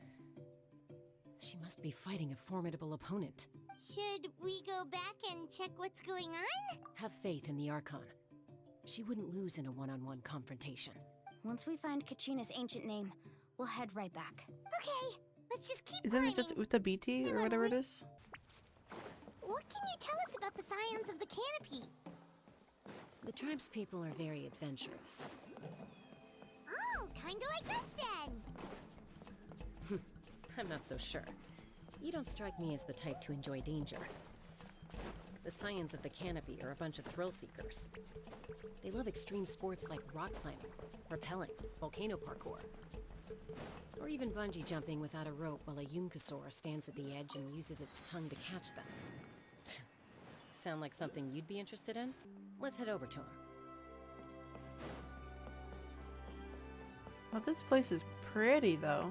She must be fighting a formidable opponent. Should we go back and check what's going on? Have faith in the Archon. She wouldn't lose in a one-on-one confrontation. Once we find Kachina's ancient name, we'll head right back. Okay, let's just keep Isn't climbing. it just Utabiti or whatever it is? What can you tell us about the scions of the canopy? The tribe's people are very adventurous. Oh, kinda like us then. I'm not so sure. You don't strike me as the type to enjoy danger. The scions of the canopy are a bunch of thrill seekers. They love extreme sports like rock climbing, rappelling, volcano parkour, or even bungee jumping without a rope while a Yunkasaur stands at the edge and uses its tongue to catch them. Sound like something you'd be interested in? Let's head over to him. Well, this place is pretty though.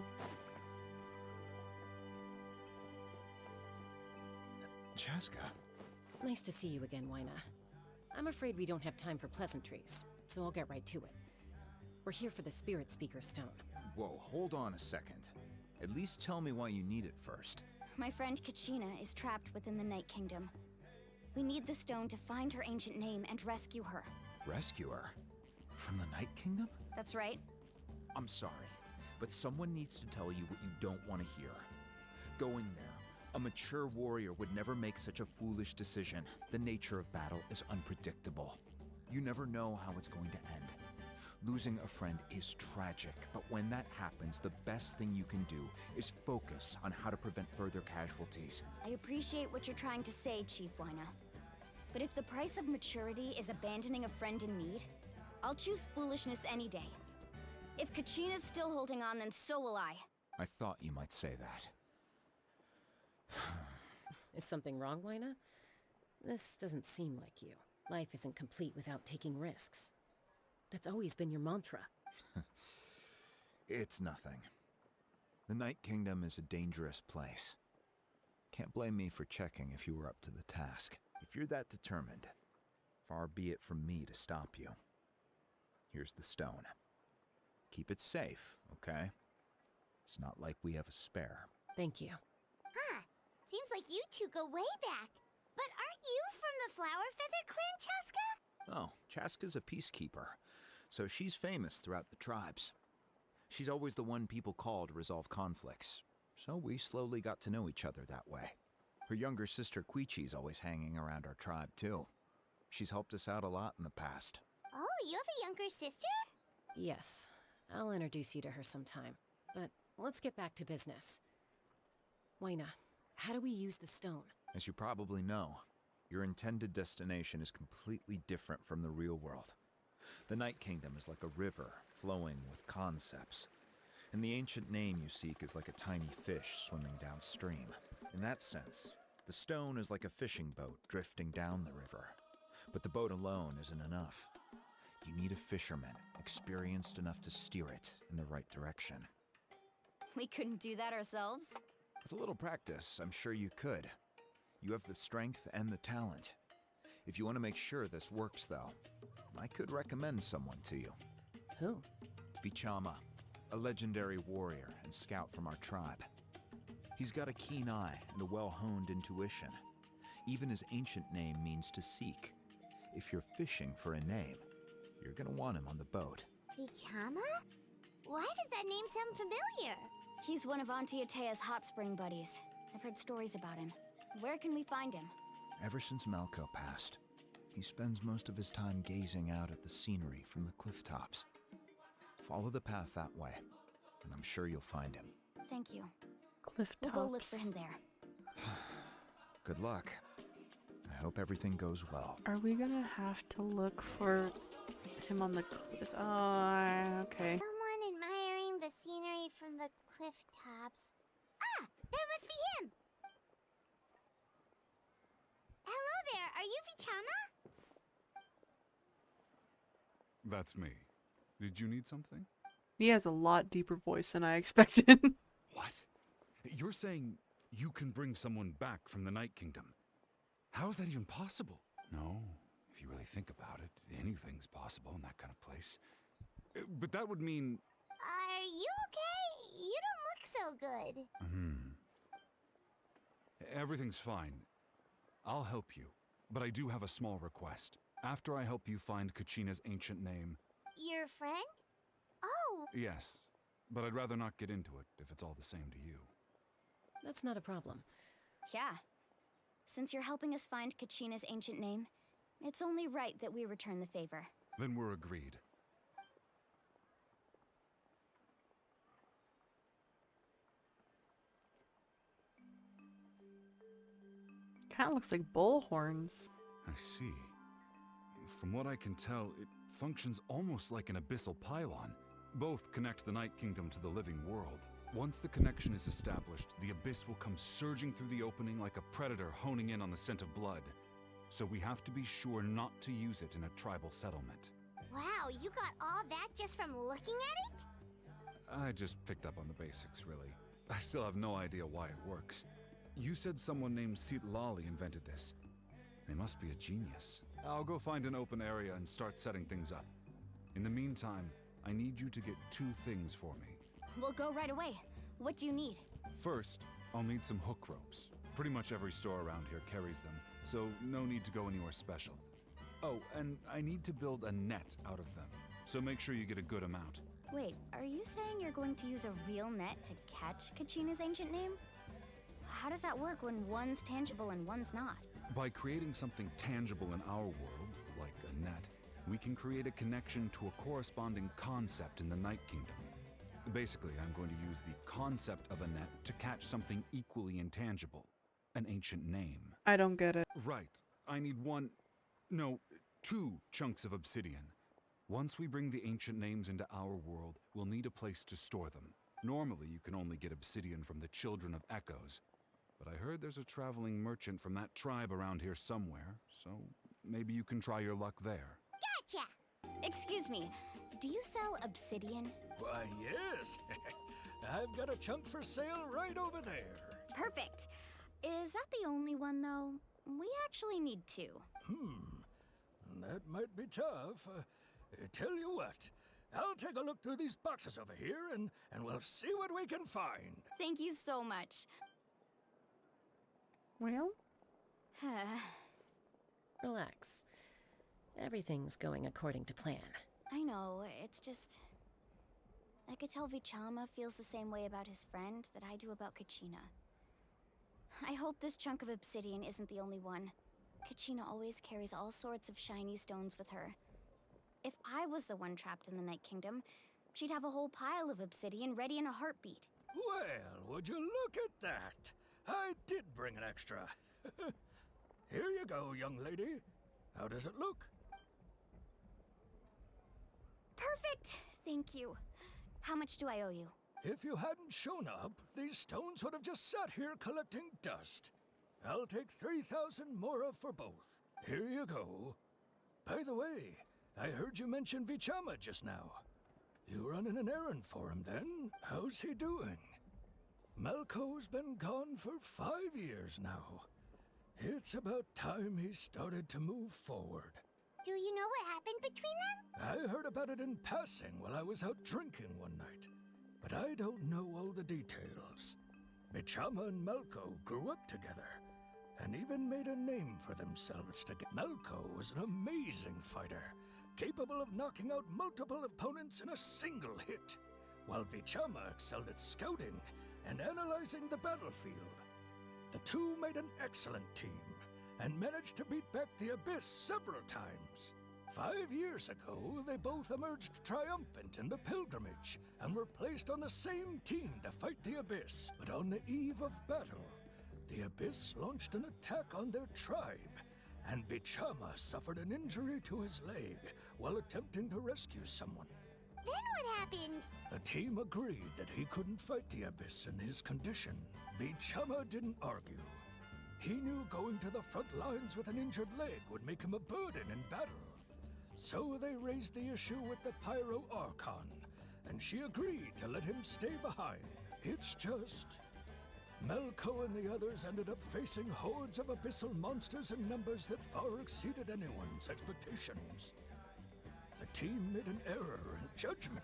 Chaska. Nice to see you again, Wyna. I'm afraid we don't have time for pleasantries, so I'll get right to it. We're here for the Spirit Speaker Stone. Whoa, hold on a second. At least tell me why you need it first. My friend Kachina is trapped within the Night Kingdom. We need the stone to find her ancient name and rescue her. Rescue her? From the Night Kingdom? That's right. I'm sorry, but someone needs to tell you what you don't want to hear. Going there. A mature warrior would never make such a foolish decision. The nature of battle is unpredictable. You never know how it's going to end. Losing a friend is tragic, but when that happens, the best thing you can do is focus on how to prevent further casualties. I appreciate what you're trying to say, Chief Wyna. But if the price of maturity is abandoning a friend in need, I'll choose foolishness any day. If Kachina's still holding on, then so will I. I thought you might say that. Is something wrong, Waina? This doesn't seem like you. Life isn't complete without taking risks. That's always been your mantra. It's nothing. The Night Kingdom is a dangerous place. Can't blame me for checking if you were up to the task. If you're that determined, far be it from me to stop you. Here's the stone. Keep it safe, okay? It's not like we have a spare. Thank you. Huh. Seems like you two go way back. But aren't you from the Flower Feather Clan, Chaska? Oh, Chaska's a peacekeeper, so she's famous throughout the tribes. She's always the one people call to resolve conflicts, so we slowly got to know each other that way. Her younger sister Kiui's always hanging around our tribe, too. She's helped us out a lot in the past. Oh, you have a younger sister? Yes, I'll introduce you to her sometime. But let's get back to business. Waina, how do we use the stone? As you probably know, your intended destination is completely different from the real world. The Night Kingdom is like a river flowing with concepts, and the ancient name you seek is like a tiny fish swimming downstream. In that sense, the stone is like a fishing boat drifting down the river. But the boat alone isn't enough. You need a fisherman experienced enough to steer it in the right direction. We couldn't do that ourselves? With a little practice, I'm sure you could. You have the strength and the talent. If you want to make sure this works, though, I could recommend someone to you. Who? Vichama, a legendary warrior and scout from our tribe. He's got a keen eye and a well-honed intuition. Even his ancient name means to seek. If you're fishing for a name, you're gonna want him on the boat. Vichama? Why does that name sound familiar? He's one of Auntie Atea's hot spring buddies. I've heard stories about him. Where can we find him? Ever since Malco passed, he spends most of his time gazing out at the scenery from the cliff tops. Follow the path that way, and I'm sure you'll find him. Thank you. Cliff tops. We'll go look for him there. Good luck. I hope everything goes well. Are we gonna have to look for him on the cliff? Oh, okay. Someone admiring the scenery from the cliff tops. Ah! That must be him! Hello there, are you Vichama? That's me. Did you need something? He has a lot deeper voice than I expected. What? You're saying you can bring someone back from the Night Kingdom? How is that even possible? No, if you really think about it, anything's possible in that kind of place. But that would mean... Are you okay? You don't look so good. Everything's fine. I'll help you, but I do have a small request. After I help you find Kachina's ancient name... Your friend? Oh! Yes, but I'd rather not get into it if it's all the same to you. That's not a problem. Yeah. Since you're helping us find Kachina's ancient name, it's only right that we return the favor. Then we're agreed. Kind of looks like bull horns. I see. From what I can tell, it functions almost like an abyssal pylon. Both connect the Night Kingdom to the living world. Once the connection is established, the abyss will come surging through the opening like a predator honing in on the scent of blood. So we have to be sure not to use it in a tribal settlement. Wow, you got all that just from looking at it? I just picked up on the basics, really. I still have no idea why it works. You said someone named Lali invented this. They must be a genius. I'll go find an open area and start setting things up. In the meantime, I need you to get 2 things for me. We'll go right away. What do you need? First, I'll need some hook ropes. Pretty much every store around here carries them, so no need to go anywhere special. Oh, and I need to build a net out of them, so make sure you get a good amount. Wait, are you saying you're going to use a real net to catch Kachina's ancient name? How does that work when one's tangible and one's not? By creating something tangible in our world, like a net, we can create a connection to a corresponding concept in the Night Kingdom. Basically, I'm going to use the concept of a net to catch something equally intangible. An ancient name. I don't get it. Right. I need 2 chunks of obsidian. Once we bring the ancient names into our world, we'll need a place to store them. Normally, you can only get obsidian from the Children of Echoes, but I heard there's a traveling merchant from that tribe around here somewhere, so maybe you can try your luck there. Gotcha! Excuse me, do you sell obsidian? Why, yes. I've got a chunk for sale right over there. Perfect. Is that the only one, though? We actually need two. That might be tough. Tell you what, I'll take a look through these boxes over here and we'll see what we can find. Thank you so much. Well? Relax. Everything's going according to plan. I know, it's just... I could tell Vichama feels the same way about his friend that I do about Kachina. I hope this chunk of obsidian isn't the only one. Kachina always carries all sorts of shiny stones with her. If I was the one trapped in the Night Kingdom, she'd have a whole pile of obsidian ready in a heartbeat. Well, would you look at that? I did bring an extra. Here you go, young lady. How does it look? Perfect! Thank you. How much do I owe you? If you hadn't shown up, these stones would have just sat here collecting dust. I'll take 3,000 mora for both. Here you go. By the way, I heard you mention Vichama just now. You running an errand for him then? How's he doing? Malco's been gone for 5 years now. It's about time he started to move forward. Do you know what happened between them? I heard about it in passing while I was out drinking one night, but I don't know all the details. Vichama and Malco grew up together, and even made a name for themselves together. Malco was an amazing fighter, capable of knocking out multiple opponents in a single hit, while Vichama excelled at scouting and analyzing the battlefield. The two made an excellent team, and managed to beat back the Abyss several times. 5 years ago, they both emerged triumphant in the pilgrimage, and were placed on the same team to fight the Abyss. But on the eve of battle, the Abyss launched an attack on their tribe, and Vichama suffered an injury to his leg while attempting to rescue someone. Then what happened? The team agreed that he couldn't fight the Abyss in his condition. Vichama didn't argue. He knew going to the front lines with an injured leg would make him a burden in battle. So they raised the issue with the Pyro Archon, and she agreed to let him stay behind. It's just... Malco and the others ended up facing hordes of abyssal monsters in numbers that far exceeded anyone's expectations. The team made an error in judgment,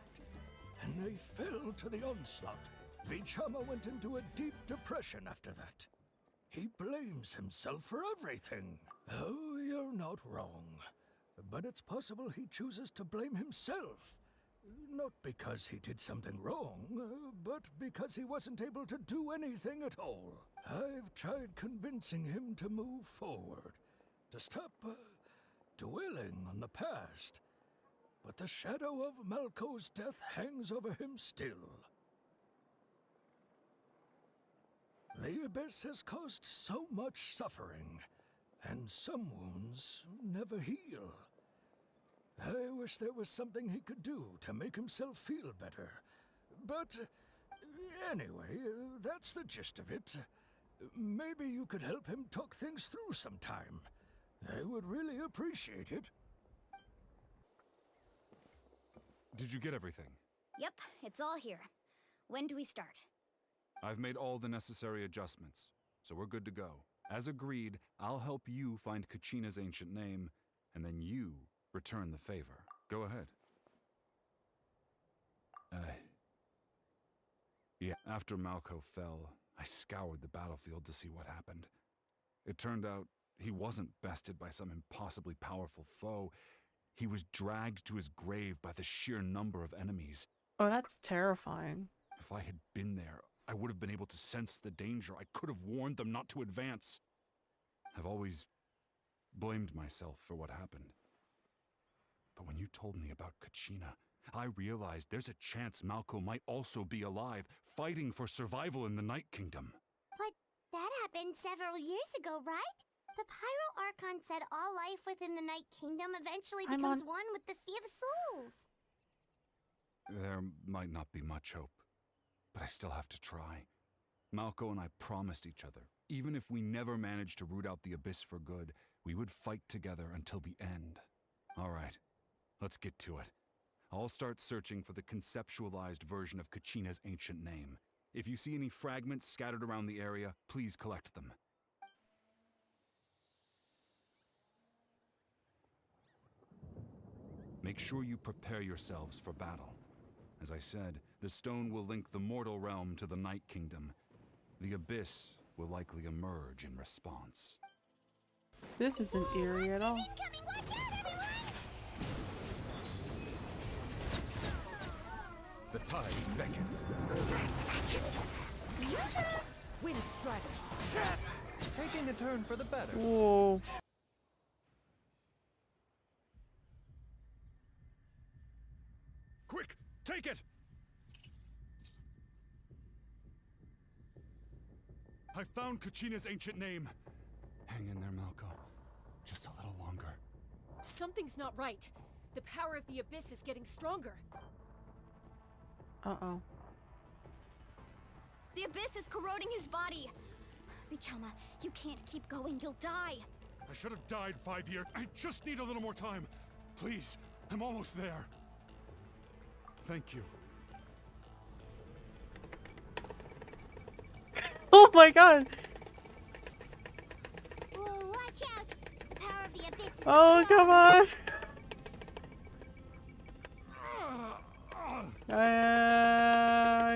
and they fell to the onslaught. Vichama went into a deep depression after that. He blames himself for everything. Oh, you're not wrong. But it's possible he chooses to blame himself. Not because he did something wrong, but because he wasn't able to do anything at all. I've tried convincing him to move forward, to stop dwelling on the past. But the shadow of Malco's death hangs over him still. The Abyss has caused so much suffering, and some wounds never heal. I wish there was something he could do to make himself feel better. But anyway, that's the gist of it. Maybe you could help him talk things through sometime. I would really appreciate it. Did you get everything? Yep, it's all here. When do we start? I've made all the necessary adjustments, so we're good to go. As agreed, I'll help you find Kachina's ancient name, and then you return the favor. Go ahead. Yeah, after Malco fell, I scoured the battlefield to see what happened. It turned out he wasn't bested by some impossibly powerful foe. He was dragged to his grave by the sheer number of enemies. Oh, that's terrifying. If I had been there, I would have been able to sense the danger. I could have warned them not to advance. I've always blamed myself for what happened. But when you told me about Kachina, I realized there's a chance Malco might also be alive, fighting for survival in the Night Kingdom. But that happened several years ago, right? The Pyro Archon said all life within the Night Kingdom eventually I'm becomes on- one with the Sea of Souls. There might not be much hope, but I still have to try. Malco and I promised each other, even if we never managed to root out the Abyss for good, we would fight together until the end. All right, let's get to it. I'll start searching for the conceptualized version of Kachina's ancient name. If you see any fragments scattered around the area, please collect them. Make sure you prepare yourselves for battle. As I said, the stone will link the mortal realm to the Night Kingdom. The Abyss will likely emerge in response. This isn't eerie at all. Incoming! Watch out, everyone! The tides beckon. Wind strider. Taking a turn for the better. Whoa. Quick, take it! I found Kachina's ancient name. Hang in there, Malco. Just a little longer. Something's not right. The power of the Abyss is getting stronger. Uh-oh. The Abyss is corroding his body. Vichama, you can't keep going. You'll die. I should have died 5 years. I just need a little more time. Please, I'm almost there. Thank you. Oh my god! Whoa, watch out! The power of the Abyss is Oh, strong. come on!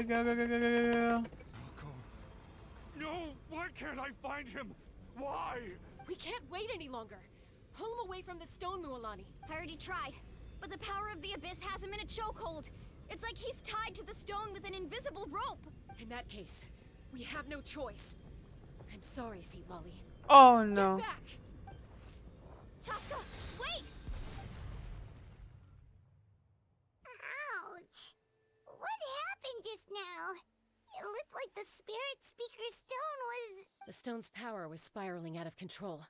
Go, go, go, go, go, go. No, why can't I find him? Why? We can't wait any longer. Pull him away from the stone, Mualani. I already tried, but the power of the Abyss has him in a chokehold. It's like he's tied to the stone with an invisible rope. In that case, we have no choice. I'm sorry, Sea Molly. Oh no. Get back! Chaska, wait! Ouch! What happened just now? It looked like the Spirit Speaker's stone was... The stone's power was spiraling out of control.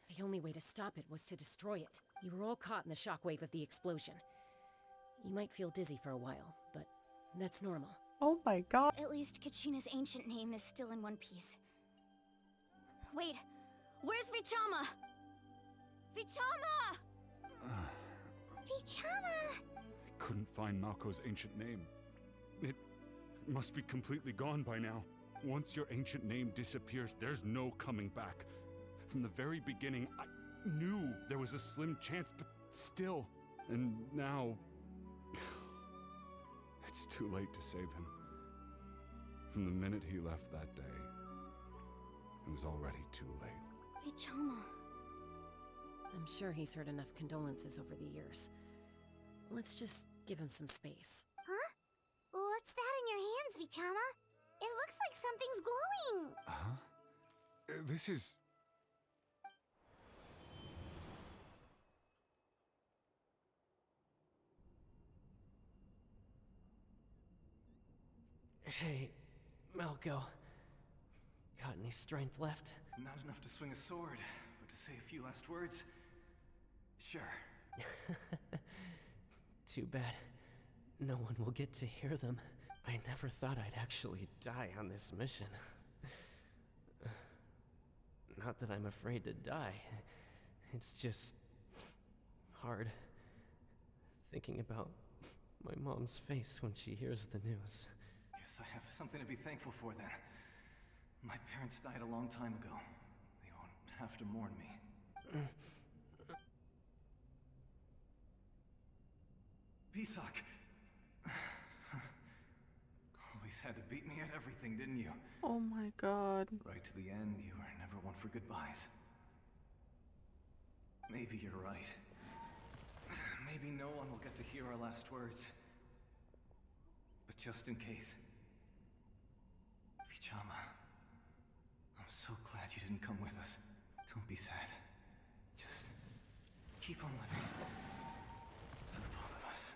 The only way to stop it was to destroy it. You were all caught in the shockwave of the explosion. You might feel dizzy for a while, but that's normal. Oh my god. At least Kachina's ancient name is still in one piece. Wait, where's Vichama? Vichama! Vichama! I couldn't find Malco's ancient name. It must be completely gone by now. Once your ancient name disappears, there's no coming back. From the very beginning, I knew there was a slim chance, but still. And now... it's too late to save him. From the minute he left that day, it was already too late. Vichama. I'm sure he's heard enough condolences over the years. Let's just give him some space. Huh? What's that in your hands, Vichama? It looks like something's glowing! Huh? This is... Hey, Malco. Got any strength left? Not enough to swing a sword, but to say a few last words? Sure. Too bad. No one will get to hear them. I never thought I'd actually die on this mission. Not that I'm afraid to die. It's just... hard. Thinking about my mom's face when she hears the news. Guess I have something to be thankful for then. My parents died a long time ago. They won't have to mourn me. Pisak! Always had to beat me at everything, didn't you? Oh my god. Right to the end, you were never one for goodbyes. Maybe you're right. Maybe no one will get to hear our last words. But just in case... Vichama, I'm so glad you didn't come with us. Don't be sad. Just keep on living. For the both of us.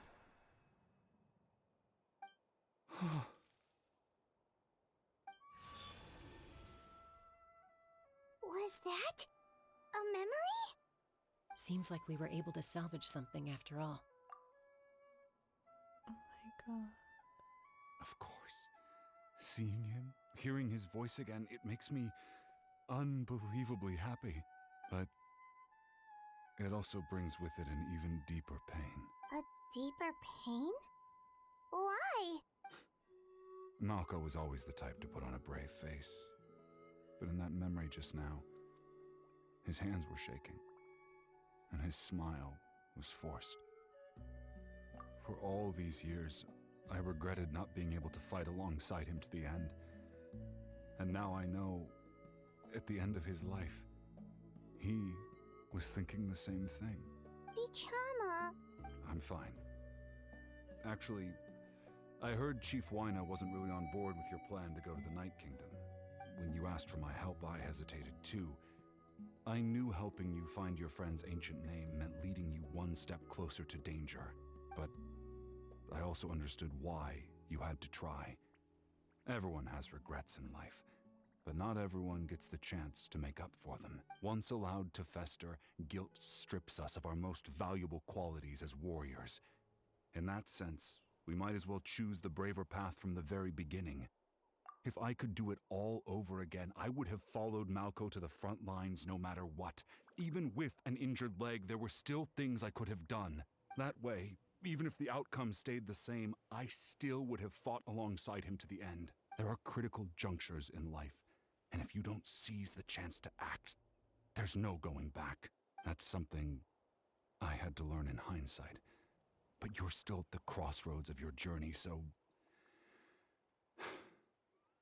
Was that? A memory? Seems like we were able to salvage something after all. Oh my god. Of course. Seeing him, hearing his voice again, it makes me unbelievably happy. But it also brings with it an even deeper pain. A deeper pain? Why? Malco was always the type to put on a brave face. But in that memory just now, his hands were shaking, and his smile was forced. For all these years, I regretted not being able to fight alongside him to the end. And now I know, at the end of his life, he was thinking the same thing. Vichama. I'm fine. Actually, I heard Chief Wyna wasn't really on board with your plan to go to the Night Kingdom. When you asked for my help, I hesitated too. I knew helping you find your friend's ancient name meant leading you one step closer to danger, but I also understood why you had to try. Everyone has regrets in life, but not everyone gets the chance to make up for them. Once allowed to fester, guilt strips us of our most valuable qualities as warriors. In that sense, we might as well choose the braver path from the very beginning. If I could do it all over again, I would have followed Malco to the front lines no matter what. Even with an injured leg, there were still things I could have done. That way, even if the outcome stayed the same, I still would have fought alongside him to the end. There are critical junctures in life, and if you don't seize the chance to act, there's no going back. That's something I had to learn in hindsight. But you're still at the crossroads of your journey, so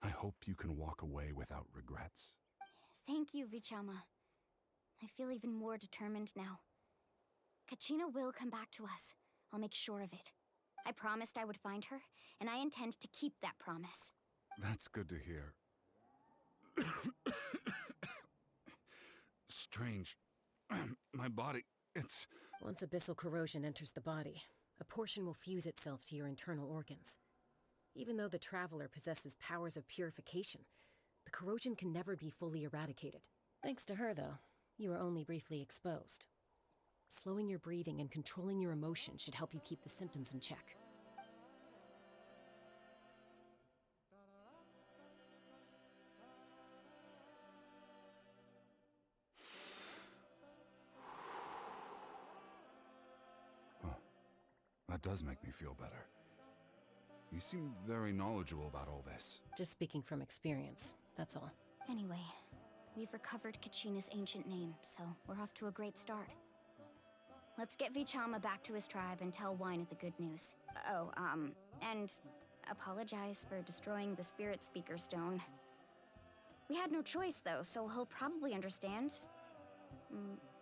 I hope you can walk away without regrets. Thank you, Vichama. I feel even more determined now. Kachina will come back to us. I'll make sure of it. I promised I would find her, and I intend to keep that promise. That's good to hear. Strange. My body, it's... Once abyssal corrosion enters the body, a portion will fuse itself to your internal organs. Even though the Traveler possesses powers of purification, the corrosion can never be fully eradicated. Thanks to her, though, you are only briefly exposed. Slowing your breathing and controlling your emotions should help you keep the symptoms in check. That does make me feel better. You seem very knowledgeable about all this. Just speaking from experience, that's all. Anyway, we've recovered Kachina's ancient name, so we're off to a great start. Let's get Vichama back to his tribe and tell Wyna the good news. Oh, and apologize for destroying the Spirit Speaker Stone. We had no choice, though, so he'll probably understand.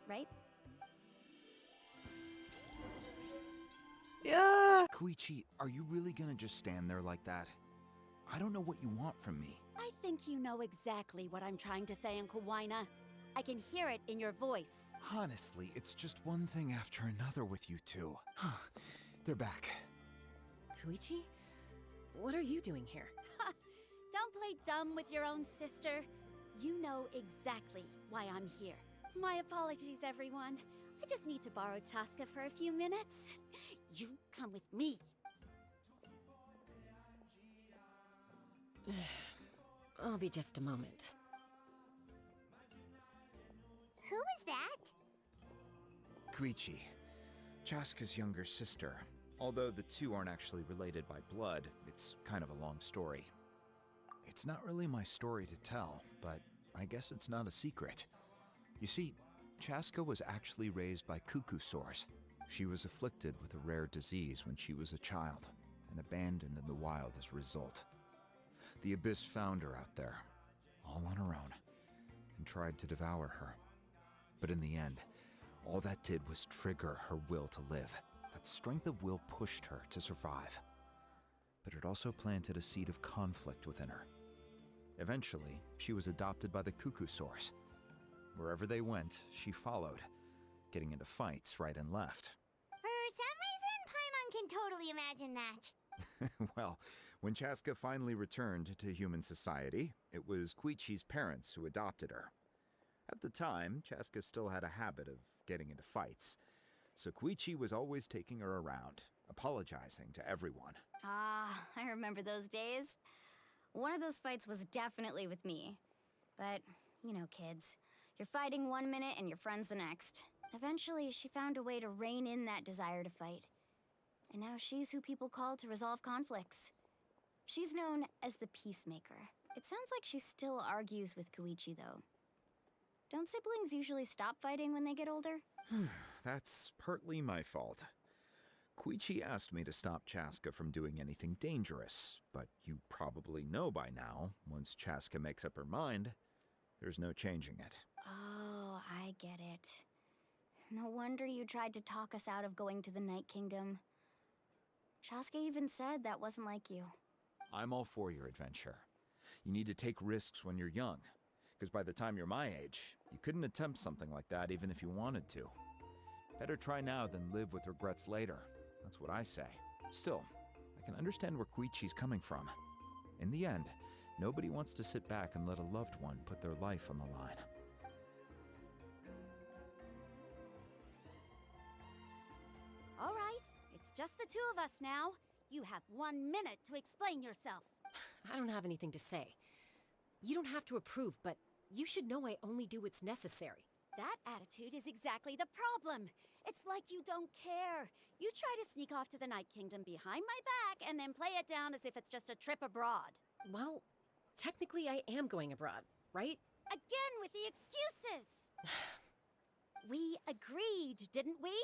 Right? Yeah! Koichi, are you really gonna just stand there like that? I don't know what you want from me. I think you know exactly what I'm trying to say, Uncle Wyna. I can hear it in your voice. Honestly, it's just one thing after another with you two. They're back. Koichi? What are you doing here? Don't play dumb with your own sister. You know exactly why I'm here. My apologies, everyone. I just need to borrow Chaska for a few minutes. You come with me. I'll be just a moment. Who is that? Koichi, Chaska's younger sister. Although the two aren't actually related by blood, it's kind of a long story. It's not really my story to tell, but I guess it's not a secret. You see, Chaska was actually raised by cuckoo sores. She was afflicted with a rare disease when she was a child, and abandoned in the wild as a result. The Abyss found her out there, all on her own, and tried to devour her. But in the end, all that did was trigger her will to live. That strength of will pushed her to survive. But it also planted a seed of conflict within her. Eventually, she was adopted by the cuckoo sores. Wherever they went, she followed, getting into fights right and left. For some reason, Paimon can totally imagine that. Well, when Chaska finally returned to human society, it was Koichi's parents who adopted her. At the time, Chaska still had a habit of getting into fights, so Kiui was always taking her around, apologizing to everyone. Ah, I remember those days. One of those fights was definitely with me. But, you know, kids. You're fighting one minute and your friend's the next. Eventually, she found a way to rein in that desire to fight. And now she's who people call to resolve conflicts. She's known as the Peacemaker. It sounds like she still argues with Kiui, though. Don't siblings usually stop fighting when they get older? That's partly my fault. Kiui asked me to stop Chaska from doing anything dangerous, but you probably know by now, once Chaska makes up her mind, there's no changing it. Oh, I get it. No wonder you tried to talk us out of going to the Night Kingdom. Chaska even said that wasn't like you. I'm all for your adventure. You need to take risks when you're young, because by the time you're my age, you couldn't attempt something like that even if you wanted to. Better try now than live with regrets later. That's what I say. Still, I can understand where Kiui's coming from. In the end, nobody wants to sit back and let a loved one put their life on the line. All right, it's just the two of us now. You have 1 minute to explain yourself. I don't have anything to say. You don't have to approve, but you should know I only do what's necessary. That attitude is exactly the problem. It's like you don't care. You try to sneak off to the Night Kingdom behind my back and then play it down as if it's just a trip abroad. Well, technically I am going abroad, right? Again with the excuses! We agreed, didn't we?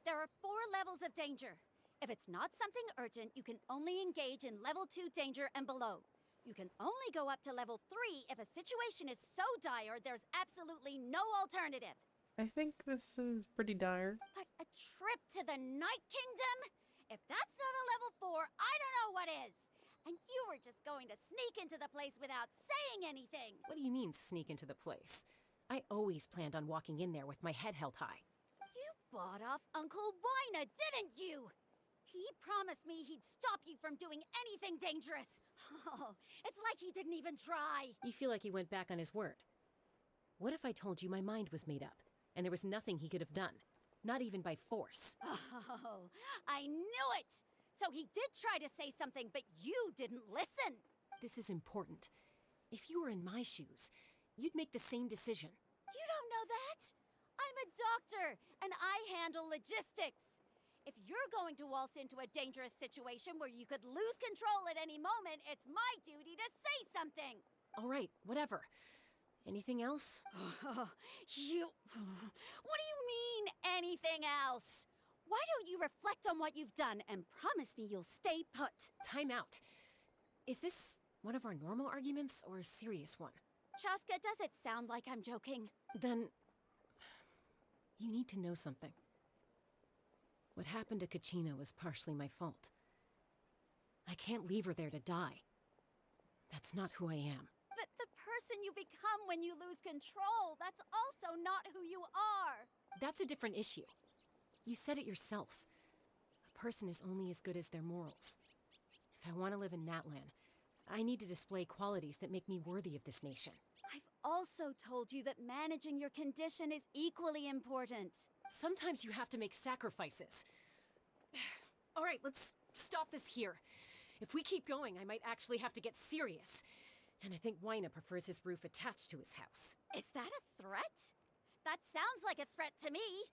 There are 4 levels of danger. If it's not something urgent, you can only engage in level 2 danger and below. You can only go up to level 3 if a situation is so dire there's absolutely no alternative. I think this is pretty dire. But a trip to the Night Kingdom? If that's not a level 4, I don't know what is. And you were just going to sneak into the place without saying anything. What do you mean, sneak into the place? I always planned on walking in there with my head held high. You bought off Uncle Wina, didn't you? He promised me he'd stop you from doing anything dangerous. Oh, it's like he didn't even try. You feel like he went back on his word. What if I told you my mind was made up, and there was nothing he could have done? Not even by force. Oh, I knew it! So he did try to say something, but you didn't listen. This is important. If you were in my shoes, you'd make the same decision. You don't know that? I'm a doctor, and I handle logistics. If you're going to waltz into a dangerous situation where you could lose control at any moment, it's my duty to say something. All right, whatever. Anything else? What do you mean, anything else? Why don't you reflect on what you've done and promise me you'll stay put? Time out. Is this one of our normal arguments or a serious one? Chaska, does it sound like I'm joking? Then you need to know something. What happened to Kachina was partially my fault. I can't leave her there to die. That's not who I am. But the person you become when you lose control, that's also not who you are. That's a different issue. You said it yourself. A person is only as good as their morals. If I want to live in Natlan, I need to display qualities that make me worthy of this nation. I've also told you that managing your condition is equally important. Sometimes you have to make sacrifices. All right, let's stop this here. If we keep going, I might actually have to get serious. And I think Wina prefers his roof attached to his house. Is that a threat? That sounds like a threat to me.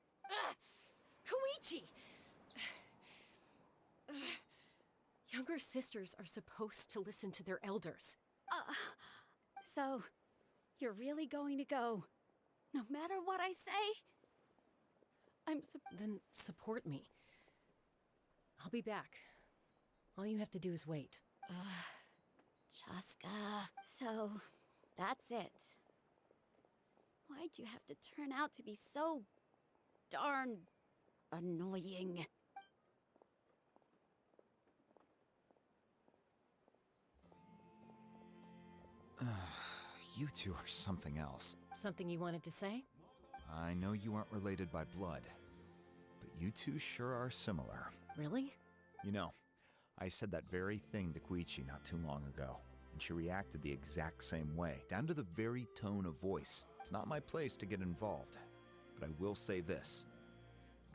Kiui! Younger sisters are supposed to listen to their elders. So, you're really going to go, no matter what I say? Then support me. I'll be back. All you have to do is wait. Chaska. So, that's it. Why'd you have to turn out to be so darn annoying? You two are something else. Something you wanted to say? I know you aren't related by blood, but you two sure are similar. Really? You know, I said that very thing to Kiui not too long ago, and she reacted the exact same way, down to the very tone of voice. It's not my place to get involved, but I will say this.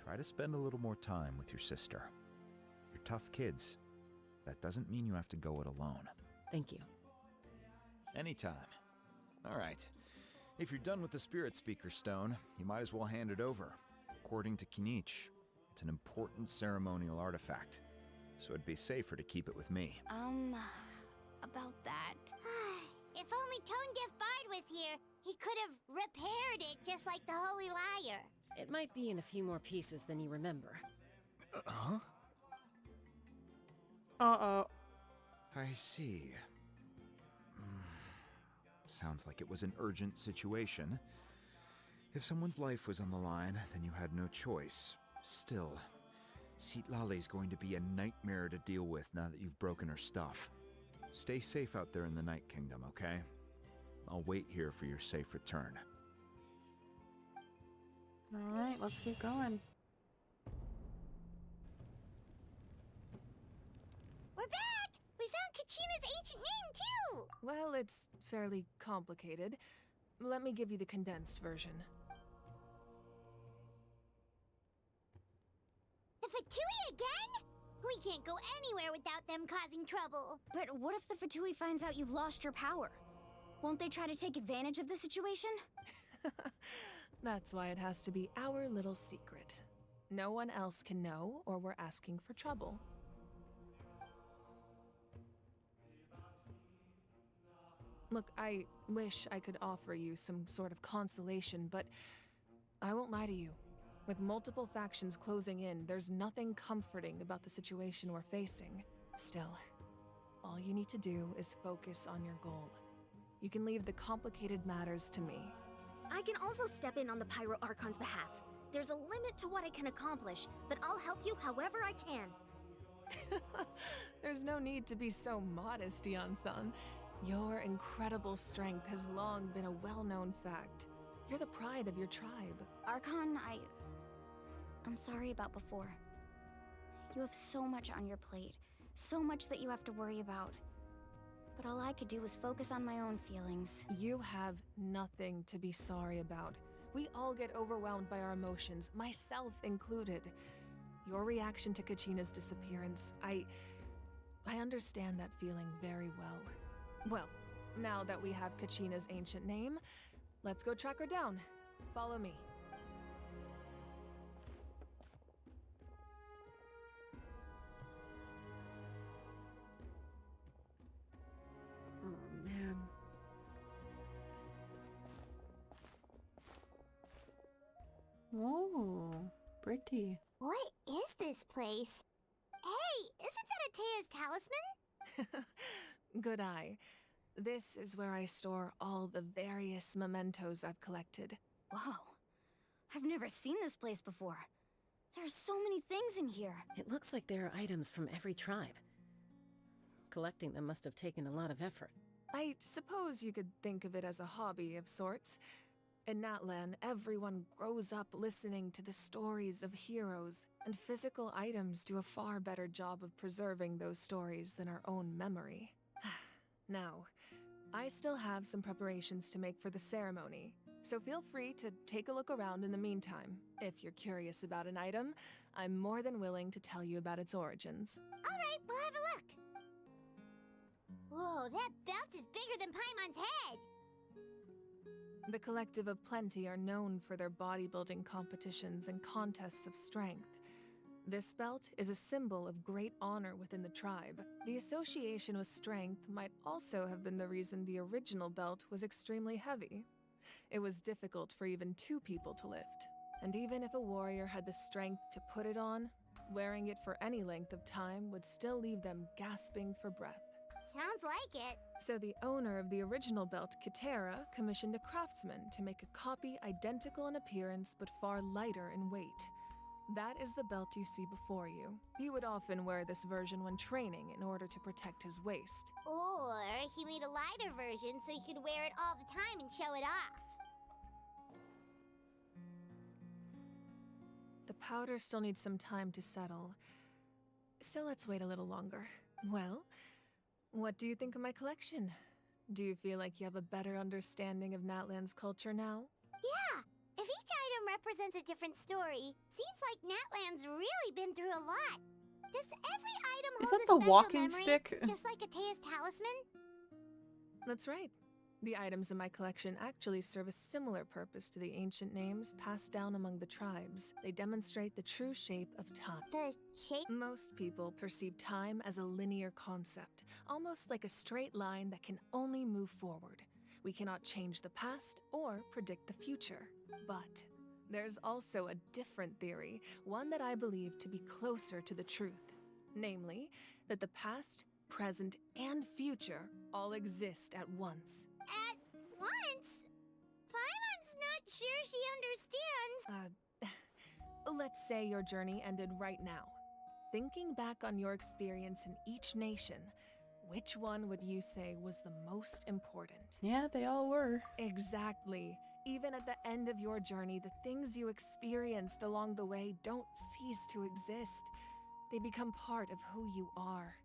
Try to spend a little more time with your sister. You're tough kids. That doesn't mean you have to go it alone. Thank you. Anytime. All right. If you're done with the Spirit Speaker Stone, you might as well hand it over. According to Kinich, it's an important ceremonial artifact, so it'd be safer to keep it with me. About that. If only Tone Deaf Bard was here, he could have repaired it just like the Holy Liar. It might be in a few more pieces than you remember. Huh? Uh-oh. I see. Sounds like it was an urgent situation. If someone's life was on the line, then you had no choice. Still, Citlali's going to be a nightmare to deal with now that you've broken her stuff. Stay safe out there in the Night Kingdom, okay? I'll wait here for your safe return. Alright, let's keep going. We're back! We found Kachina's ancient name, too! Well, it's fairly complicated. Let me give you the condensed version. The Fatui again? We can't go anywhere without them causing trouble. But what if the Fatui finds out you've lost your power? Won't they try to take advantage of the situation? That's why it has to be our little secret. No one else can know, or we're asking for trouble. Look, I wish I could offer you some sort of consolation, but I won't lie to you. With multiple factions closing in, there's nothing comforting about the situation we're facing. Still, all you need to do is focus on your goal. You can leave the complicated matters to me. I can also step in on the Pyro Archon's behalf. There's a limit to what I can accomplish, but I'll help you however I can. There's no need to be so modest, Yan-san. Your incredible strength has long been a well-known fact. You're the pride of your tribe. Archon, I'm sorry about before. You have so much on your plate, so much that you have to worry about. But all I could do was focus on my own feelings. You have nothing to be sorry about. We all get overwhelmed by our emotions, myself included. Your reaction to Kachina's disappearance, I understand that feeling very well. Well, now that we have Kachina's ancient name, let's go track her down. Follow me. Oh, man. Oh, pretty. What is this place? Hey, isn't that Atea's talisman? Good eye. This is where I store all the various mementos I've collected. Whoa. I've never seen this place before. There's so many things in here. It looks like there are items from every tribe. Collecting them must have taken a lot of effort. I suppose you could think of it as a hobby of sorts. In Natlan, everyone grows up listening to the stories of heroes, and physical items do a far better job of preserving those stories than our own memory. Now, I still have some preparations to make for the ceremony, so feel free to take a look around in the meantime. If you're curious about an item, I'm more than willing to tell you about its origins. Alright, we'll have a look. Whoa, that belt is bigger than Paimon's head! The Collective of Plenty are known for their bodybuilding competitions and contests of strength. This belt is a symbol of great honor within the tribe. The association with strength might also have been the reason the original belt was extremely heavy. It was difficult for even 2 people to lift, and even if a warrior had the strength to put it on, wearing it for any length of time would still leave them gasping for breath. Sounds like it. So the owner of the original belt, Kitera, commissioned a craftsman to make a copy identical in appearance but far lighter in weight. That is the belt you see before you. He would often wear this version when training in order to protect his waist. Or he made a lighter version so he could wear it all the time and show it off. The powder still needs some time to settle, so let's wait a little longer. Well, what do you think of my collection? Do you feel like you have a better understanding of Natlan's culture now? Yeah, if each item represents a different story, seems like Natlan's really been through a lot. Does every item Is hold that a the special walking memory, stick? just like Atea's talisman? That's right. The items in my collection actually serve a similar purpose to the ancient names passed down among the tribes. They demonstrate the true shape of time. The shape? Most people perceive time as a linear concept, almost like a straight line that can only move forward. We cannot change the past or predict the future. But there's also a different theory, one that I believe to be closer to the truth. Namely, that the past, present, and future all exist at once. At once? Paimon's not sure she understands. Let's say your journey ended right now. Thinking back on your experience in each nation, which one would you say was the most important? Yeah, they all were. Exactly. Even at the end of your journey, the things you experienced along the way don't cease to exist. They become part of who you are.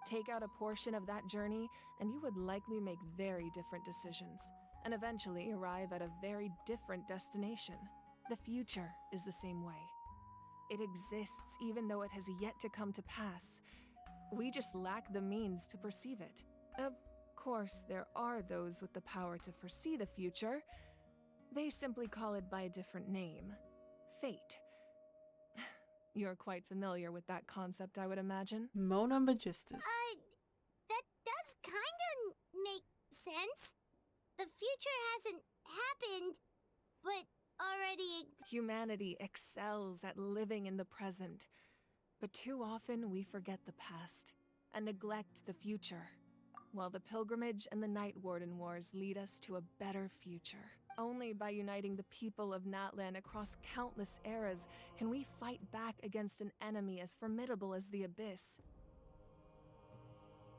Take out a portion of that journey, and you would likely make very different decisions, and eventually arrive at a very different destination. The future is the same way. It exists even though it has yet to come to pass. We just lack the means to perceive it. Of course, there are those with the power to foresee the future. They simply call it by a different name. Fate. You're quite familiar with that concept, I would imagine. Mona Magistus. That does kinda make sense. The future hasn't happened, but already... Humanity excels at living in the present, but too often we forget the past and neglect the future, while the pilgrimage and the Night Warden Wars lead us to a better future. Only by uniting the people of Natlan across countless eras can we fight back against an enemy as formidable as the Abyss.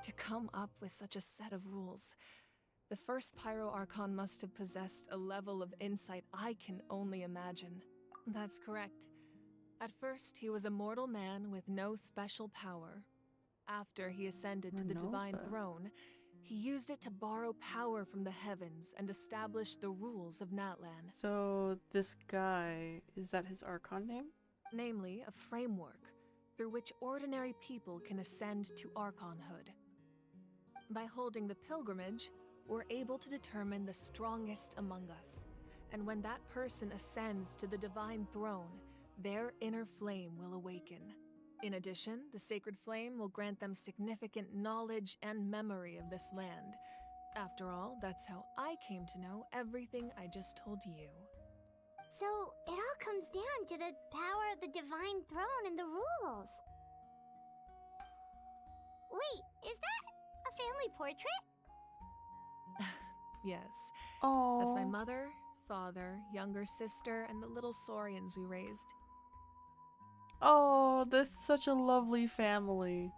To come up with such a set of rules, the first Pyro Archon must have possessed a level of insight I can only imagine. That's correct. At first, he was a mortal man with no special power. After he ascended to the Divine Throne, he used it to borrow power from the heavens and establish the rules of Natlan. So this guy, is that his Archon name? Namely, a framework through which ordinary people can ascend to Archonhood. By holding the pilgrimage, we're able to determine the strongest among us. And when that person ascends to the Divine Throne, their inner flame will awaken. In addition, the sacred flame will grant them significant knowledge and memory of this land. After all, that's how I came to know everything I just told you. So, it all comes down to the power of the Divine Throne and the rules. Wait, is that a family portrait? Yes. Oh. That's my mother, father, younger sister, and the little Saurians we raised. Oh, that's such a lovely family.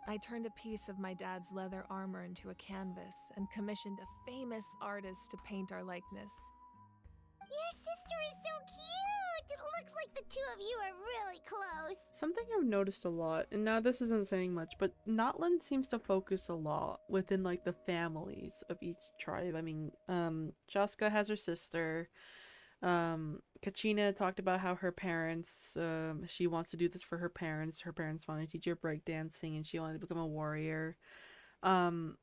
I turned a piece of my dad's leather armor into a canvas and commissioned a famous artist to paint our likeness. Your sister is so cute! It looks like the two of you are really close. Something I've noticed a lot, and now this isn't saying much, but Natlan seems to focus a lot within like the families of each tribe. I mean, Jaska has her sister. Kachina talked about how her parents, she wants to do this for her parents. Her parents want to teach her breakdancing and she wanted to become a warrior. Molalani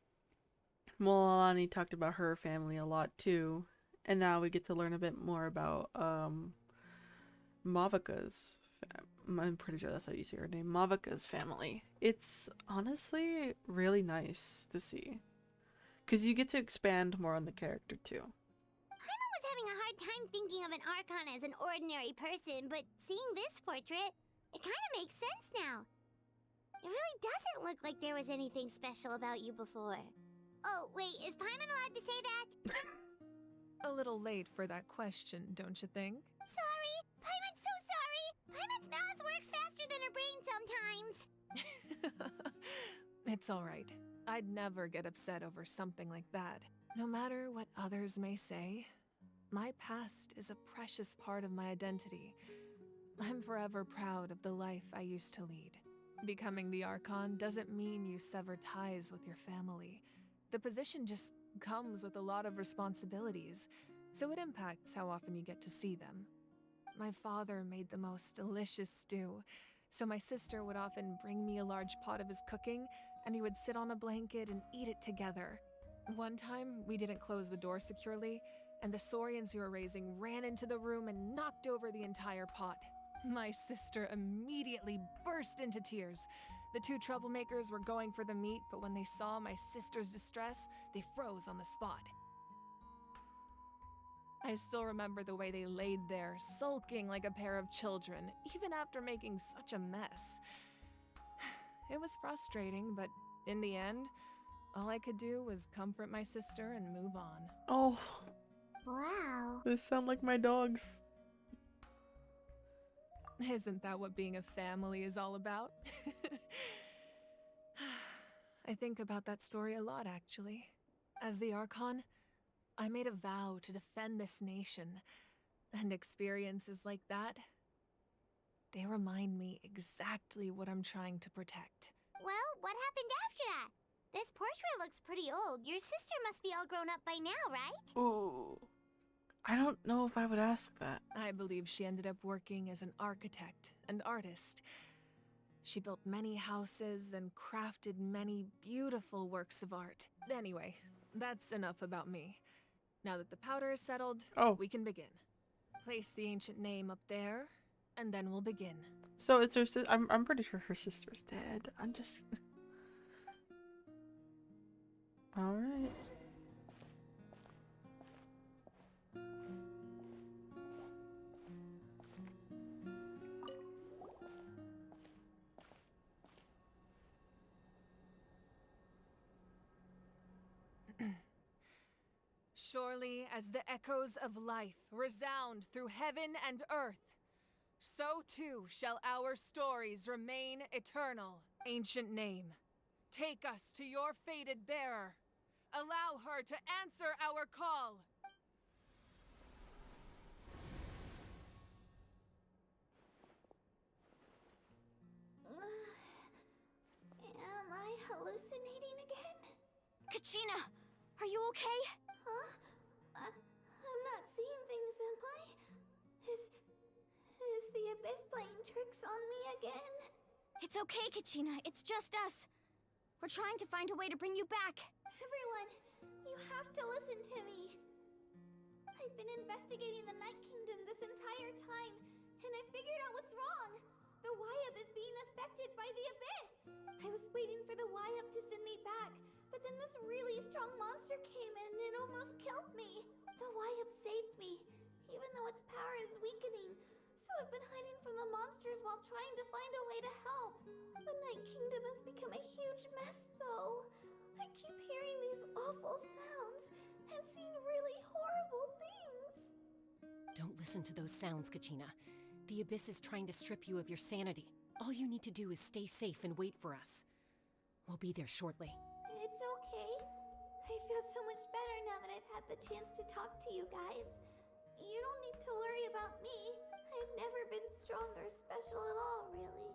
talked about her family a lot too. And now we get to learn a bit more about Mavika's. I'm pretty sure that's how you say her name. Mavika's family. It's honestly really nice to see. Because you get to expand more on the character too. Paimon was having a hard time thinking of an Archon as an ordinary person, but seeing this portrait, it kind of makes sense now. It really doesn't look like there was anything special about you before. Oh, wait, is Paimon allowed to say that? A little late for that question, don't you think? Sorry! Paimon's so sorry! Paimon's mouth works faster than her brain sometimes! It's alright. I'd never get upset over something like that. No matter what others may say, my past is a precious part of my identity. I'm forever proud of the life I used to lead. Becoming the Archon doesn't mean you sever ties with your family. The position just comes with a lot of responsibilities, so it impacts how often you get to see them. My father made the most delicious stew, so my sister would often bring me a large pot of his cooking, and we would sit on a blanket and eat it together. One time, we didn't close the door securely, and the Saurians who were raising ran into the room and knocked over the entire pot. My sister immediately burst into tears. The two troublemakers were going for the meat, but when they saw my sister's distress, they froze on the spot. I still remember the way they laid there, sulking like a pair of children, even after making such a mess. It was frustrating, but in the end, all I could do was comfort my sister and move on. Oh. Wow. They sound like my dogs. Isn't that what being a family is all about? I think about that story a lot, actually. As the Archon, I made a vow to defend this nation, and experiences like that, they remind me exactly what I'm trying to protect. Well, what happened after that? This portrait looks pretty old. Your sister must be all grown up by now, right? Ooh. I don't know if I would ask that. I believe she ended up working as an architect and artist. She built many houses and crafted many beautiful works of art. Anyway, that's enough about me. Now that the powder is settled, we can begin. Place the ancient name up there, and then we'll begin. So it's her sister. I'm pretty sure her sister's dead. I'm just. All right. Surely as the echoes of life resound through heaven and earth, so too shall our stories remain eternal. Ancient name, take us to your fated bearer. Allow her to answer our call. Am I hallucinating again? Kachina, are you okay? Huh? I'm not seeing things, am I? Is the Abyss playing tricks on me again? It's okay, Kachina. It's just us. We're trying to find a way to bring you back. Everyone, you have to listen to me. I've been investigating the Night Kingdom this entire time, and I figured out what's wrong. The Wyup is being affected by the Abyss. I was waiting for the Wyup to send me back, but then this really strong monster came in and it almost killed me. The Wyup saved me, even though its power is weakening. So I've been hiding from the monsters while trying to find a way to help. The Night Kingdom has become a huge mess, though. I keep hearing these awful sounds and seeing really horrible things. Don't listen to those sounds, Kachina. The Abyss is trying to strip you of your sanity. All you need to do is stay safe and wait for us. We'll be there shortly. It's okay. I feel so much better now that I've had the chance to talk to you guys. You don't need to worry about me. I've never been strong or special at all, really.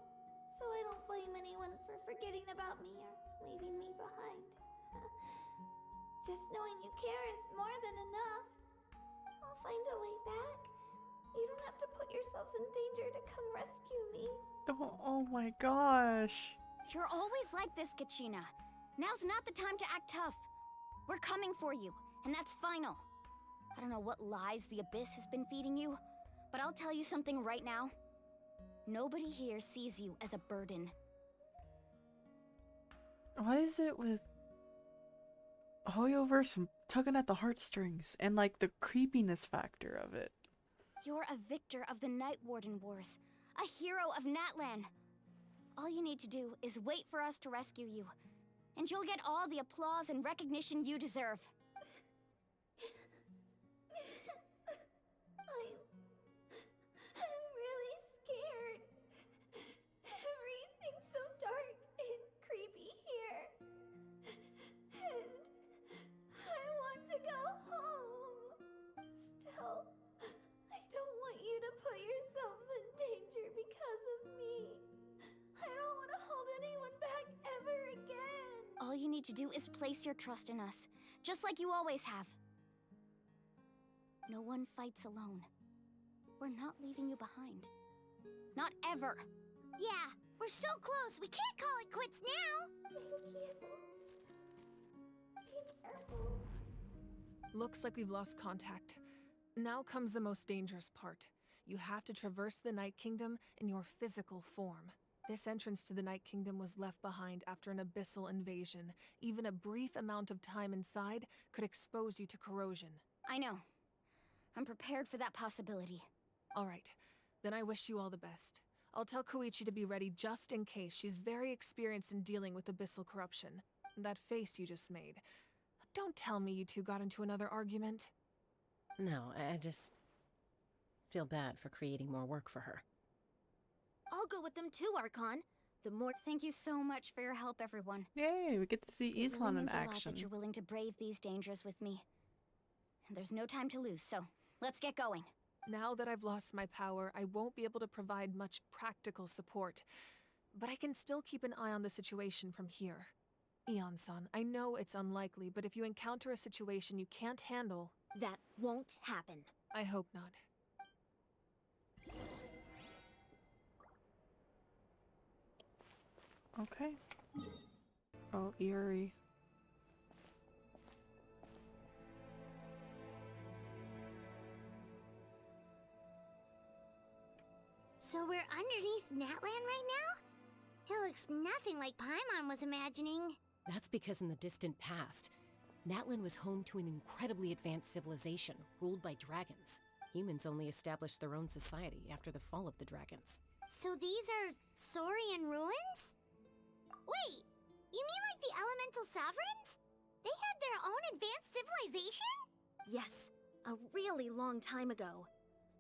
So I don't blame anyone for forgetting about me or leaving me behind. Just knowing you care is more than enough. I'll find a way back. You don't have to put yourselves in danger to come rescue me. Oh my gosh. You're always like this, Kachina. Now's not the time to act tough. We're coming for you, and that's final. I don't know what lies the Abyss has been feeding you, but I'll tell you something right now. Nobody here sees you as a burden. What is it with Hoyoverse and tugging at the heartstrings and like the creepiness factor of it? You're a victor of the Night Warden Wars, a hero of Natlan. All you need to do is wait for us to rescue you, and you'll get all the applause and recognition you deserve. I'm really scared. Everything's so dark and creepy here. And I want to go home. Still, I don't want you to put yourselves in danger because of me. I don't want to hold need to do is place your trust in us, just like you always have. No one fights alone. We're not leaving you behind. Not ever. Yeah, we're so close, we can't call it quits now! Looks like we've lost contact. Now comes the most dangerous part. You have to traverse the Night Kingdom in your physical form. This entrance to the Night Kingdom was left behind after an abyssal invasion. Even a brief amount of time inside could expose you to corrosion. I know. I'm prepared for that possibility. All right, then I wish you all the best. I'll tell Koichi to be ready just in case. She's very experienced in dealing with abyssal corruption. That face you just made. Don't tell me you two got into another argument. No, I just feel bad for creating more work for her. I'll go with them too, Archon. The more— Thank you so much for your help, everyone. Yay, we get to see It Islan really in means a lot action. that you're willing to brave these dangers with me. And there's no time to lose, so let's get going. Now that I've lost my power, I won't be able to provide much practical support. But I can still keep an eye on the situation from here. Eon-san, I know it's unlikely, but if you encounter a situation you can't handle... That won't happen. I hope not. Okay. Oh, eerie. So we're underneath Natlan right now? It looks nothing like Paimon was imagining. That's because in the distant past, Natlan was home to an incredibly advanced civilization ruled by dragons. Humans only established their own society after the fall of the dragons. So these are Saurian ruins? Wait, you mean like the elemental sovereigns? They had their own advanced civilization? Yes, a really long time ago.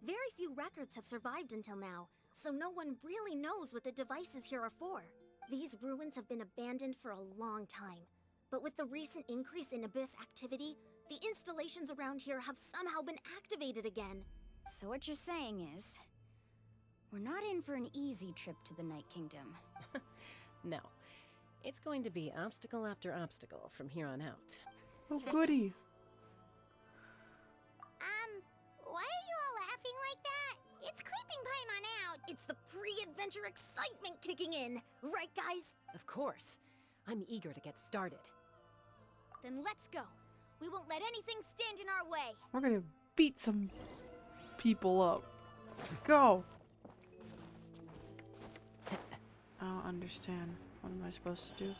Very few records have survived until now, so no one really knows what the devices here are for. These ruins have been abandoned for a long time, but with the recent increase in abyss activity, the installations around here have somehow been activated again. So what you're saying is, we're not in for an easy trip to the Night Kingdom. No, it's going to be obstacle after obstacle from here on out. Oh, goody. Why are you all laughing like that? It's creeping Paimon out. It's the pre-adventure excitement kicking in, right guys? Of course. I'm eager to get started. Then let's go. We won't let anything stand in our way. We're gonna beat some people up. Go! I don't understand. What am I supposed to do?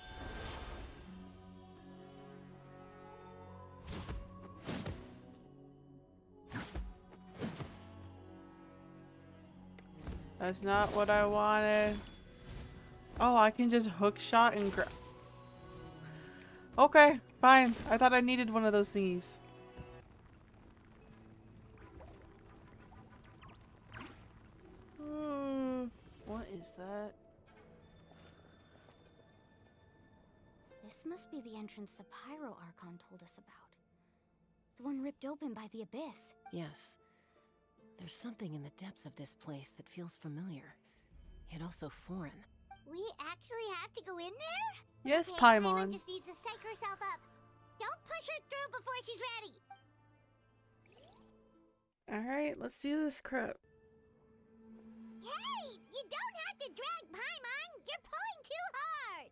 That's not what I wanted. Oh, I can just hook shot and grab. Okay, fine. I thought I needed one of those thingies. What is that? This must be the entrance the Pyro Archon told us about. The one ripped open by the abyss. Yes. There's something in the depths of this place that feels familiar, yet also foreign. We actually have to go in there? Yes, okay, Paimon. Paimon just needs to psych herself up. Don't push her through before she's ready. Alright, let's do this crap. Hey! You don't have to drag Paimon! You're pulling too hard!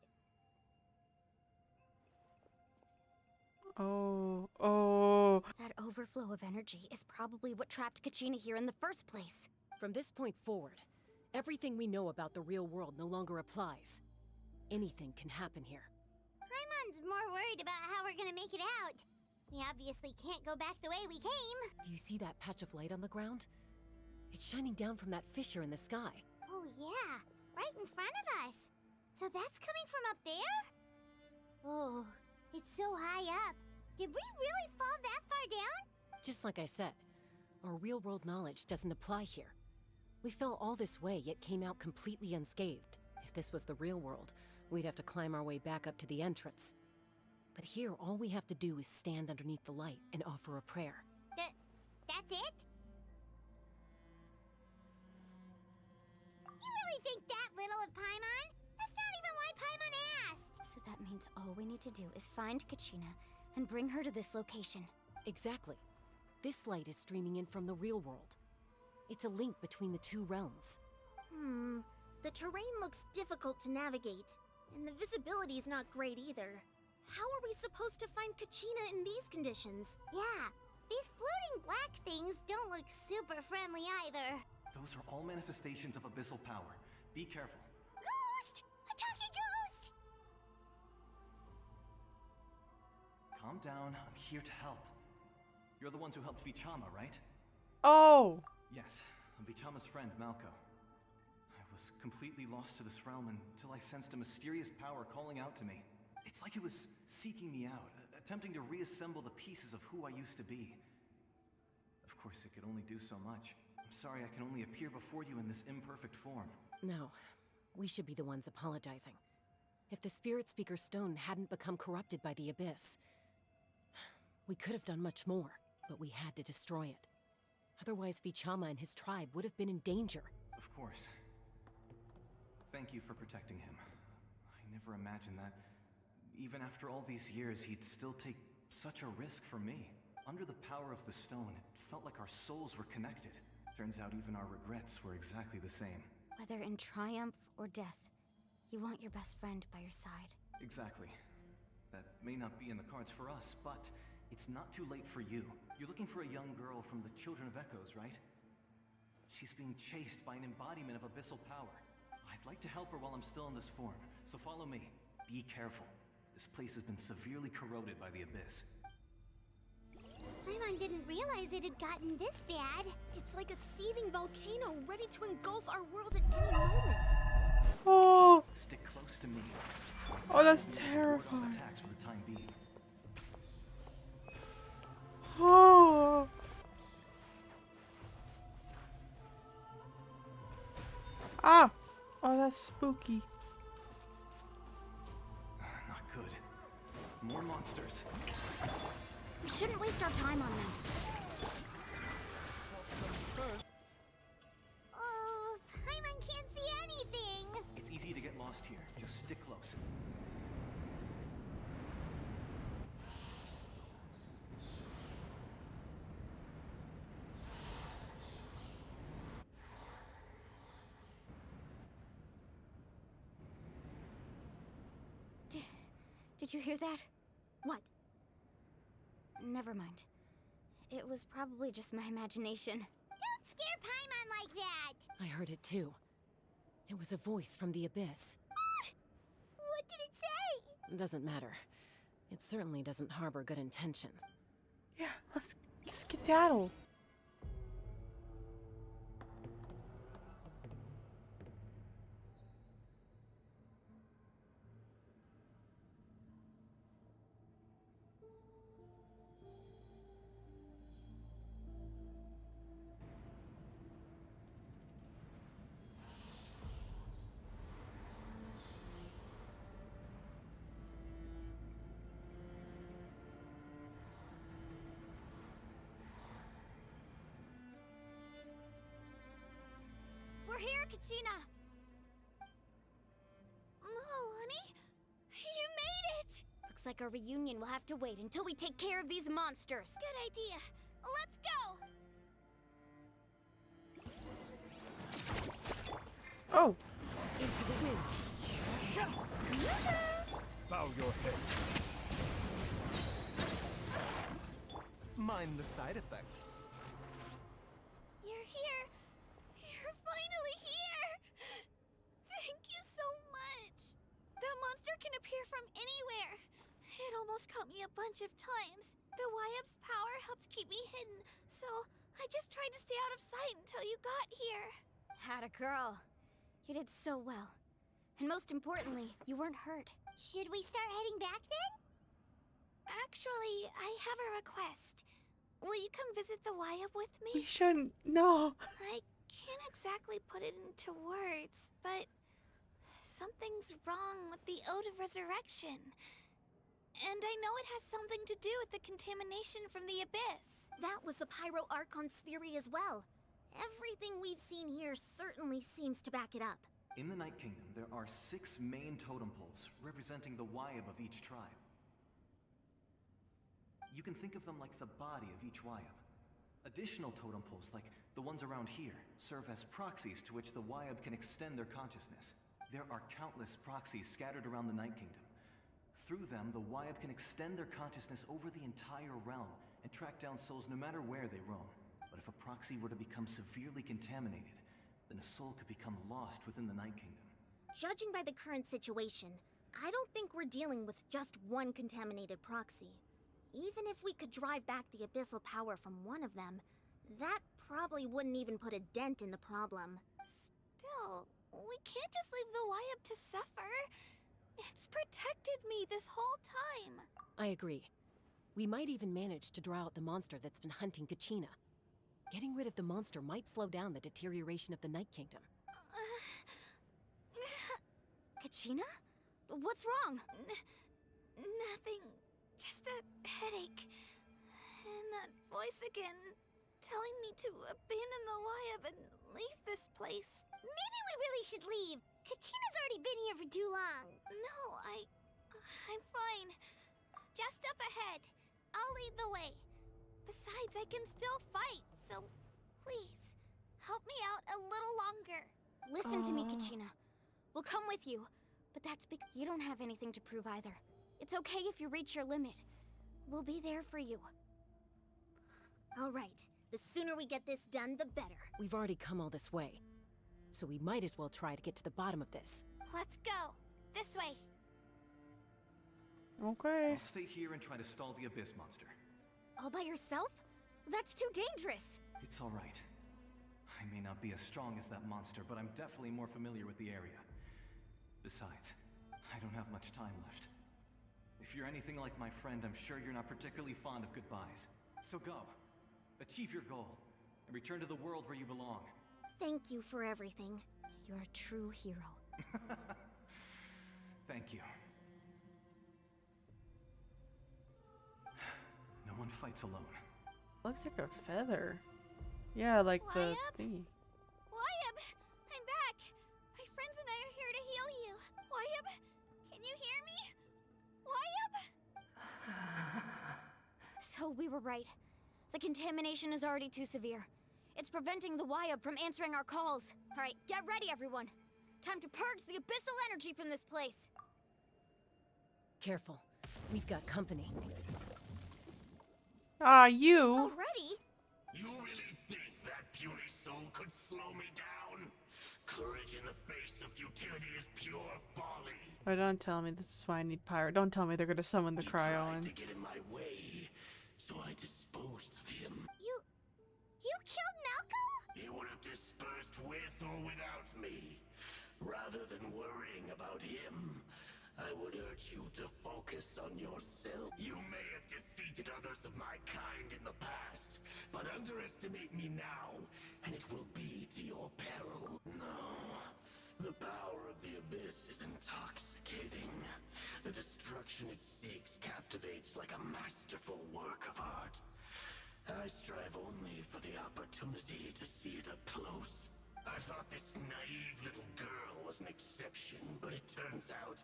Oh. That overflow of energy is probably what trapped Kachina here in the first place. From this point forward, everything we know about the real world no longer applies. Anything can happen here. Paimon's more worried about how we're gonna make it out. We obviously can't go back the way we came. Do you see that patch of light on the ground? It's shining down from that fissure in the sky. Oh yeah, right in front of us. So that's coming from up there? Oh, it's so high up. Did we really fall that far down? Just like I said, our real-world knowledge doesn't apply here. We fell all this way, yet came out completely unscathed. If this was the real world, we'd have to climb our way back up to the entrance. But here, all we have to do is stand underneath the light and offer a prayer. That's it? You really think that little of Paimon? That's not even why Paimon asked! So that That means all we need to do is find Kachina and bring her to this location. Exactly. This light is streaming in from the real world. It's a link between the two realms. The terrain looks difficult to navigate, and the visibility's not great either. How are we supposed to find Kachina in these conditions? Yeah, these floating black things don't look super friendly either. Those are all manifestations of abyssal power. Be careful. Ghost! A talking ghost! Calm down, I'm here to help. You're the ones who helped Vichama, right? Oh! Yes, I'm Vichama's friend, Malco. I was completely lost to this realm until I sensed a mysterious power calling out to me. It's like it was seeking me out, attempting to reassemble the pieces of who I used to be. Of course, it could only do so much. I'm sorry I can only appear before you in this imperfect form. No, we should be the ones apologizing. If the Spirit Speaker's stone hadn't become corrupted by the Abyss, we could have done much more, but we had to destroy it. Otherwise, Vichama and his tribe would have been in danger. Of course. Thank you for protecting him. I never imagined that, even after all these years, he'd still take such a risk for me. Under the power of the stone, it felt like our souls were connected. Turns out even our regrets were exactly the same. Whether in triumph or death, you want your best friend by your side. Exactly. That may not be in the cards for us, but it's not too late for you. You're looking for a young girl from the Children of Echoes, right? She's being chased by an embodiment of abyssal power. I'd like to help her while I'm still in this form, so follow me. Be careful. This place has been severely corroded by the Abyss. Paimon didn't realize it had gotten this bad. It's like a seething volcano ready to engulf our world at any moment. Oh! Stick close to me. Oh, that's Ward off terrifying. attacks for the time being. Oh! Ah! Oh, that's spooky. Not good. More monsters. We shouldn't waste our time on them. Oh, Paimon can't see anything. It's easy to get lost here. Just stick close. Did you hear that? What? Never mind. It was probably just my imagination. Don't scare Paimon like that! I heard it too. It was a voice from the Abyss. What did it say? Doesn't matter. It certainly doesn't harbor good intentions. Yeah, let's skedaddle. We're here, Kachina! Oh, honey? You made it! Looks like our reunion will have to wait until we take care of these monsters. Good idea. Let's go! Oh! Into the wind. Bow your head. Mind the side effects. You're here. You're finally here. Thank you so much. That monster can appear from anywhere. It almost caught me a bunch of times. The YF's power helped keep me hidden, so I just tried to stay out of sight until you got here. Had a girl. You did so well. And most importantly, you weren't hurt. Should we start heading back then? Actually, I have a request. Will you come visit the YF with me? We shouldn't. No. I can't exactly put it into words, but something's wrong with the Ode of Resurrection. And I know it has something to do with the contamination from the Abyss. That was the Pyro Archon's theory as well. Everything we've seen here certainly seems to back it up. In the Night Kingdom, there are 6 main totem poles representing the Wyab of each tribe. You can think of them like the body of each Wyab. Additional totem poles, like the ones around here, serve as proxies to which the Wyab can extend their consciousness. There are countless proxies scattered around the Night Kingdom. Through them, the Wyab can extend their consciousness over the entire realm and track down souls no matter where they roam. But if a proxy were to become severely contaminated, then a soul could become lost within the Night Kingdom. Judging by the current situation, I don't think we're dealing with just one contaminated proxy. Even if we could drive back the abyssal power from one of them, that probably wouldn't even put a dent in the problem. Still, we can't just leave the Wyab to suffer. It's protected me this whole time. I agree. We might even manage to draw out the monster that's been hunting Kachina. Getting rid of the monster might slow down the deterioration of the Night Kingdom. Kachina? What's wrong? Nothing. Just a headache. And that voice again, telling me to abandon the Wyab and leave this place. Maybe we really should leave. Kachina's already been here for too long. No, I'm fine. Just up ahead. I'll lead the way. Besides, I can still fight, so please, help me out a little longer. Listen to me, Kachina. We'll come with you, but that's because you don't have anything to prove either. It's okay if you reach your limit. We'll be there for you. All right. The sooner we get this done, the better. We've already come all this way, so we might as well try to get to the bottom of this. Let's go. This way. Okay. I'll stay here and try to stall the Abyss monster. All by yourself? That's too dangerous. It's all right. I may not be as strong as that monster, but I'm definitely more familiar with the area. Besides, I don't have much time left. If you're anything like my friend, I'm sure you're not particularly fond of goodbyes. So go. Achieve your goal, and return to the world where you belong. Thank you for everything. You're a true hero. Thank you. No one fights alone. Looks like a feather. Yeah, like the Wyab? thingy. Wyab, I'm back. My friends and I are here to heal you. Wyab, can you hear me? Wyab? So we were right. The contamination is already too severe. It's preventing the Wyab from answering our calls. All right, get ready, everyone. Time to purge the abyssal energy from this place. Careful. We've got company. Ah, you! Already? You really think that puny soul could slow me down? Courage in the face of futility is pure folly. Oh, don't tell me this is why I need Pyro. Don't tell me they're gonna summon the cryo Tried in. to get in my way, so I disposed of him. You killed Malcolm? He would have dispersed with or without me. Rather than worrying about him, I would urge you to focus on yourself. You may have defeated others of my kind in the past, but underestimate me now, and it will be to your peril. No, the power of the Abyss is intoxicating. The destruction it seeks captivates like a masterful work of art. I strive only for the opportunity to see it up close. I thought this naive little girl was an exception, but it turns out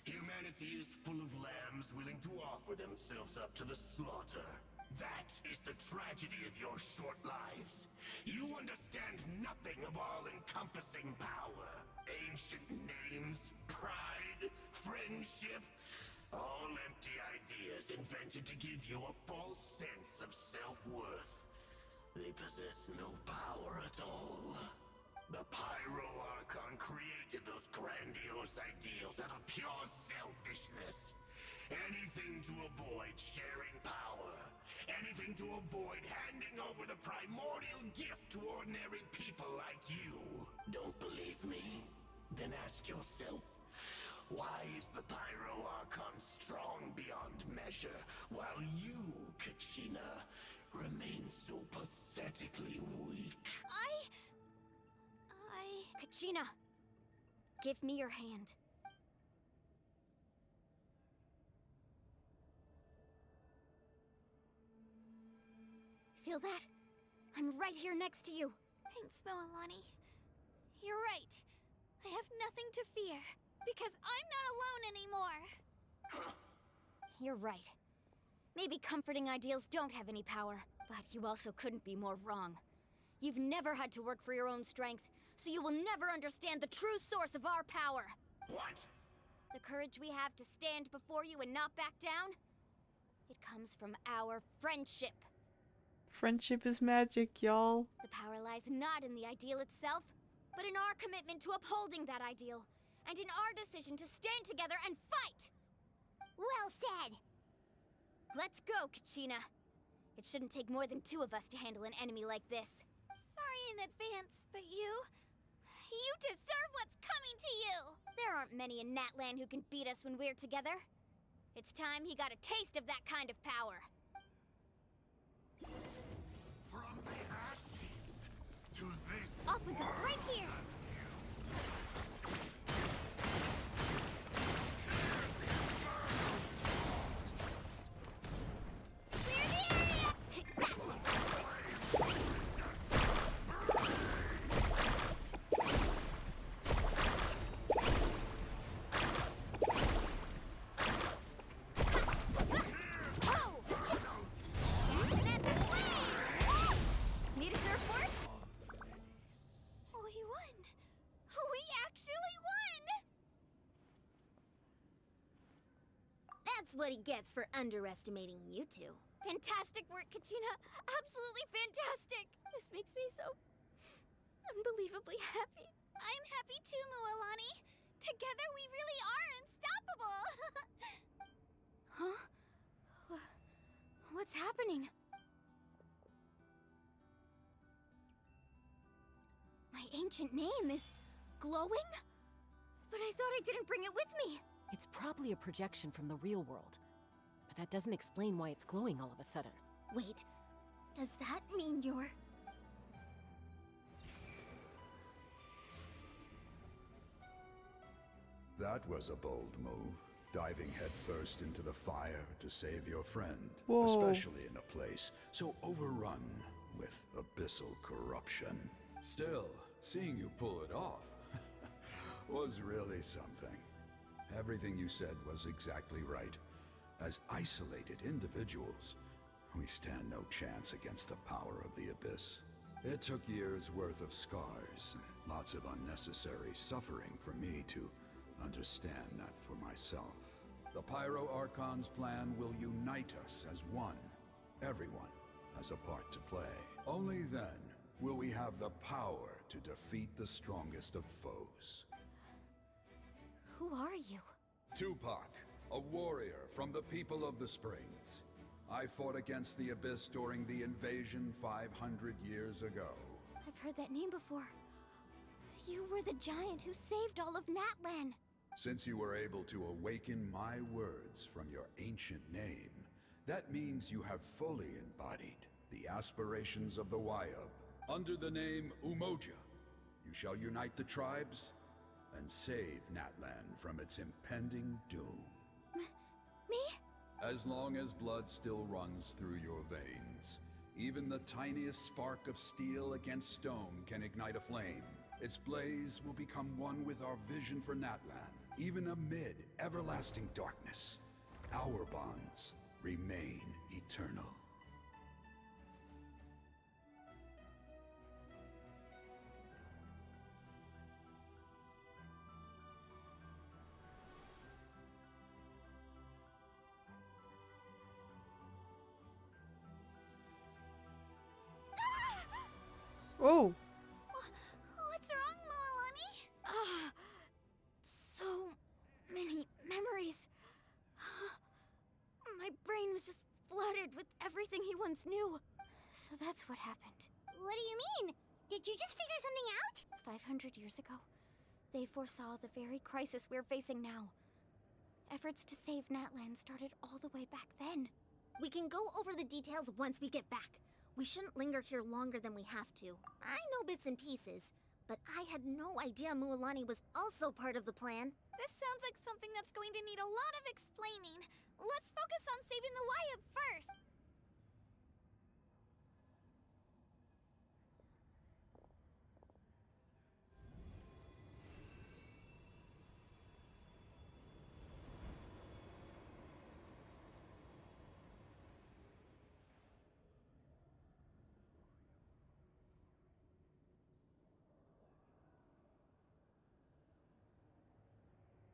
humanity is full of lambs willing to offer themselves up to the slaughter. That is the tragedy of your short lives. You understand nothing of all-encompassing power. Ancient names, pride, friendship, all empty ideas invented to give you a false sense of self-worth. They possess no power at all. The Pyro Archon created those grandiose ideals out of pure selfishness. Anything to avoid sharing power. Anything to avoid handing over the primordial gift to ordinary people like you. Don't believe me? Then ask yourself, why is the Pyro Archon strong beyond measure, while you, Kachina, remain so pathetically weak? Kachina, give me your hand. Feel that? I'm right here next to you. Thanks, Moalani. You're right. I have nothing to fear, because I'm not alone anymore. You're right. Maybe comforting ideals don't have any power, but you also couldn't be more wrong. You've never had to work for your own strength, so you will never understand the true source of our power. What? The courage we have to stand before you and not back down, it comes from our friendship. Friendship is magic, y'all. The power lies not in the ideal itself, but in our commitment to upholding that ideal, and in our decision to stand together and fight! Well said! Let's go, Kachina. It shouldn't take more than 2 of us to handle an enemy like this. Sorry in advance, but you deserve what's coming to you! There aren't many in Natlan who can beat us when we're together. It's time he got a taste of that kind of power. From the ashes to this Off we go, right here! Clear the area! Need a surfboard? We won! We actually won! That's what he gets for underestimating you two. Fantastic work, Kachina! Absolutely fantastic! This makes me so unbelievably happy. I'm happy too, Mualani. Together we really are unstoppable. Huh? What's happening? My ancient name is glowing? But I thought I didn't bring it with me. It's probably a projection from the real world. But that doesn't explain why it's glowing all of a sudden. Wait, does that mean you're... That was a bold move, diving headfirst into the fire to save your friend. Whoa. Especially in a place so overrun with abyssal corruption. Still, seeing you pull it off was really something. Everything you said was exactly right. As isolated individuals, we stand no chance against the power of the Abyss. It took years' worth of scars and lots of unnecessary suffering for me to understand that for myself. The Pyro Archon's plan will unite us as one. Everyone has a part to play. Only then will we have the power to defeat the strongest of foes. Who are you? Tupac, a warrior from the people of the Springs. I fought against the Abyss during the invasion 500 years ago. I've heard that name before. You were the giant who saved all of Natlan. Since you were able to awaken my words from your ancient name, that means you have fully embodied the aspirations of the Wayub. Under the name Umoja, you shall unite the tribes and save Natlan from its impending doom. Me? As long as blood still runs through your veins, even the tiniest spark of steel against stone can ignite a flame. Its blaze will become one with our vision for Natlan. Even amid everlasting darkness, our bonds remain eternal. Oh! What's wrong, Mualani? So many memories. My brain was just flooded with everything he once knew. So that's what happened. What do you mean? Did you just figure something out? 500 years ago, they foresaw the very crisis we're facing now. Efforts to save Natlan started all the way back then. We can go over the details once we get back. We shouldn't linger here longer than we have to. I know bits and pieces, but I had no idea Mualani was also part of the plan. This sounds like something that's going to need a lot of explaining. Let's focus on saving the Wayub first.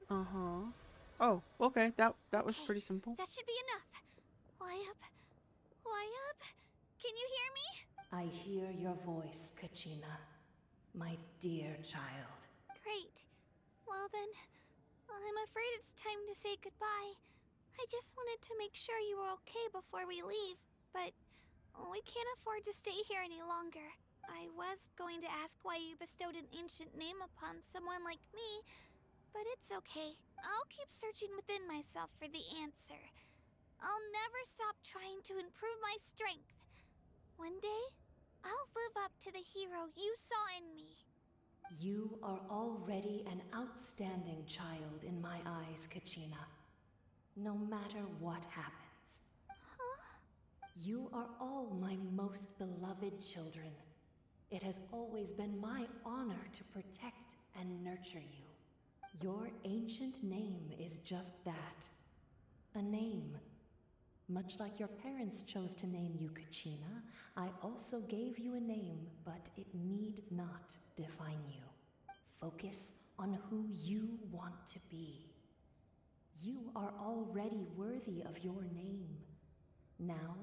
Uh-huh. Oh, okay. That was pretty simple. That should be enough. Why up? Why up? Can you hear me? I hear your voice, Kachina. My dear child. Great. Well then, I'm afraid it's time to say goodbye. I just wanted to make sure you were okay before we leave, but we can't afford to stay here any longer. I was going to ask why you bestowed an ancient name upon someone like me, but it's okay. I'll keep searching within myself for the answer. I'll never stop trying to improve my strength. One day, I'll live up to the hero you saw in me. You are already an outstanding child in my eyes, Kachina. No matter what happens. Huh? You are all my most beloved children. It has always been my honor to protect and nurture you. Your ancient name is just that. A name. Much like your parents chose to name you Kachina, I also gave you a name, but it need not define you. Focus on who you want to be. You are already worthy of your name. Now,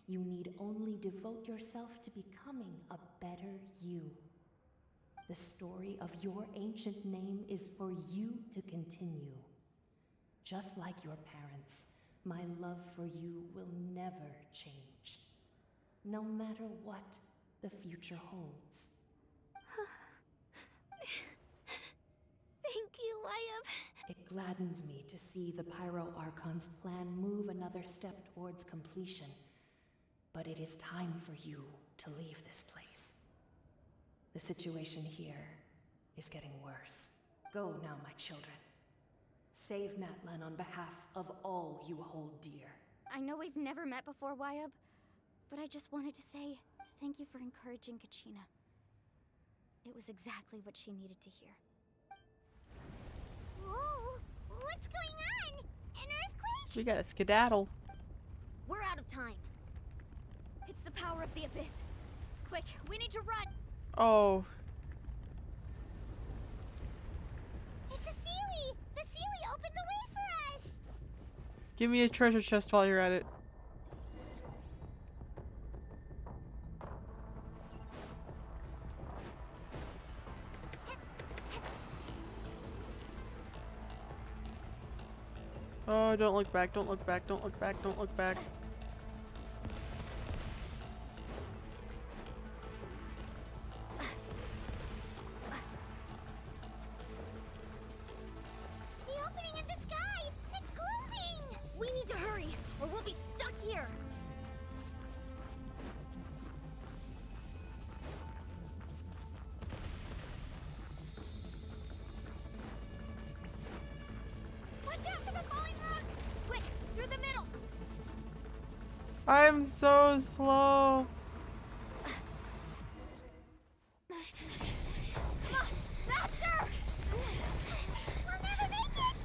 you need only devote yourself to becoming a better you. The story of your ancient name is for you to continue. Just like your parents, my love for you will never change. No matter what the future holds. Thank you, Wyatt. It gladdens me to see the Pyro Archon's plan move another step towards completion. But it is time for you to leave this place. The situation here is getting worse. Go now, my children. Save Natlan on behalf of all you hold dear. I know we've never met before, Wyatt, but I just wanted to say thank you for encouraging Kachina. It was exactly what she needed to hear. Whoa! What's going on? An earthquake? We got a skedaddle. We're out of time. It's the power of the abyss. Quick, we need to run. Oh. It's a Sealy! The Sealy opened the way for us! Give me a treasure chest while you're at it. Oh, don't look back, don't look back, don't look back, don't look back. The opening in the sky! It's closing! We need to hurry, or we'll be stuck here. Watch out for the falling rocks! Quick, through the middle! I'm so slow. Come on, faster! We'll never make it!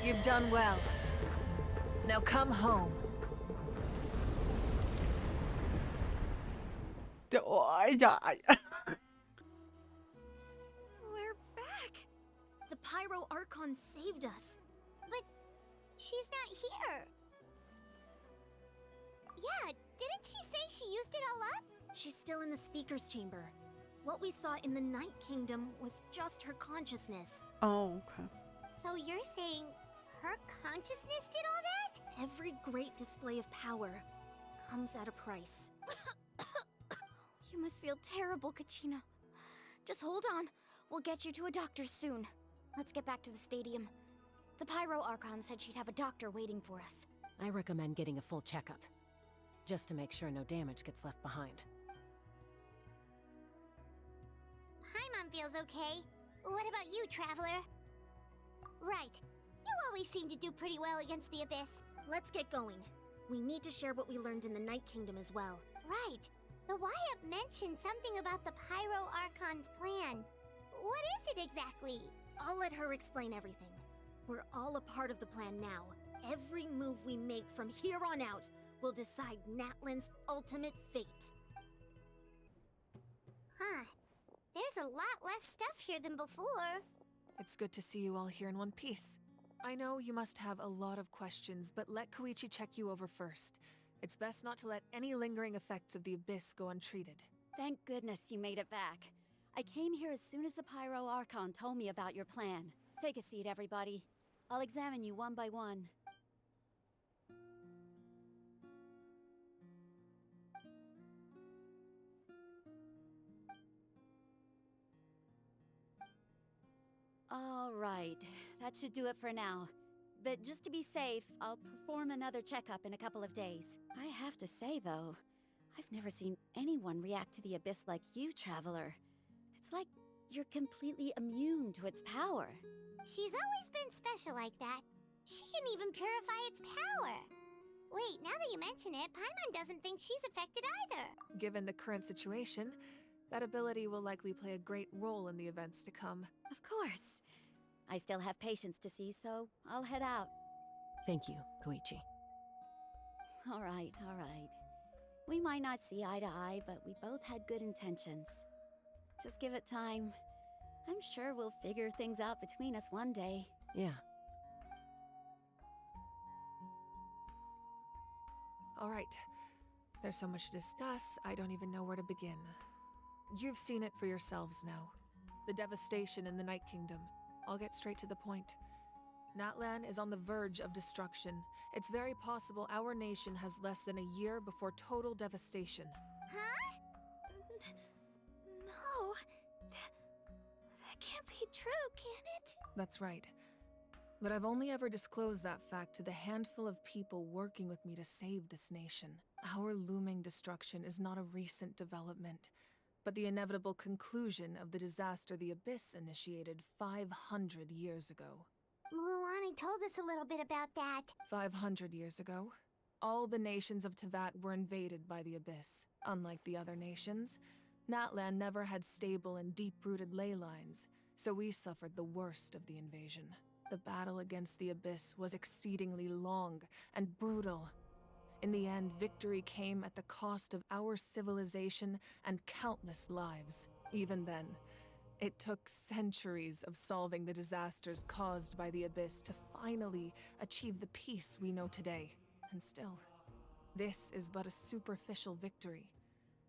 You've done well. Now come home. I die. We're back! The Pyro Archon saved us. But she's not here. Yeah, didn't she say she used it all up? She's still in the speaker's chamber. What we saw in the Night Kingdom was just her consciousness. Oh, okay. So you're saying her consciousness did all that? Every great display of power comes at a price. You must feel terrible, Kachina. Just hold on. We'll get you to a doctor soon. Let's get back to the stadium. The Pyro Archon said she'd have a doctor waiting for us. I recommend getting a full checkup, just to make sure no damage gets left behind. Paimon feels okay. What about you, Traveler? Right. You always seem to do pretty well against the Abyss. Let's get going. We need to share what we learned in the Night Kingdom as well. Right. The Wyatt mentioned something about the Pyro Archon's plan. What is it exactly? I'll let her explain everything. We're all a part of the plan now. Every move we make from here on out will decide Natlan's ultimate fate. Huh. There's a lot less stuff here than before. It's good to see you all here in one piece. I know you must have a lot of questions, but let Koichi check you over first. It's best not to let any lingering effects of the Abyss go untreated. Thank goodness you made it back. I came here as soon as the Pyro Archon told me about your plan. Take a seat, everybody. I'll examine you one by one. All right, that should do it for now. But just to be safe, I'll perform another checkup in a couple of days. I have to say, though, I've never seen anyone react to the Abyss like you, Traveler. It's like you're completely immune to its power. She's always been special like that. She can even purify its power. Wait, now that you mention it, Paimon doesn't think she's affected either. Given the current situation, that ability will likely play a great role in the events to come. Of course. I still have patients to see, so I'll head out. Thank you, Koichi. All right, all right. We might not see eye to eye, but we both had good intentions. Just give it time. I'm sure we'll figure things out between us one day. Yeah. All right. There's so much to discuss, I don't even know where to begin. You've seen it for yourselves now. The devastation in the Night Kingdom. I'll get straight to the point. Natlan is on the verge of destruction. It's very possible our nation has less than a year before total devastation. Huh? No. That can't be true, can it? That's right. But I've only ever disclosed that fact to the handful of people working with me to save this nation. Our looming destruction is not a recent development, but the inevitable conclusion of the disaster the Abyss initiated 500 years ago. Mualani told us a little bit about that. 500 years ago, all the nations of Teyvat were invaded by the Abyss. Unlike the other nations, Natlan never had stable and deep-rooted ley lines, so we suffered the worst of the invasion. The battle against the Abyss was exceedingly long and brutal. In the end, victory came at the cost of our civilization and countless lives. Even then, it took centuries of solving the disasters caused by the Abyss to finally achieve the peace we know today. And still, this is but a superficial victory.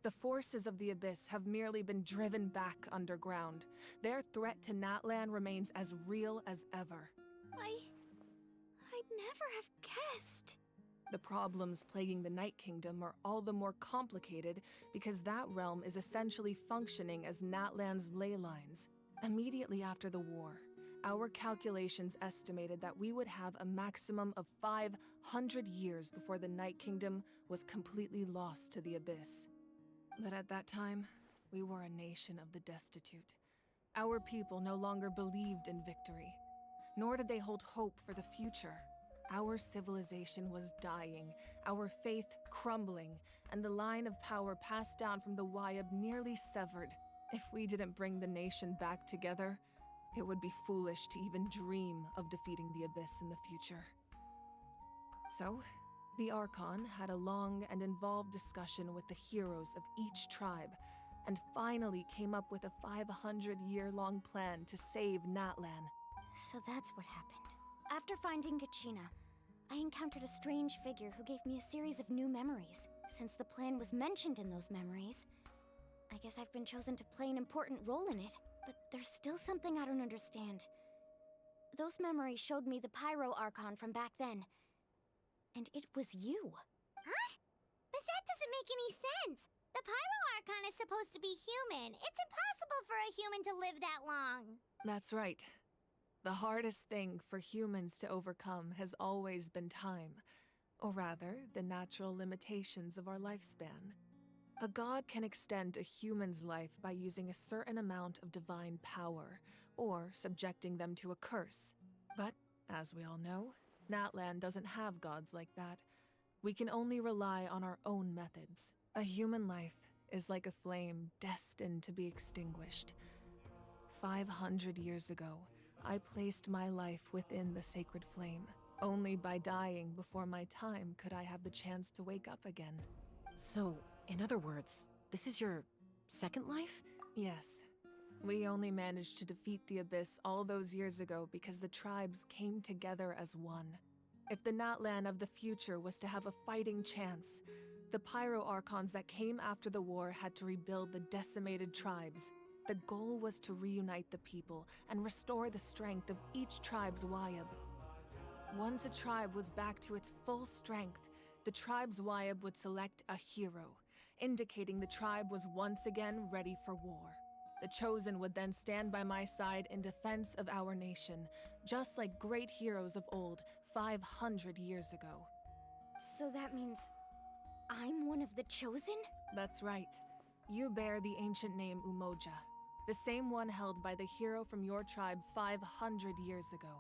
The forces of the Abyss have merely been driven back underground. Their threat to Natlan remains as real as ever. I'd never have guessed. The problems plaguing the Night Kingdom are all the more complicated because that realm is essentially functioning as Natlan's ley lines. Immediately after the war, our calculations estimated that we would have a maximum of 500 years before the Night Kingdom was completely lost to the Abyss. But at that time, we were a nation of the destitute. Our people no longer believed in victory, nor did they hold hope for the future. Our civilization was dying, our faith crumbling, and the line of power passed down from the Wyatt nearly severed. If we didn't bring the nation back together, it would be foolish to even dream of defeating the Abyss in the future. So, the Archon had a long and involved discussion with the heroes of each tribe, and finally came up with a 500-year-long plan to save Natlan. So that's what happened. After finding Kachina, I encountered a strange figure who gave me a series of new memories. Since the plan was mentioned in those memories, I guess I've been chosen to play an important role in it. But there's still something I don't understand. Those memories showed me the Pyro Archon from back then. And it was you. Huh? But that doesn't make any sense. The Pyro Archon is supposed to be human. It's impossible for a human to live that long. That's right. The hardest thing for humans to overcome has always been time. Or rather, the natural limitations of our lifespan. A god can extend a human's life by using a certain amount of divine power, or subjecting them to a curse. But, as we all know, Natlan doesn't have gods like that. We can only rely on our own methods. A human life is like a flame destined to be extinguished. 500 years ago, I placed my life within the sacred flame. Only by dying before my time could I have the chance to wake up again. So, in other words, this is your second life? Yes. We only managed to defeat the Abyss all those years ago because the tribes came together as one. If the Natlan of the future was to have a fighting chance, the Pyro Archons that came after the war had to rebuild the decimated tribes. The goal was to reunite the people and restore the strength of each tribe's Wayab. Once a tribe was back to its full strength, the tribe's Wayab would select a hero, indicating the tribe was once again ready for war. The Chosen would then stand by my side in defense of our nation, just like great heroes of old 500 years ago. So that means I'm one of the Chosen? That's right. You bear the ancient name Umoja, the same one held by the hero from your tribe 500 years ago.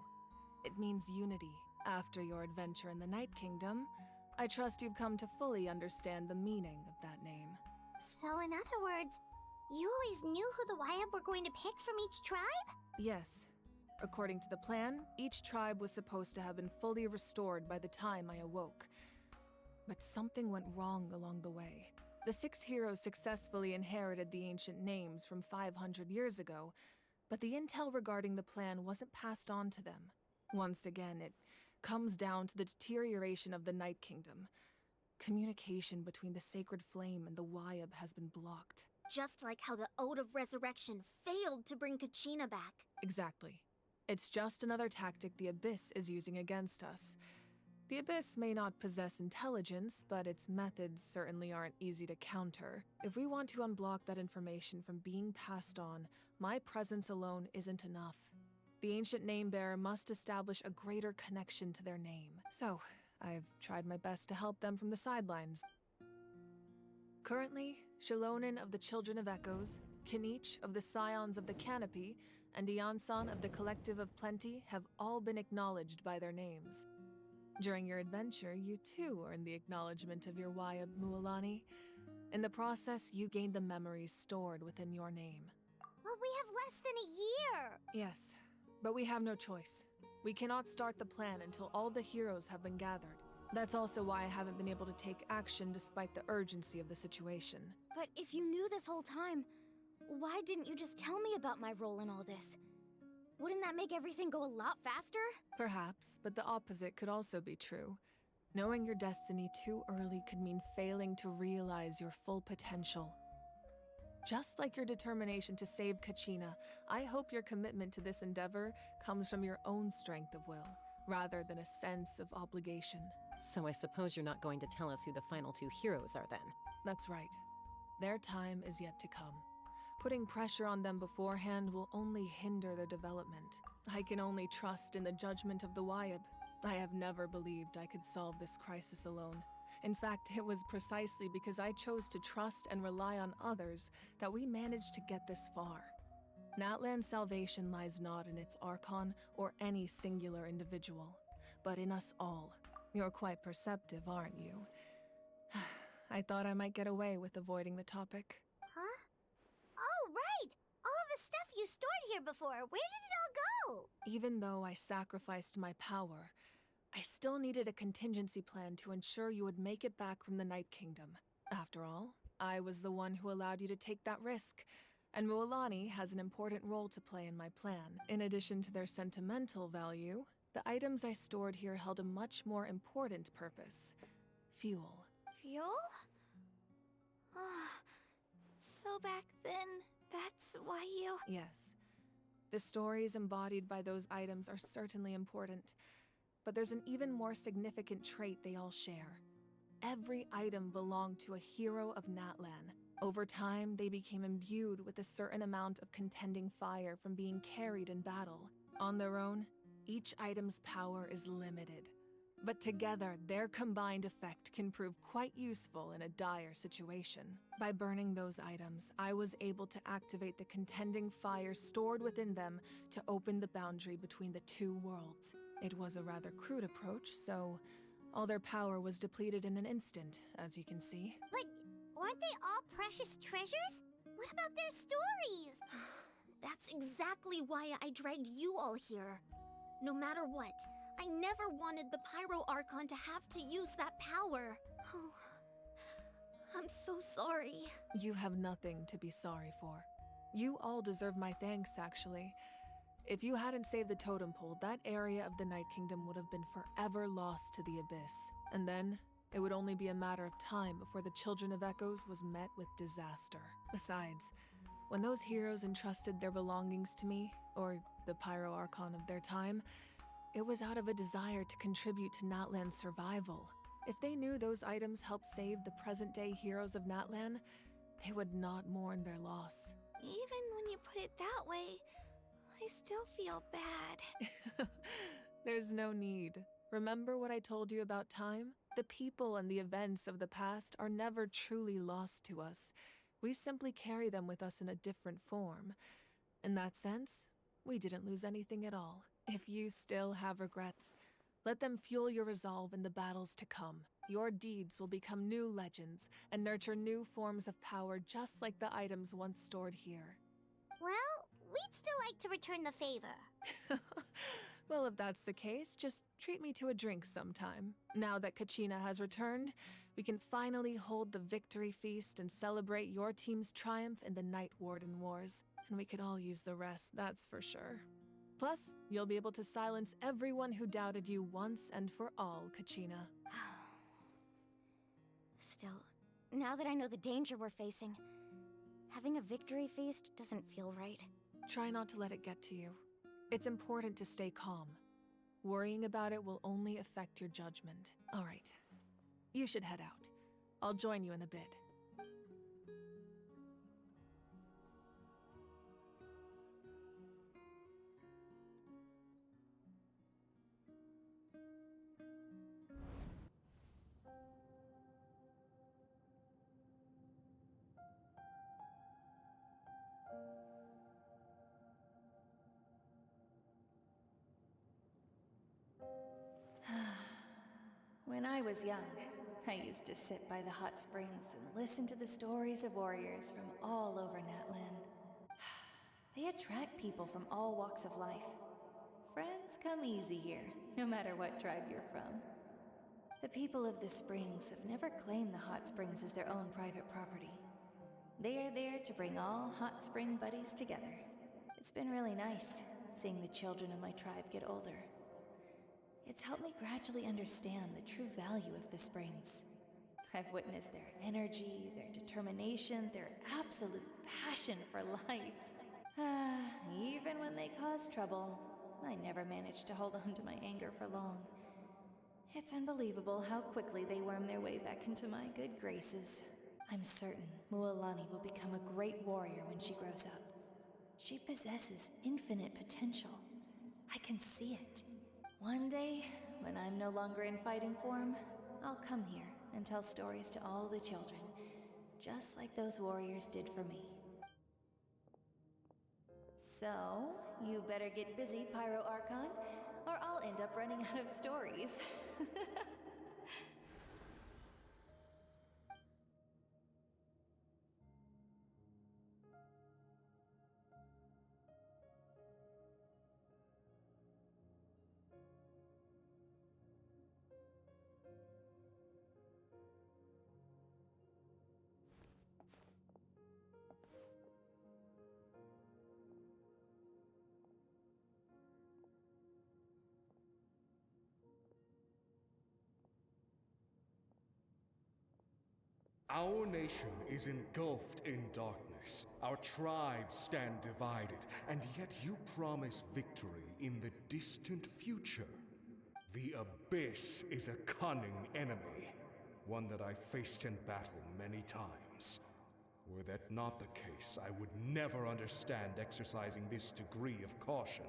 It means unity. After your adventure in the Night Kingdom, I trust you've come to fully understand the meaning of that name. So in other words, you always knew who the Wayab were going to pick from each tribe? Yes. According to the plan, each tribe was supposed to have been fully restored by the time I awoke. But something went wrong along the way. The 6 heroes successfully inherited the ancient names from 500 years ago, but the intel regarding the plan wasn't passed on to them. Once again, it comes down to the deterioration of the Night Kingdom. Communication between the Sacred Flame and the Wayab has been blocked. Just like how the Ode of Resurrection failed to bring Kachina back. Exactly. It's just another tactic the Abyss is using against us. The Abyss may not possess intelligence, but its methods certainly aren't easy to counter. If we want to unblock that information from being passed on, my presence alone isn't enough. The ancient name-bearer must establish a greater connection to their name. So, I've tried my best to help them from the sidelines. Currently, Shilonen of the Children of Echoes, Kinich of the Scions of the Canopy, and Iansan of the Collective of Plenty have all been acknowledged by their names. During your adventure, you too earned the acknowledgement of your Wayab, Mualani. In the process, you gained the memories stored within your name. Well, we have less than a year! Yes, but we have no choice. We cannot start the plan until all the heroes have been gathered. That's also why I haven't been able to take action despite the urgency of the situation. But if you knew this whole time, why didn't you just tell me about my role in all this? Wouldn't that make everything go a lot faster? Perhaps, but the opposite could also be true. Knowing your destiny too early could mean failing to realize your full potential. Just like your determination to save Kachina, I hope your commitment to this endeavor comes from your own strength of will, rather than a sense of obligation. So I suppose you're not going to tell us who the final 2 heroes are then? That's right. Their time is yet to come. Putting pressure on them beforehand will only hinder their development. I can only trust in the judgment of the Wayab. I have never believed I could solve this crisis alone. In fact, it was precisely because I chose to trust and rely on others that we managed to get this far. Natlan's salvation lies not in its Archon or any singular individual, but in us all. You're quite perceptive, aren't you? I thought I might get away with avoiding the topic. Huh? Oh, right! All of the stuff you stored here before, where did it all go? Even though I sacrificed my power, I still needed a contingency plan to ensure you would make it back from the Night Kingdom. After all, I was the one who allowed you to take that risk, and Mualani has an important role to play in my plan. In addition to their sentimental value, the items I stored here held a much more important purpose. Fuel. Fuel? So, Pyro back then? That's why you... Yes. The stories embodied by those items are certainly important, but there's an even more significant trait they all share. Every item belonged to a hero of Natlan. Over time, they became imbued with a certain amount of contending fire from being carried in battle. On their own, each item's power is limited, but together, their combined effect can prove quite useful in a dire situation. By burning those items, I was able to activate the contending fire stored within them to open the boundary between the two worlds. It was a rather crude approach, so all their power was depleted in an instant, as you can see. But weren't they all precious treasures? What about their stories? That's exactly why I dragged you all here. No matter what, I never wanted the Pyro Archon to have to use that power. Oh, I'm so sorry. You have nothing to be sorry for. You all deserve my thanks, actually. If you hadn't saved the totem pole, that area of the Night Kingdom would have been forever lost to the Abyss. And then, it would only be a matter of time before the Children of Echoes was met with disaster. Besides, when those heroes entrusted their belongings to me, or the Pyro Archon of their time, it was out of a desire to contribute to Natlan's survival. If they knew those items helped save the present-day heroes of Natlan, they would not mourn their loss. Even when you put it that way, I still feel bad. There's no need. Remember what I told you about time? The people and the events of the past are never truly lost to us. We simply carry them with us in a different form. In that sense, we didn't lose anything at all. If you still have regrets, let them fuel your resolve in the battles to come. Your deeds will become new legends and nurture new forms of power just like the items once stored here. Well, we'd still like to return the favor. Well, if that's the case, just treat me to a drink sometime. Now that Kachina has returned, we can finally hold the victory feast and celebrate your team's triumph in the Night Warden Wars. And we could all use the rest, that's for sure. Plus, you'll be able to silence everyone who doubted you once and for all, Kachina. Still, now that I know the danger we're facing, having a victory feast doesn't feel right. Try not to let it get to you. It's important to stay calm. Worrying about it will only affect your judgment. All right, you should head out. I'll join you in a bit. When I was young, I used to sit by the hot springs and listen to the stories of warriors from all over Natlan. They attract people from all walks of life. Friends come easy here, no matter what tribe you're from. The people of the springs have never claimed the hot springs as their own private property. They are there to bring all hot spring buddies together. It's been really nice, seeing the children of my tribe get older. It's helped me gradually understand the true value of the springs. I've witnessed their energy, their determination, their absolute passion for life. Even when they cause trouble, I never managed to hold on to my anger for long. It's unbelievable how quickly they worm their way back into my good graces. I'm certain Mualani will become a great warrior when she grows up. She possesses infinite potential. I can see it. One day, when I'm no longer in fighting form, I'll come here and tell stories to all the children, just like those warriors did for me. So, you better get busy, Pyro Archon, or I'll end up running out of stories. Our nation is engulfed in darkness. choice. Our tribes stand divided, and yet you promise victory in the distant future. The Abyss is a cunning enemy, one that I faced in battle many times. Were that not the case, I would never understand exercising this degree of caution.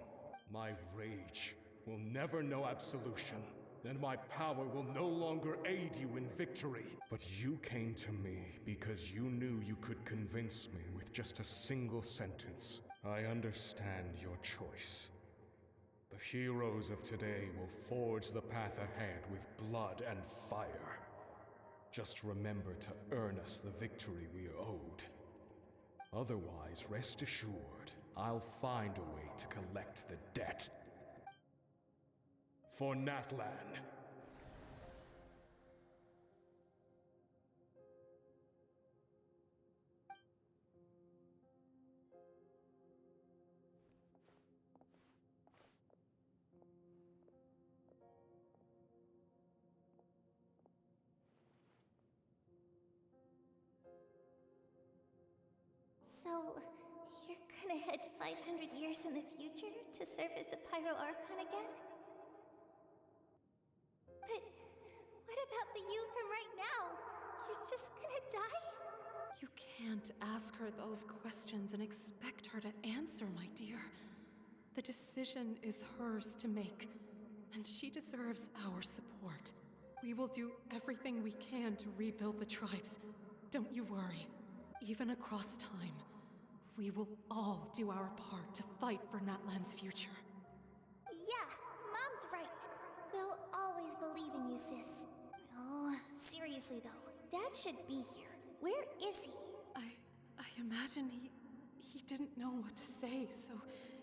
My rage will never know absolution, and my power will no longer aid you in victory. But you came to me because you knew you could convince me with just a single sentence. I understand your choice. The heroes of today will forge the path ahead with blood and fire. Just remember to earn us the victory we are owed. Otherwise, rest assured, I'll find a way to collect the debt. For Natlan. So, you're gonna head 500 years in the future to serve as the Pyro Archon again? But what about the you from right now? You're just gonna die? You can't ask her those questions and expect her to answer, my dear. The decision is hers to make, and she deserves our support. We will do everything we can to rebuild the tribes. Don't you worry. Even across time, we will all do our part to fight for Natlan's future. Yeah, Mom's right. We'll always believe in you, sis. Oh, seriously though, Dad should be here. Where is he? I imagine he didn't know what to say, so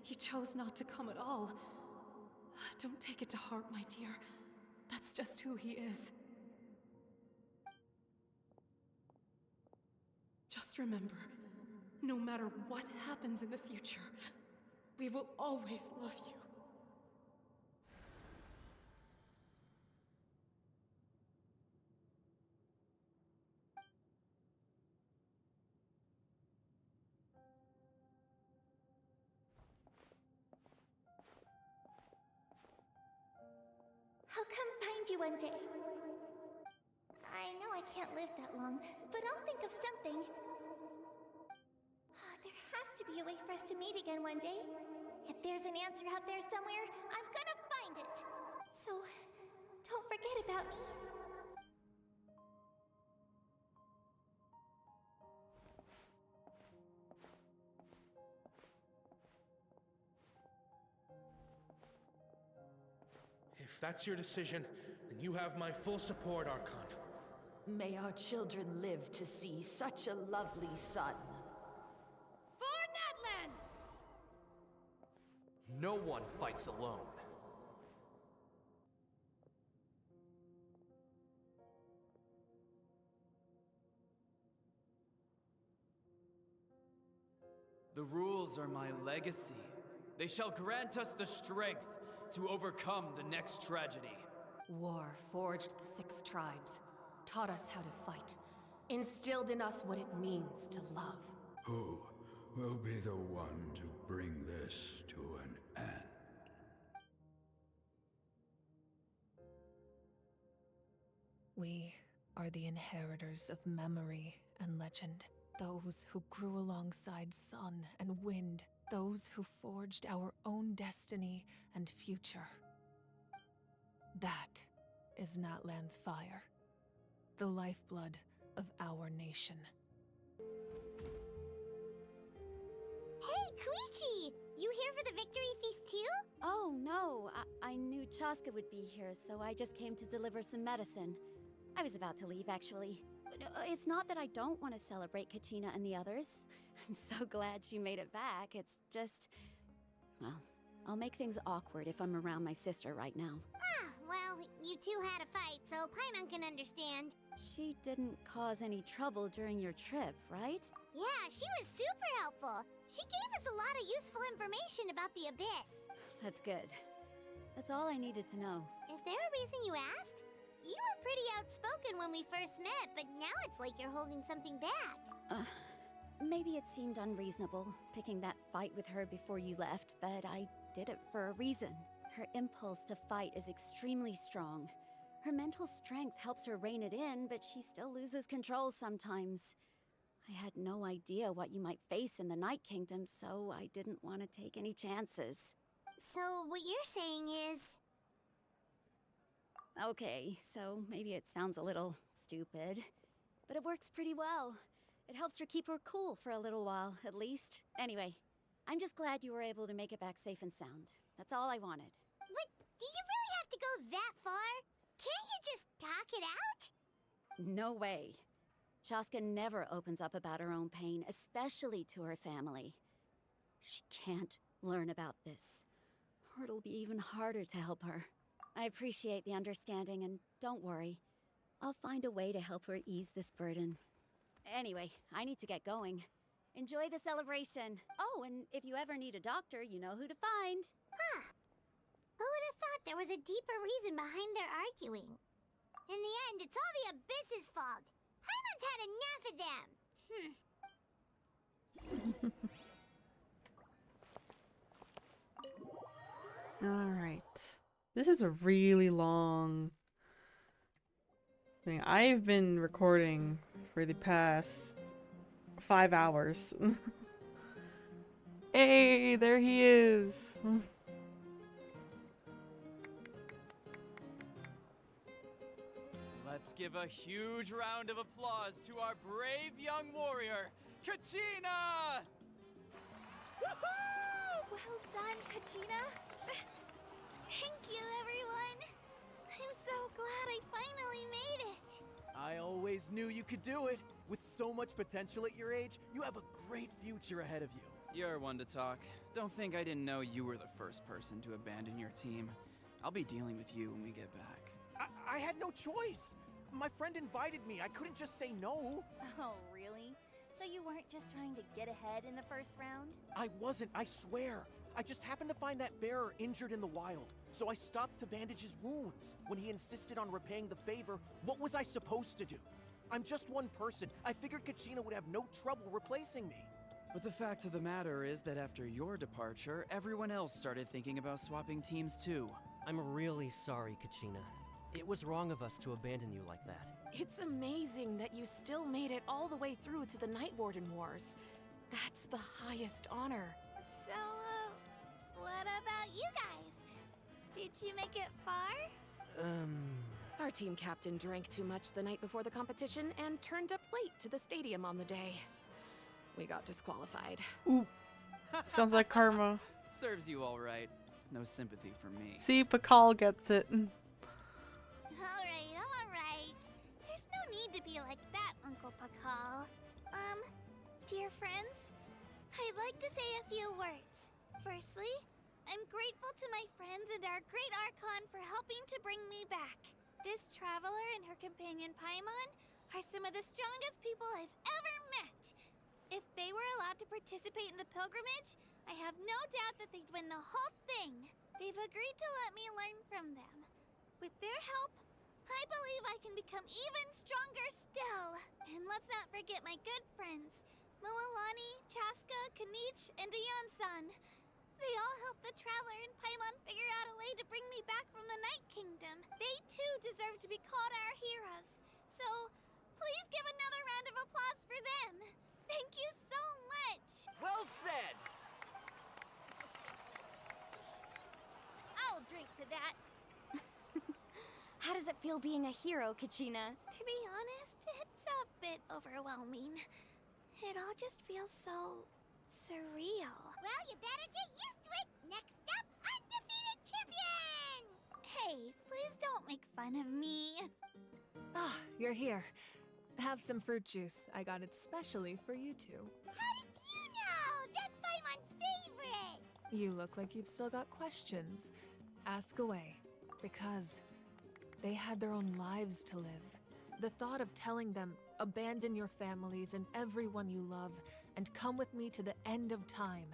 he chose not to come at all. Don't take it to heart, my dear. That's just who he is. Just remember, no matter what happens in the future, we will always love you. I'll come find you one day. I know I can't live that long, but I'll think of something. There has to be a way for us to meet again one day. If there's an answer out there somewhere, I'm gonna find it. So, don't forget about me. If that's your decision, then you have my full support, Archon. May our children live to see such a lovely son. For Natlan! No one fights alone. The rules are my legacy. They shall grant us the strength to overcome the next tragedy. War forged the 6 tribes, taught us how to fight, instilled in us what it means to love. Who will be the one to bring this to an end? We are the inheritors of memory and legend. Those who grew alongside sun and wind. Those who forged our own destiny and future. That is Natlan's fire. The lifeblood of our nation. Hey, Koichi! You here for the victory feast too? Oh, no. I knew Chaska would be here, so I just came to deliver some medicine. I was about to leave, actually. But it's not that I don't want to celebrate Kachina and the others. I'm so glad she made it back. It's just... well, I'll make things awkward if I'm around my sister right now. Ah, well, you two had a fight, so Paimon can understand. She didn't cause any trouble during your trip, right? Yeah, she was super helpful. She gave us a lot of useful information about the Abyss. That's good. That's all I needed to know. Is there a reason you asked? You were pretty outspoken when we first met, but now it's like you're holding something back. Maybe it seemed unreasonable, picking that fight with her before you left, but I did it for a reason. Her impulse to fight is extremely strong. Her mental strength helps her rein it in, but she still loses control sometimes. I had no idea what you might face in the Night Kingdom, so I didn't want to take any chances. So what you're saying is... Okay, so maybe it sounds a little stupid, but it works pretty well. It helps her keep her cool for a little while, at least. Anyway, I'm just glad you were able to make it back safe and sound. That's all I wanted. But do you really have to go that far? Can't you just talk it out? No way. Chaska never opens up about her own pain, especially to her family. She can't learn about this, or it'll be even harder to help her. I appreciate the understanding, and don't worry. I'll find a way to help her ease this burden. Anyway, I need to get going. Enjoy the celebration. Oh, and if you ever need a doctor, you know who to find. Huh. Who would have thought there was a deeper reason behind their arguing? In the end, it's all the Abyss's fault. Paimon's had enough of them. Alright. This is a really long thing. I've been recording for the past 5 hours. Hey, there he is. Let's give a huge round of applause to our brave young warrior, Kachina! Woohoo! Well done, Kachina. Thank you, everyone. I'm so glad I finally made it. I always knew you could do it. With so much potential at your age, you have a great future ahead of you. You're one to talk. Don't think I didn't know you were the first person to abandon your team. I'll be dealing with you when we get back. I had no choice. My friend invited me. I couldn't just say no. Oh, really? So you weren't just trying to get ahead in the first round? I wasn't, I swear. I just happened to find that bearer injured in the wild, so I stopped to bandage his wounds. When he insisted on repaying the favor, what was I supposed to do? I'm just one person. I figured Kachina would have no trouble replacing me. But the fact of the matter is that after your departure, everyone else started thinking about swapping teams too. I'm really sorry, Kachina. It was wrong of us to abandon you like that. It's amazing that you still made it all the way through to the Night Warden Wars. That's the highest honor. So, what about you guys? Did you make it far? Our team captain drank too much the night before the competition and turned up late to the stadium on the day. We got disqualified. Ooh. Sounds like karma. Serves you all right. No sympathy for me. See, Pakal gets it. Alright. There's no need to be like that, Uncle Pakal. Dear friends, I'd like to say a few words. Firstly, I'm grateful to my friends and our great Archon for helping to bring me back. This traveler and her companion Paimon are some of the strongest people I've ever met. If they were allowed to participate in the pilgrimage, I have no doubt that they'd win the whole thing. They've agreed to let me learn from them. With their help, I believe I can become even stronger still. And let's not forget my good friends, Moalani, Chaska, Kanich, and Dion-san. They all helped the traveler and Paimon figure out a way to bring me back from the Night Kingdom. They too deserve to be called our heroes. So, please give another round of applause for them. Thank you so much. Well said! I'll drink to that. How does it feel being a hero, Kachina? To be honest, it's a bit overwhelming. It all just feels so surreal. Well, you better get used to it. Next up, undefeated champion! Hey, please don't make fun of me. Ah, you're here. Have some fruit juice. I got it specially for you two. How did you know? That's Paimon's favorite! You look like you've still got questions. Ask away, because they had their own lives to live. The thought of telling them, abandon your families and everyone you love, and come with me to the end of time,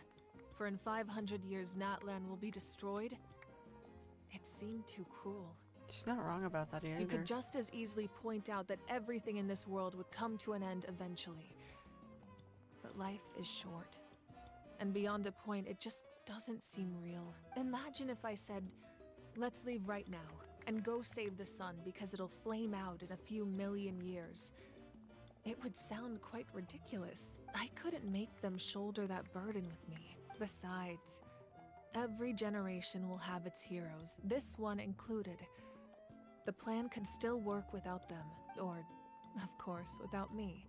for in 500 years Natlan will be destroyed, it seemed too cruel. She's not wrong about that either. You could just as easily point out that everything in this world would come to an end eventually. but life is short. And beyond a point, it just doesn't seem real. Imagine if I said, let's leave right now and go save the sun because it'll flame out in a few million years. It would sound quite ridiculous. I couldn't make them shoulder that burden with me. Besides, every generation will have its heroes, this one included. The plan could still work without them, or, of course, without me.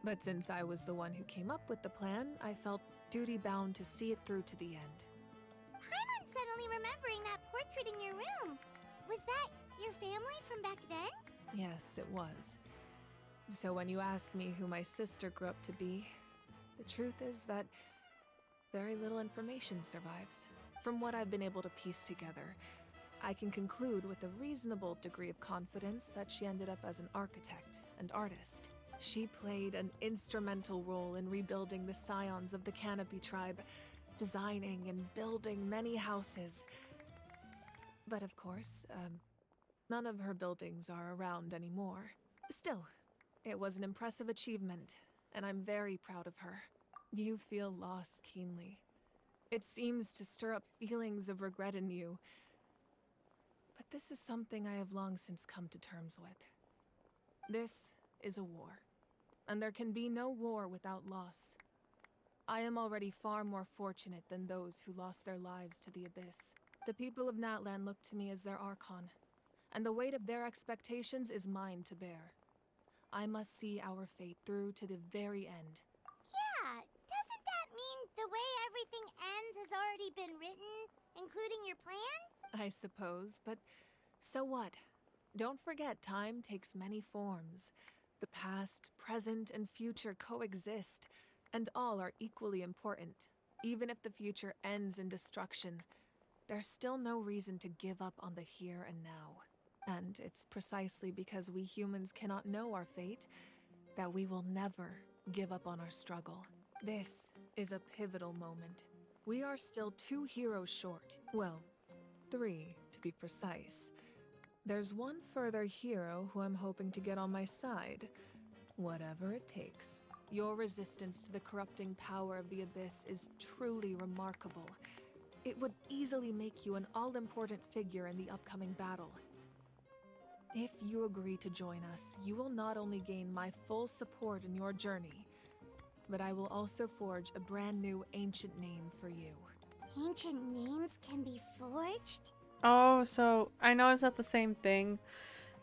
But since I was the one who came up with the plan, I felt duty-bound to see it through to the end. I'm suddenly remembering that portrait in your room. Was that your family from back then? Yes, it was. So when you ask me who my sister grew up to be, the truth is that very little information survives. From what I've been able to piece together, I can conclude with a reasonable degree of confidence that she ended up as an architect and artist. She played an instrumental role in rebuilding the scions of the Canopy tribe, designing and building many houses. But of course, none of her buildings are around anymore. Still, it was an impressive achievement, and I'm very proud of her. You feel loss keenly. It seems to stir up feelings of regret in you. But this is something I have long since come to terms with. This is a war, and there can be no war without loss. I am already far more fortunate than those who lost their lives to the Abyss. The people of Natlan look to me as their Archon, and the weight of their expectations is mine to bear. I must see our fate through to the very end. Yeah, doesn't that mean the way everything ends has already been written, including your plan? I suppose, but so what? Don't forget, time takes many forms. The past, present, and future coexist, and all are equally important. Even if the future ends in destruction, there's still no reason to give up on the here and now. And it's precisely because we humans cannot know our fate that we will never give up on our struggle. This is a pivotal moment. We are still 2 heroes short. Well, 3 to be precise. There's one further hero who I'm hoping to get on my side. Whatever it takes. Your resistance to the corrupting power of the Abyss is truly remarkable. It would easily make you an all-important figure in the upcoming battle. If you agree to join us, you will not only gain my full support in your journey, but I will also forge a brand new ancient name for you. Ancient names can be forged? Oh, so I know it's not the same thing,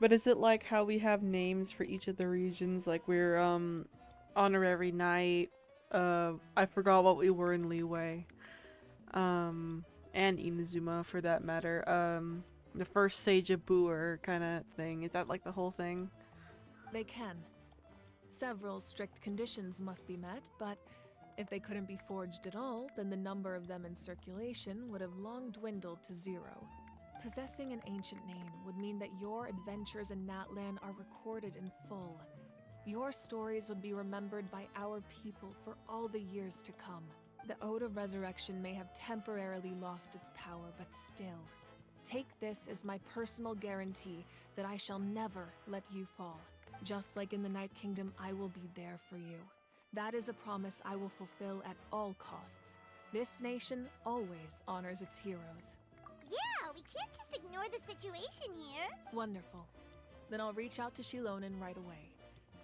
but is it like how we have names for each of the regions? Like we're honorary knight, I forgot what we were in Liyue. And Inazuma for that matter. The first sage of Boer kind of thing. Is that like the whole thing? They can. Several strict conditions must be met, but if they couldn't be forged at all, then the number of them in circulation would have long dwindled to 0. Possessing an ancient name would mean that your adventures in Natlan are recorded in full. Your stories would be remembered by our people for all the years to come. The Ode of Resurrection may have temporarily lost its power, but still, take this as my personal guarantee that I shall never let you fall. Just like in the Night Kingdom, I will be there for you. That is a promise I will fulfill at all costs. This nation always honors its heroes. Yeah, we can't just ignore the situation here. Wonderful. Then I'll reach out to Shilonen right away.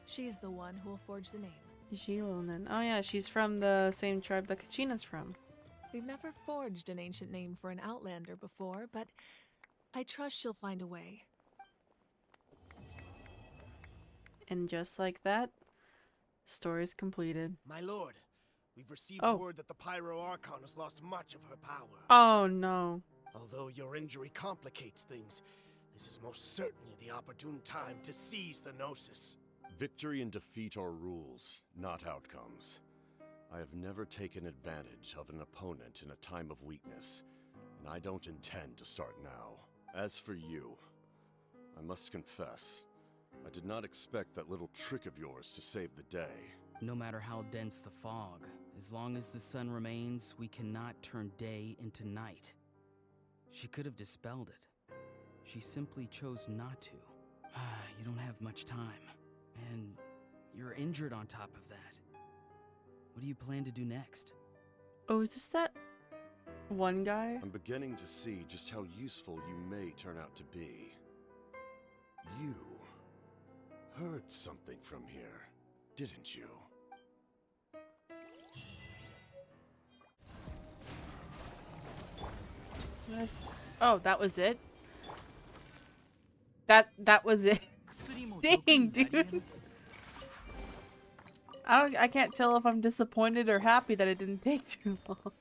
She's the one who will forge the name. Shilonen. Oh yeah, she's from the same tribe that Kachina's from. We've never forged an ancient name for an Outlander before, but I trust she'll find a way. And just like that, story's completed. My lord, we've received Oh. word that the Pyro Archon has lost much of her power. Oh no. Although your injury complicates things, this is most certainly the opportune time to seize the Gnosis. Victory and defeat are rules, not outcomes. I have never taken advantage of an opponent in a time of weakness, and I don't intend to start now. As for you, I must confess, I did not expect that little trick of yours to save the day. No matter how dense the fog, as long as the sun remains, we cannot turn day into night. She could have dispelled it. She simply chose not to. You don't have much time, and you're injured on top of that. What do you plan to do next? Oh, is this that one guy? I'm beginning to see just how useful you may turn out to be. You heard something from here, didn't you? Yes. Oh, that was it? That was it. Dang, dude. I can't tell if I'm disappointed or happy that it didn't take too long.